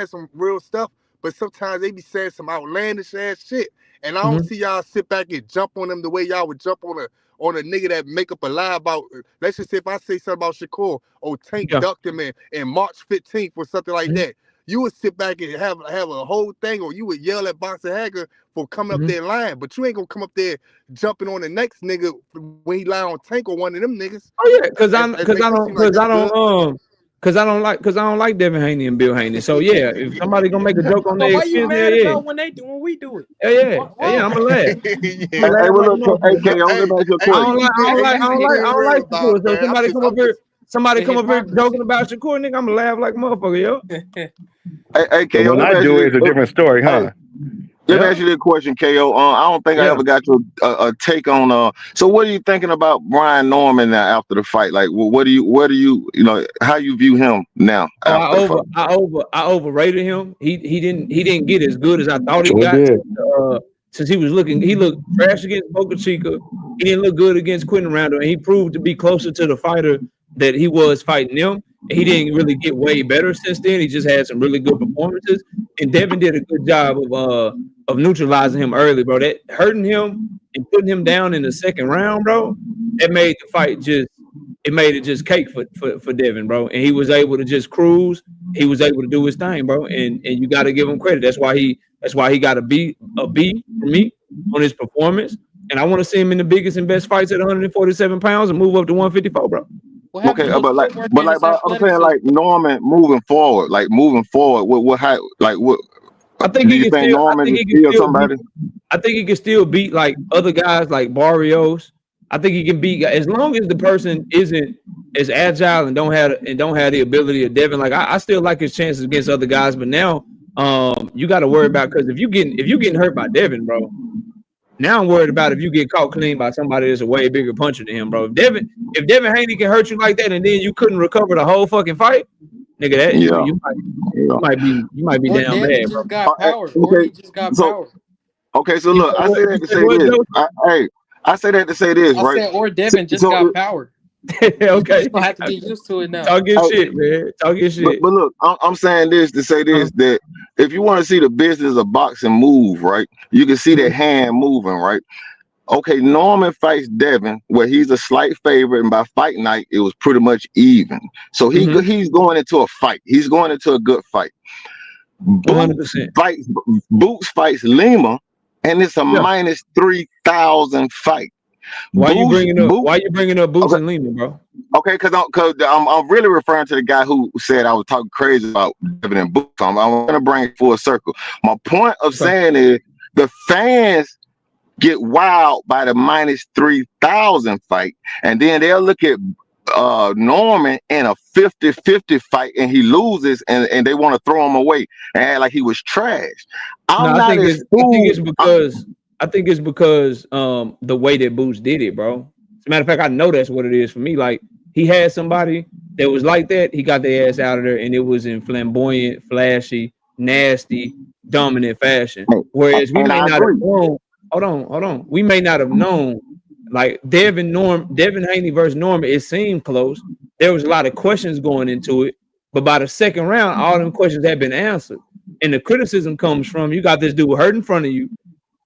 some real stuff, but sometimes they be saying some outlandish ass shit, and I don't Mm-hmm. see y'all sit back and jump on them the way y'all would jump on a nigga that make up a lie about. Let's just say if I say something about Shakur or Tank Yeah. ducked him in March 15th or something like Mm-hmm. that. You would sit back and have a whole thing, or you would yell at Boxer Hager for coming up there lying, but you ain't gonna come up there jumping on the next nigga when he lie on Tank or one of them niggas. Oh yeah, because I don't like Devin Haney and Bill Haney. So yeah, if somebody gonna make a joke on So their why you expense, mad yeah. about when we do it? Yeah, I'm gonna laugh. Yeah. I'm gonna laugh like a motherfucker. Hey, let me ask you a hey, question. you I don't being like real about Shakur. it, So man. somebody The come up here hypocrisy. joking about Shakur, nigga, I'm gonna laugh like a motherfucker, yo. Hey, So KO, when let me I ask do you it, this. it's a different story, huh? Hey, let me ask you this question, KO. I don't think I Yeah. ever got your a take on. So what are you thinking about Brian Norman now after the fight? Like, where do you how you view him now Oh, after the fight? I overrated him. He didn't get as good as I thought he Sure got. did. Since he looked trash against Boca Chica. He didn't look good against Quentin Randall, and he proved to be closer to the fighter that he was fighting him. And he didn't really get way better since then. He just had some really good performances. And Devin did a good job of neutralizing him early, bro. That hurting him and putting him down in the second round, bro. That made the fight just cake for Devin, bro. And he was able to just cruise. He was able to do his thing, bro. And you got to give him credit. That's why he got a B for me on his performance. And I want to see him in the biggest and best fights at 147 pounds and move up to 154, bro. What happened Okay, to his but footwork and his I'm saying athleticism? like Norman moving forward, what I think Do he you can think still. I Norman think is he can still still beat. somebody? I think he can still beat like other guys like Barrios. I think he can beat as long as the person isn't as agile and don't have the ability of Devin. Like I still like his chances against other guys, but now you got to worry about because if you getting hurt by Devin, bro. Now I'm worried about if you get caught clean by somebody that's a way bigger puncher than him, bro. If Devin Haney can hurt you like that and then you couldn't recover the whole fucking fight, nigga, that Yeah. you might be Or down Devin bad, bro. just got power. Or Okay. he just got So power. so You look, said I what? say You that to said say what, this. Joe? I say that to say this, I right? said, or Devin just So got power. Okay. You gonna have to get used to it now. Talk your hey, shit, man. Talk your shit. but look, I'm saying this to say this that if you want to see the business of boxing move, right, you can see that hand moving, right? Okay, Norman fights Devin, where he's a slight favorite, and by fight night it was pretty much even. So he's going into a fight. He's going into a good fight. 100%. Boots fights Lima, and it's a Yeah. minus 3,000 fight. Why you bringing up Boots Okay, and Lehman, bro? okay, because I'm really referring to the guy who said I was talking crazy about Devin and Boots. I'm going to bring it full circle. My point of saying is the fans get wild by the minus 3,000 fight, and then they'll look at Norman in a 50-50 fight and he loses and they want to throw him away and act like he was trash. I think it's because the way that Boots did it, bro. As a matter of fact, I know that's what it is for me. Like he had somebody that was like that, he got their ass out of there, and it was in flamboyant, flashy, nasty, dominant fashion. Whereas we may not have known. Hold on. We may not have known. Like Devin Haney versus Norman, it seemed close. There was a lot of questions going into it, but by the second round, all them questions had been answered. And the criticism comes from you got this dude hurt in front of you.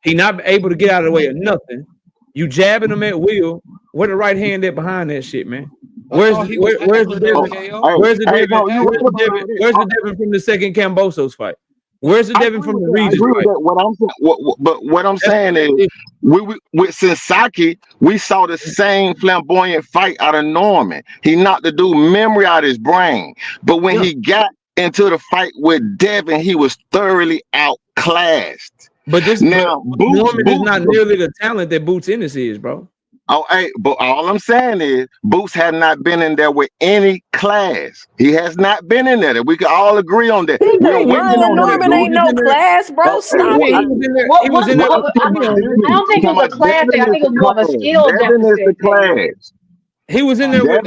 He not able to get out of the way of nothing. You jabbing him at will. Where the right hand at behind that shit, man? Where's the Devin from the second Cambosos fight? Where's the Devin from the Regis fight? What I'm saying is, we with Sasaki, we saw the same flamboyant fight out of Norman. He knocked the dude memory out of his brain. But when he got into the fight with Devin, he was thoroughly outclassed. But Norman is not nearly the talent that Boots Ennis is, bro. Oh, hey, but all I'm saying is Boots has not been in there with any class. He has not been in there. We can all agree on that. Ryan Norman ain't no class, bro. Stop it. I don't think it was a class thing. I think it was more of a skill deficit thing. He was in there with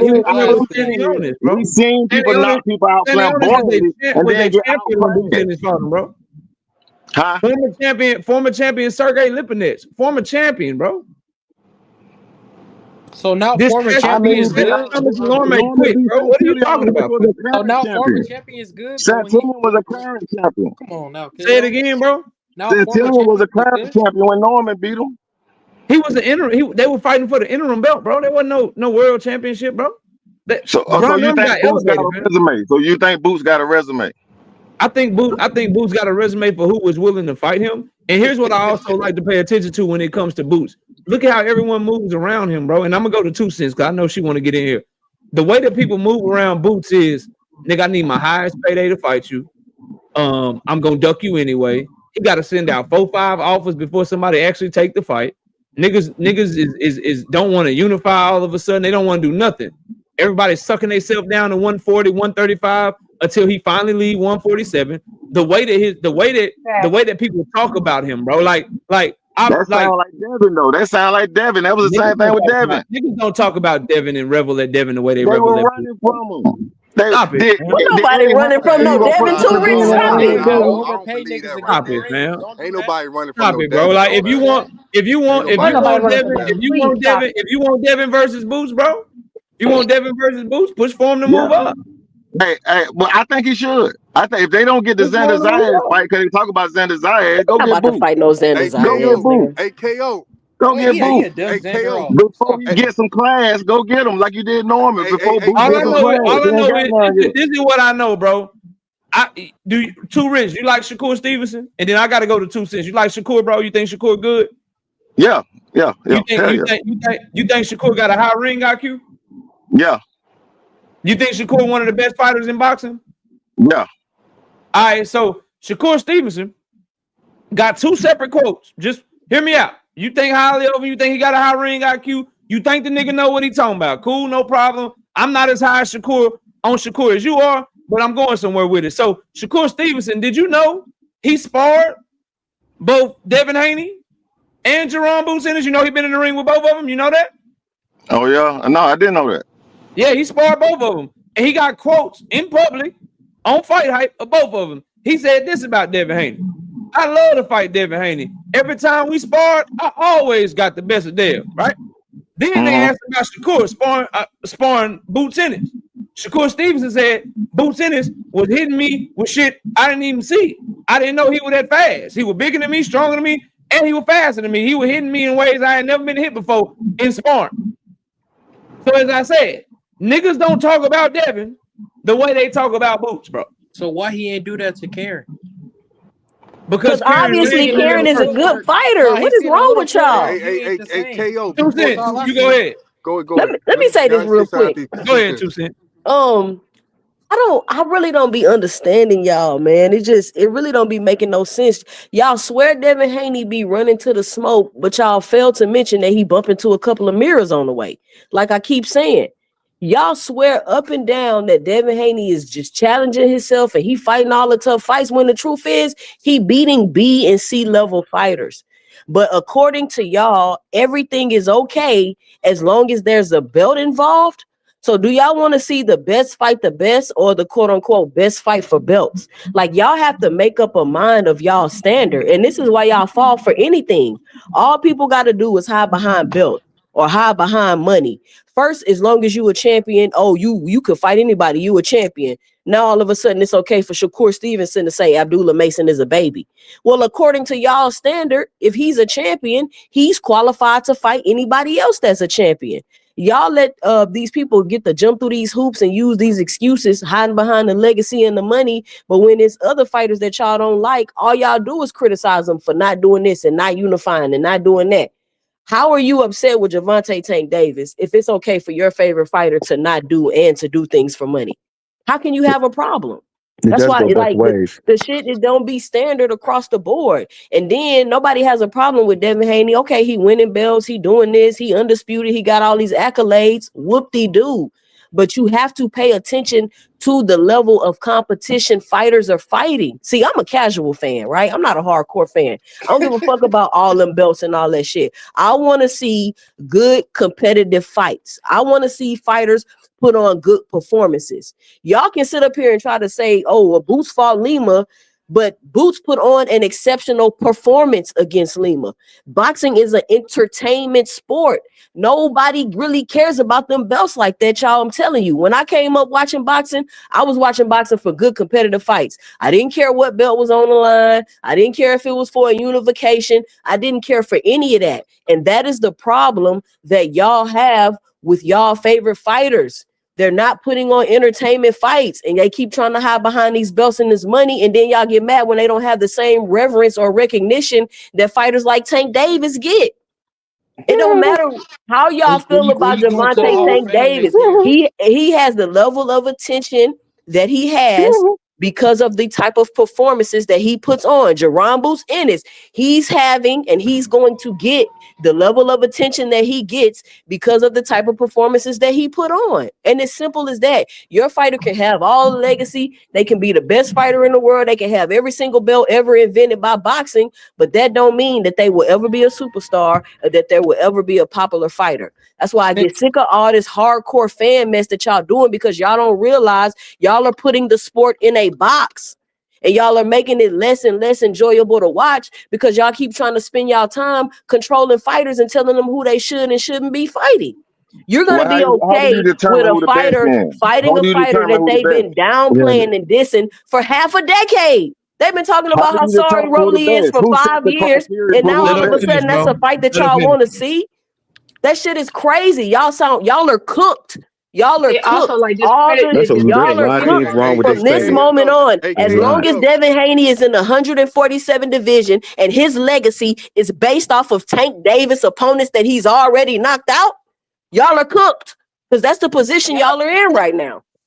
Sammy. We've seen people knock people out flamboyantly and then get out, bro. Huh? Former champion Sergey Lipinets. Former champion, bro. So now former champion is good. Quit, bro. What are you talking about? So now former champion is good. Santillan was a current champion. Come on now. Say it again, bro. Now Santillan was a current champion when Norman beat him. He was the interim. They were fighting for the interim belt, bro. There wasn't no world championship, bro. So you think Boots got a resume? So you think Boots got a resume? I think Boots got a resume for who was willing to fight him. And here's what I also like to pay attention to when it comes to Boots. Look at how everyone moves around him, bro. And I'm gonna go to 2 cents because I know she want to get in here. The way that people move around Boots is, nigga, I need my highest payday to fight you. I'm gonna duck you anyway. He got to send out 4-5 offers before somebody actually take the fight. Niggas is don't want to unify all of a sudden. They don't want to do nothing. Everybody's sucking themselves down to 140, 135 until he finally leave 147. The way that people talk about him, bro. That sound like Devin though. That sound like Devin. That was the same thing with Devin. Niggas don't talk about Devin and revel at Devin the way they revel were at running from him. Stop it. Nobody running from no Devin too rich. Stop it. Stop it, man. Ain't nobody running from Stop no it, bro. Devin. Like if you want Devin versus Boots, bro. You want Devin versus Boots, push for him to move up. Hey, well, I think he should. I think if they don't get the Xander Zayas fight, because they talk about Xander Zayas, go get Boots. To fight no Xander Zayas. Go get Boots. Hey, KO. Go get Boots. Hey, KO. Before you get some class, go get him like you did Norman. Before Boots all I know is this is what I know, bro. Too Rich, you like Shakur Stevenson? And then I got to go to 2 cents. You like Shakur, bro? You think Shakur good? Yeah. You think Shakur got a high ring IQ? Yeah. You think Shakur one of the best fighters in boxing? Yeah. All right, so Shakur Stevenson got 2 separate quotes. Just hear me out. You think highly of him, you think he got a high ring IQ, you think the nigga know what he talking about. Cool, no problem. I'm not as high as Shakur as you are, but I'm going somewhere with it. So Shakur Stevenson, did you know he sparred both Devin Haney and Jerome Boots Ennis? You know he been in the ring with both of them. You know that? Oh yeah, no, I didn't know that. Yeah, he sparred both of them, and he got quotes in public on Fight Hype of both of them. He said this about Devin Haney: I love to fight Devin Haney. Every time we sparred, I always got the best of Dev. Right? Then they asked about Shakur sparring Boots Ennis. Shakur Stevenson said Boots Ennis was hitting me with shit I didn't even see. I didn't know he was that fast. He was bigger than me, stronger than me, and he was faster than me. He was hitting me in ways I had never been hit before in sparring. So as I said, niggas don't talk about Devin the way they talk about Boots, bro. So why he ain't do that to Karen? Because obviously Karen is a good fighter. What is wrong with y'all? Hey, KO. 2 cents. You go ahead. Go. Let me say this real quick. Go ahead, 2 cents. I really don't be understanding y'all, man. It really don't be making no sense. Y'all swear Devin Haney be running to the smoke, but y'all fail to mention that he bump into a couple of mirrors on the way. Like I keep saying, y'all swear up and down that Devin Haney is just challenging himself and he fighting all the tough fights, when the truth is he beating B and C level fighters. But according to y'all, everything is okay as long as there's a belt involved. So do y'all want to see the best fight the best, or the quote unquote best fight for belts? Like, y'all have to make up a mind of y'all standard. And this is why y'all fall for anything. All people got to do is hide behind belt or hide behind money. First, as long as you a champion, you could fight anybody. You a champion. Now all of a sudden it's okay for Shakur Stevenson to say Abdullah Mason is a baby. Well, according to y'all standard, if he's a champion, he's qualified to fight anybody else that's a champion. Y'all let these people get to jump through these hoops and use these excuses, hiding behind the legacy and the money. But when it's other fighters that y'all don't like, all y'all do is criticize them for not doing this and not unifying and not doing that. How are you upset with Gervonta Tank Davis if it's okay for your favorite fighter to not do and to do things for money? How can you have a problem? That's why, like, the shit, it don't be standard across the board. And then nobody has a problem with Devin Haney. Okay, he winning belts, he doing this, he undisputed, he got all these accolades. Whoop-de-doo. But you have to pay attention to the level of competition fighters are fighting. See, I'm a casual fan, right? I'm not a hardcore fan. I don't give a fuck about all them belts and all that shit. I want to see good competitive fights. I want to see fighters put on good performances. Y'all can sit up here and try to say, oh, Boots fought Lima, but Boots put on an exceptional performance against Lima. Boxing is an entertainment sport. Nobody really cares about them belts like that, y'all. I'm telling you, when I came up watching boxing, I was watching boxing for good competitive fights. I didn't care what belt was on the line. I didn't care if it was for a unification. I didn't care for any of that. And that is the problem that y'all have with y'all favorite fighters. They're not putting on entertainment fights, and they keep trying to hide behind these belts and this money. And then y'all get mad when they don't have the same reverence or recognition that fighters like Tank Davis get. It don't matter how y'all feel about Gervonta Tank Davis. He has the level of attention that he has because of the type of performances that he puts on. Jerome Boots Ennis, he's having and he's going to get the level of attention that he gets because of the type of performances that he put on. And it's simple as that. Your fighter can have all the legacy. They can be the best fighter in the world. They can have every single belt ever invented by boxing, but that don't mean that they will ever be a superstar or that there will ever be a popular fighter. That's why I get sick of all this hardcore fan mess that y'all doing, because y'all don't realize y'all are putting the sport in a box. And y'all are making it less and less enjoyable to watch because y'all keep trying to spend y'all time controlling fighters and telling them who they should and shouldn't be fighting. You're going to be okay with a fighter fighting a fighter that they've been downplaying and dissing for half a decade. They've been talking about how sorry Roelly is for 5 years, and now all of a sudden that's a fight that y'all want to see. That shit is crazy. Y'all are cooked. Y'all are cooked. Y'all are cooked from this moment on. As long as Devin Haney is in the 147 division and his legacy is based off of Tank Davis opponents that he's already knocked out, y'all are cooked, because that's the position y'all are in right now.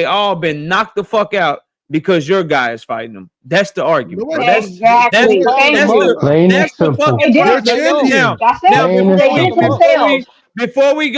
they all been knocked the fuck out because your guy is fighting them. That's the argument. Bro. Exactly. Thank you. Plain and simple. They did it. Now, That's Plain it. and They did it simple. themselves. Before we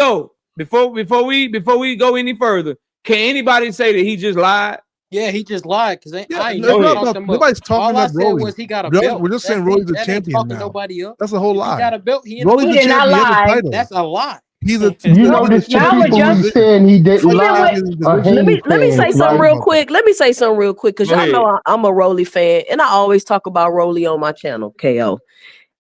go any further, can anybody say that he just lied? Yeah, he just lied because I ain't no, never no, talked no, him up. nobody's talking All I about said Roelly. was he got a belt. We're just saying That's Roelly's it. the That ain't champion talking now. nobody up. That's a whole If lie. he got a belt. He Roelly's the did not champion. He has lie. a title. That's a lie. He's a. You notice the Y'all were people who just saying he didn't sleeping lie with. are Haney Let me say fans. something Like, real quick. Let me say something real quick because Go y'all ahead. know I'm a Roelly fan, and I always talk about Roelly on my channel, KO.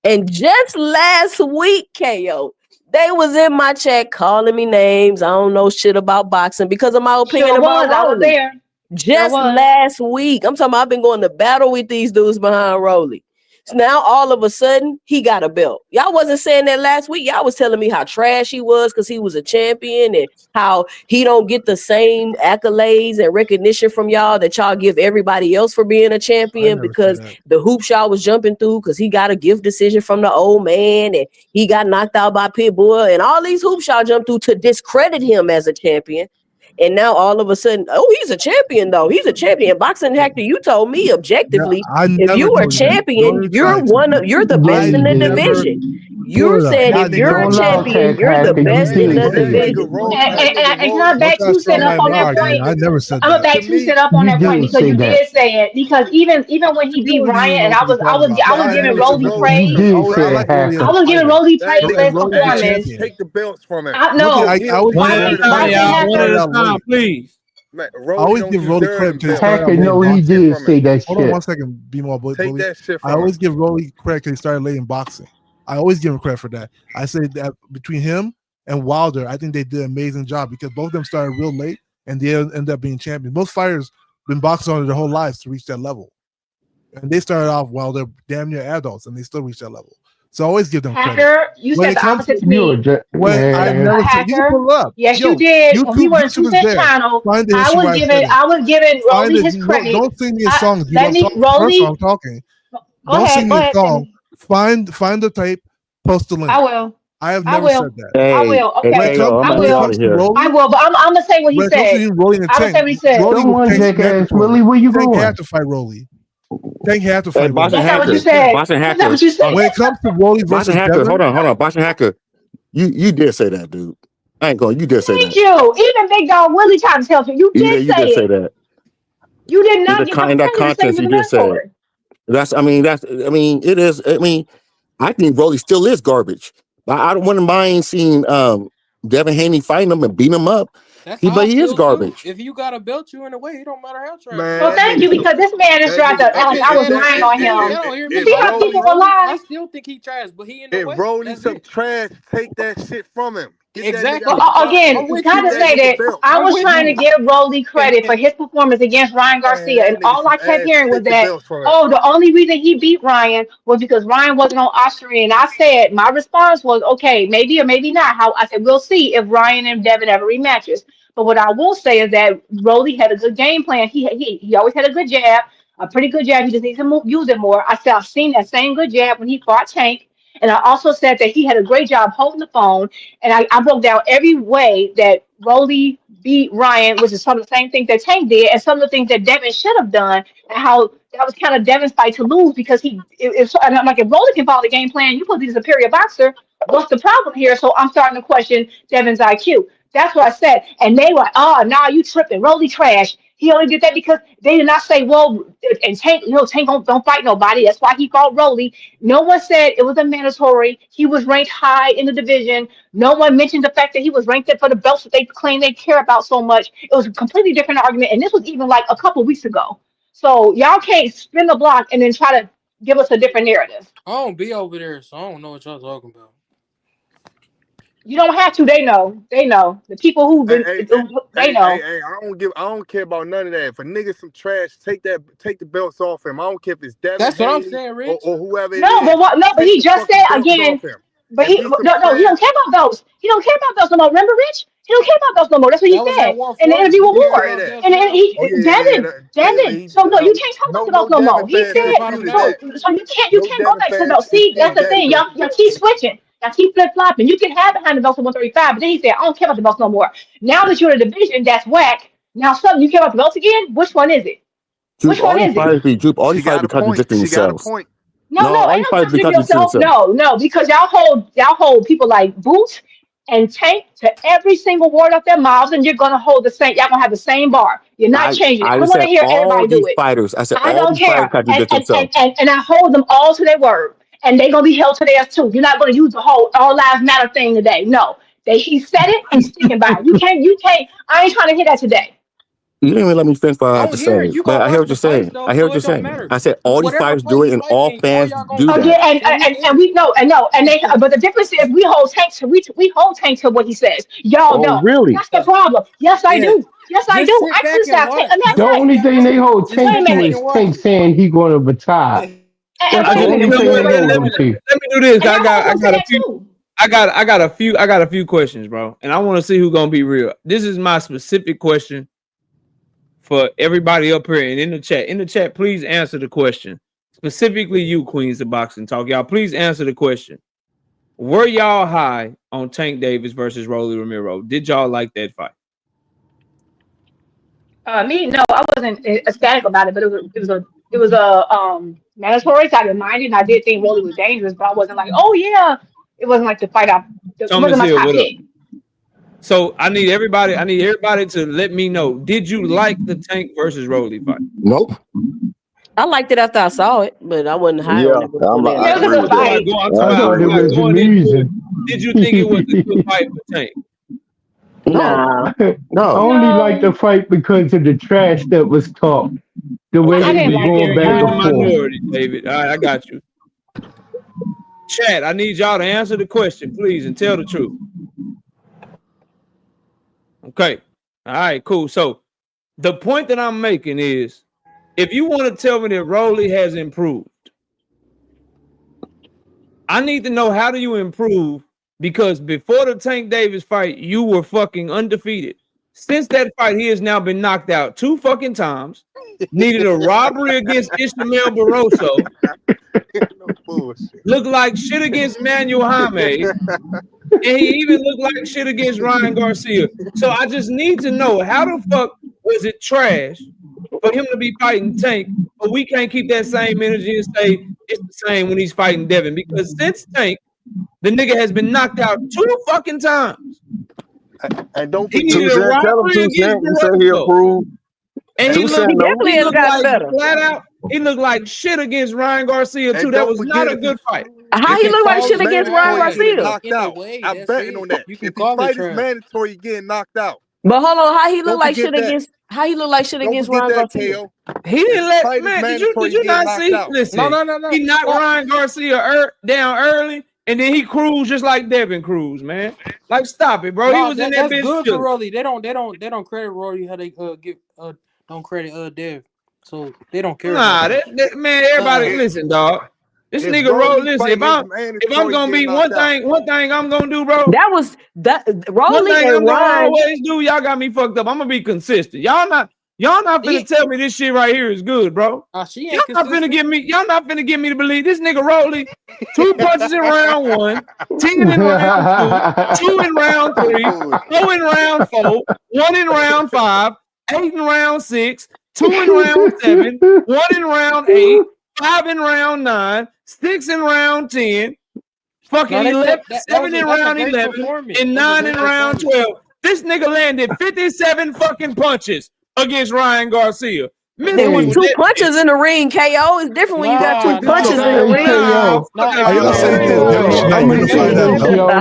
And just last week, KO, they was in my chat calling me names. I don't know shit about boxing because of my opinion Sure about was. I was Roelly. there. Just last week, I'm talking about I've been going to battle with these dudes behind Roelly. So now all of a sudden he got a belt. Y'all wasn't saying that last week. Y'all was telling me how trash he was because he was a champion and how he don't get the same accolades and recognition from y'all that y'all give everybody else for being a champion because the hoops y'all was jumping through because he got a gift decision from the old man and he got knocked out by Pitbull and all these hoops y'all jumped through to discredit him as a champion. And now all of a sudden, oh, he's a champion though. He's a champion. Boxing Hector, you told me objectively, if you were a champion, you're the best in the division. You said if you're a champion, you're the best in the division. And can I back two set up on that point? I never said I'm gonna back two set up on that point because you did say it. Because even when he beat Ryan, and I was giving Roelly praise. I was giving Roelly praise for his performance. Take the belts from him. No, please. Man, I always give Roelly credit. Hacker, no, he did say that Hold shit. on 1 second, be more bully. Take that shit from I always give Roelly credit because he started late in boxing. I always give him credit for that. I say that between him and Wilder, I think they did an amazing job because both of them started real late and they ended up being champions. Most fighters been boxing on their whole lives to reach that level. And they started off while they're damn near adults and they still reach that level. So I always give them credit. Hacker, you said the opposite to me. I never said, you can pull it up. Yes, you did. When we were in Two-Cent channel, I was giving Roelly his credit. Don't sing me a song. Roelly, I'm talking. Don't sing me a song. Find the tape, post the link. I will. I have never said that. I will. Okay. I will. But I'm gonna say what he said. I'm gonna say what he said. Someone jackass Willie, where you going? Tank had to fight Roelly. Tank had to fight. That's not what you said. Boxing Hacker. That's what you said. When it comes to Roelly versus Hacker, hold on. Boxing Hacker, you did say that, dude. I ain't going. You did say that. Thank you. Even Big Dog Willie tried to tell you. You did say that. You did not get in that contest. You did say it. It is. I think Roelly still is garbage. But I wouldn't mind seeing Devin Haney fighting him and beat him up. But he is garbage. If you got a belt, you in the way. It don't matter how trash. Well, thank you because this man is tried to. I was lying on him. You see how people will lie? I still think he trash, but he in the way. If Roelly some trash, take that shit from him. Exactly. Again, kind of say that I was trying to give Roelly credit for his performance against Ryan Garcia, and all I kept hearing was that, the only reason he beat Ryan was because Ryan wasn't on Austrian. And I said my response was, okay, maybe or maybe not. How I said we'll see if Ryan and Devin ever rematches. But what I will say is that Roelly had a good game plan. He always had a good jab, a pretty good jab. He just needs to use it more. I said I've seen that same good jab when he fought Tank. And I also said that he had a great job holding the phone. And I broke down every way that Roelly beat Ryan, which is some of the same things that Tank did, and some of the things that Devin should have done, and how that was kind of Devin's fight to lose because and I'm like, if Roelly can follow the game plan, you supposed to be the superior boxer. What's the problem here? So I'm starting to question Devin's IQ. That's what I said. And they were, nah, you tripping. Roelly trash. He only did that because they did not say, well, and Tank, Tank don't fight nobody. That's why he fought Roelly. No one said it was a mandatory. He was ranked high in the division. No one mentioned the fact that he was ranked for the belts that they claim they care about so much. It was a completely different argument. And this was even like a couple weeks ago. So y'all can't spin the block and then try to give us a different narrative. I don't be over there, so I don't know what y'all talking about. You don't have to. They know. The people who they know. Hey, I don't care about none of that. If a nigga some trash, take the belts off him. I don't care if it's Devin. That's what I'm saying, Rich. Or whoever. But he just said again. But he don't care about those. He don't care about those no more. Remember, Rich? He don't care about those no more. That's what he said in the interview with Ward. And then Devin. So no, you can't talk about those no more. He said so. You can't go back to those. See, that's the thing. Y'all keep switching. Y'all keep flip flopping. You can have behind the belts at 135, but then he said, I don't care about the belts no more. Now that you're in a division that's whack, now something you care about the belts again? Which one is it? Which one is it? All these fighters contradicting themselves. No, ain't no contradicting yourself. No, because y'all hold people like Boots and Tank to every single word of their mouths, and you're gonna hold the same. Y'all gonna have the same bar. You're not changing it. I want to hear everybody do it. I don't care. And I hold them all to their word. And they're gonna be held to theirs too. You're not gonna use the whole all lives matter thing today. No. He said it, he's sticking by it. You can't, I ain't trying to hear that today. You didn't even let me finish what I have to say. But I hear what you're saying. I said all these fighters do it and all fans do that. And we know, but the difference is we hold Tank to what he says. Y'all don't. Really? That's the problem. Yes, I do. Yes, I do. I criticize Tank. The only thing they hold Tank to is Tank saying he's gonna retire. And That's wait the a only minute, thing wait, I wait, know wait, them wait. to. Let me do this. And y'all hold to that too. I got a few questions, bro, and I want to see who's gonna be real. This is my specific question for everybody up here and in the chat. In the chat, please answer the question. Specifically, you, Queens of Boxing Talk, y'all. Please answer the question. Were y'all high on Tank Davis versus Roelly Romero? Did y'all like that fight? Me, no, I wasn't ecstatic about it, but it was a mandatory. So I didn't mind it. And I did think Roelly was dangerous, but I wasn't like, oh yeah. It wasn't like the fight. It Thomas wasn't my Hill, top what up? pick. So I need everybody to let me know. Did you like the Tank versus Roelly fight? Nope. I liked it after I saw it, but I wasn't high on it before that. Yeah, it was a good fight. I thought it was amusing. Did you think it was a good fight for Tank? Nah. I only liked the fight because of the trash that was talked. The way I they didn't was like going it. back You're in the and forth. minority, David. All right, I got you. Chat, I need y'all to answer the question, please, and tell the truth. Okay. All right, cool. So the point that I'm making is, if you want to tell me that Roelly has improved, I need to know, how do you improve? Because before the Tank Davis fight, you were fucking undefeated. Since that fight, he has now been knocked out 2 fucking times. Needed a robbery against Ishmael Barroso. No bullshit. Looked like shit against Manuel Jaime. And he even looked like shit against Ryan Garcia. So I just need to know, how the fuck was it trash for him to be fighting Tank, but we can't keep that same energy and say it's the same when he's fighting Devin? Because since Tank, the nigga has been knocked out 2 fucking times. And don't He forget, needed a robbery against Barroso. And he definitely has gotten better. Flat out, he looked like shit against Ryan Garcia too. That was not a good fight. How he look like shit against Ryan Garcia? Knocked out. I'm betting on that. If the fight is mandatory, you getting knocked out. But hold on, how he look Don't like forget shit that. against? How he look like shit Don't against forget Ryan that, Garcia? KO. He didn't let Fight is man. Did mandatory, you you not getting see? knocked out. Listen, No. he knocked Ryan Garcia down early, and then he cruised just like Devin cruised, man. Like, stop it, bro. He was in that that's bitch good chilling. for Roelly. They don't credit Roelly how they don't credit Dev. So they don't care Nah, about that man. Everybody, listen, dog. This If nigga Roelly. Roelly Listen, fight if I'm mandatory, gonna be getting knocked out. one thing I'm gonna do, bro. That was that One Roelly thing and I'm gonna Ryan. always do. Y'all got me fucked up. I'm gonna be consistent. Y'all not finna tell me this shit right here is good, bro. she Y'all not finna get me to believe this nigga Roelly 2 punches in round 1, 10 in round 2, 2 in round 3, 4 in round 4, 1 in round 5, 8 in round 6, 2 in round 7, 1 in round 8, 5 in round 9, 6 in round 10, fucking 7 in round 11, and 9 in round 12. This nigga landed 57 fucking punches against Ryan Garcia. It was 2 punches in the ring, KO. It's different when you got 2 punches in the ring. KO. I gotta say this. Devin should I'm not gonna say unify that this, belt. yo.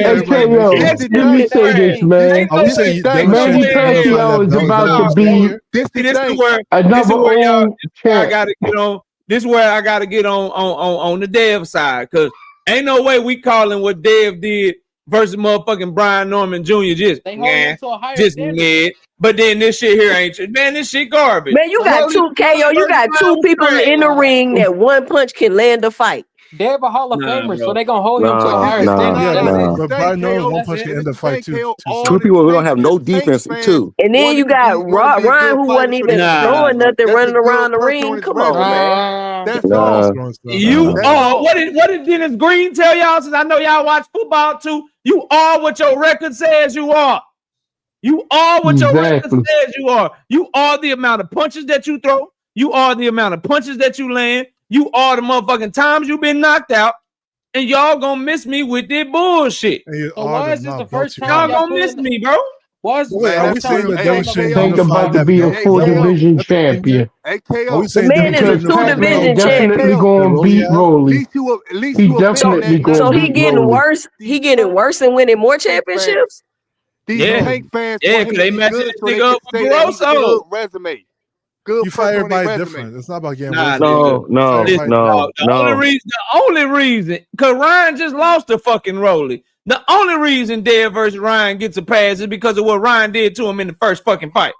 Hey, KO. Let me say this, man. I would say Devin Manny should unify Pacquiao that is belt. about to be This is where another y'all. old I champ. gotta get on. This is where I gotta get on the Dev side, because ain't no way we calling what Dev did versus motherfucking Brian Norman Jr. just mid. But then this shit here ain't, man. This shit garbage. Man, you got 2 KO. You got 2 people in the ring that 1 punch can land a fight. They're a Hall of Famer, so they gonna hold him to a higher standard. But Brian Norman 1 punch can end the fight too. 2 people who don't have no defense too. And then you got Ryan, who wasn't even throwing nothing, running around the ring. Come on, man. That's all. You are what did Dennis Green tell y'all? Since I know y'all watch football too, you are what your record says you are. You are what your record says you are. You are the amount of punches that you throw. You are the amount of punches that you land. You are the motherfucking times you've been knocked out. And y'all gonna miss me with this bullshit. So why is this the first time y'all gonna miss me, bro? Why is Wait, are we saying that Devin should Think about to be a full division champion. Are we saying Man is a 2 division definitely champion. gonna beat Roelly. He definitely gonna So he beat getting Roelly. worse. He getting worse and winning more championships. These Tank fans Yeah, want him because they to be match good this so they nigga can up with say that he's a Barroso. good resume. Good You fire person on their everybody resume. different. It's not about getting Nah, worse. The only reason, because Ryan just lost to fucking Roelly. The only reason Dev versus Ryan gets a pass is because of what Ryan did to him in the first fucking fight.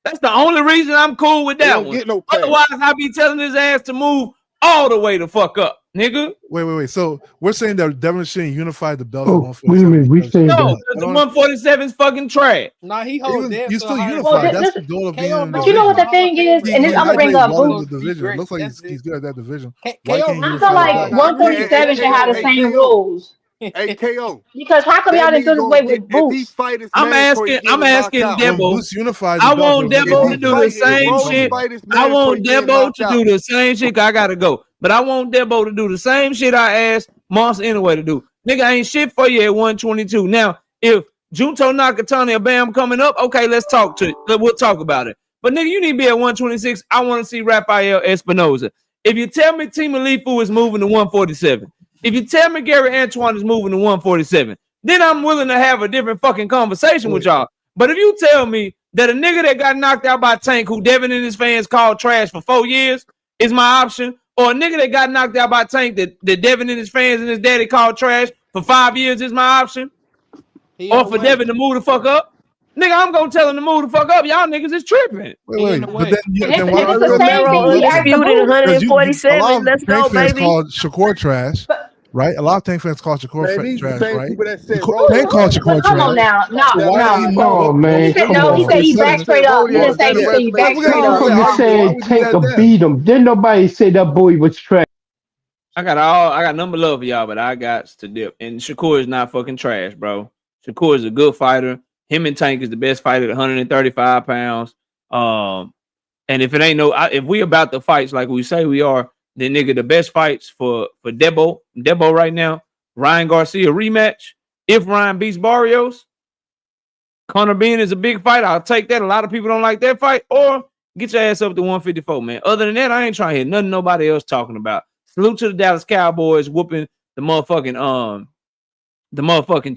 That's the only reason I'm cool with that one. Get no pass. Otherwise, I'd be telling his ass to move all the way the fuck up, nigga. Wait. So we're saying that Devin shouldn't unify the belts at Oh, 147. wait a minute. We because- say No, that. because the 147 is fucking trash. Nah, he hold Even, Dev you to a still higher unified. standard. That's the goal of being KO, in the But bro, you know he's what a division. the Hall of thing is, Famer. and He this, I'm gonna bring graduated up well in the Boots. division. It looks like That's he's good at that division. K- Why KO can't he I Boots feel unify is the like hard. belts? Nah, he 147 should have the Hey, same KO. rules. Hey, KO. Because how come That y'all didn't nigga do this way gonna get with if he Boots? fight his I'm mandatory, asking he getting knocked out. When Debo. Boots unified the I belts, want there was If Debo no to he do controversy. the fight, if What are you same Bro talking shit. about? fight his I mandatory, want he getting Debo knocked to out. do the same shit. I gotta go. But I want Debo to do the same shit I asked Monster anyway to do. Nigga, I ain't shit for you at 122. Now, if Junto Nakatani or Bam coming up, okay, let's talk to it. We'll talk about it. But nigga, you need to be at 126. I want to see Rafael Espinoza. If you tell me Team Alifu is moving to 147, if you tell me Gary Antoine is moving to 147, then I'm willing to have a different fucking conversation with y'all. But if you tell me that a nigga that got knocked out by Tank, who Devin and his fans called trash for 4 years, is my option, or a nigga that got knocked out by Tank that Devin and his fans and his daddy called trash for 5 years is my option, he in or the for way. Devin to move the fuck up, nigga, I'm gonna tell him to move the fuck up. Y'all niggas is tripping. He in the But way. And it's, then and why it's don't the you Charlie tell same me Romero thing he level asked up? the undisputed Boots. 'Cause a lot 147. of Let's Tank go, fans baby. called Shakur trash, But right? A lot of Tank fans called Shakur Man, these the trash, same right? people that said Rolly Tank was called the but Shakur best come on trash. fighter. now. No, So why did he no. move Come up on, from man. He said Come no. He said he 147? backed That said straight up. He Rolly didn't was say the he best said he fighter. backed How we straight got How how we up. come gonna you argue? Why said would we do take that a then? beat him? Then nobody say that boy was trash. I got number love for y'all, but I got to dip. And Shakur is not fucking trash, bro. Shakur is a good fighter. Him and Tank is the best fighter at 135 pounds. And if it ain't if we about the fights like we say we are, then nigga, the best fights for Debo right now, Ryan Garcia rematch. If Ryan beats Barrios, Conor Benn is a big fight. I'll take that. A lot of people don't like that fight. Or get your ass up to 154, man. Other than that, I ain't trying to hear nothing nobody else talking about. Salute to the Dallas Cowboys whooping the motherfucking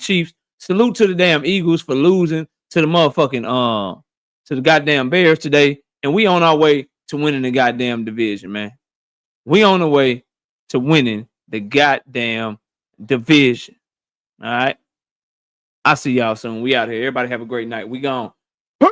Chiefs. Salute to the damn Eagles for losing to the motherfucking to the goddamn Bears today. And we on our way to winning the goddamn division, man. We on the way to winning the goddamn division. All right. I'll see y'all soon. We out here. Everybody have a great night. We gone. Peace.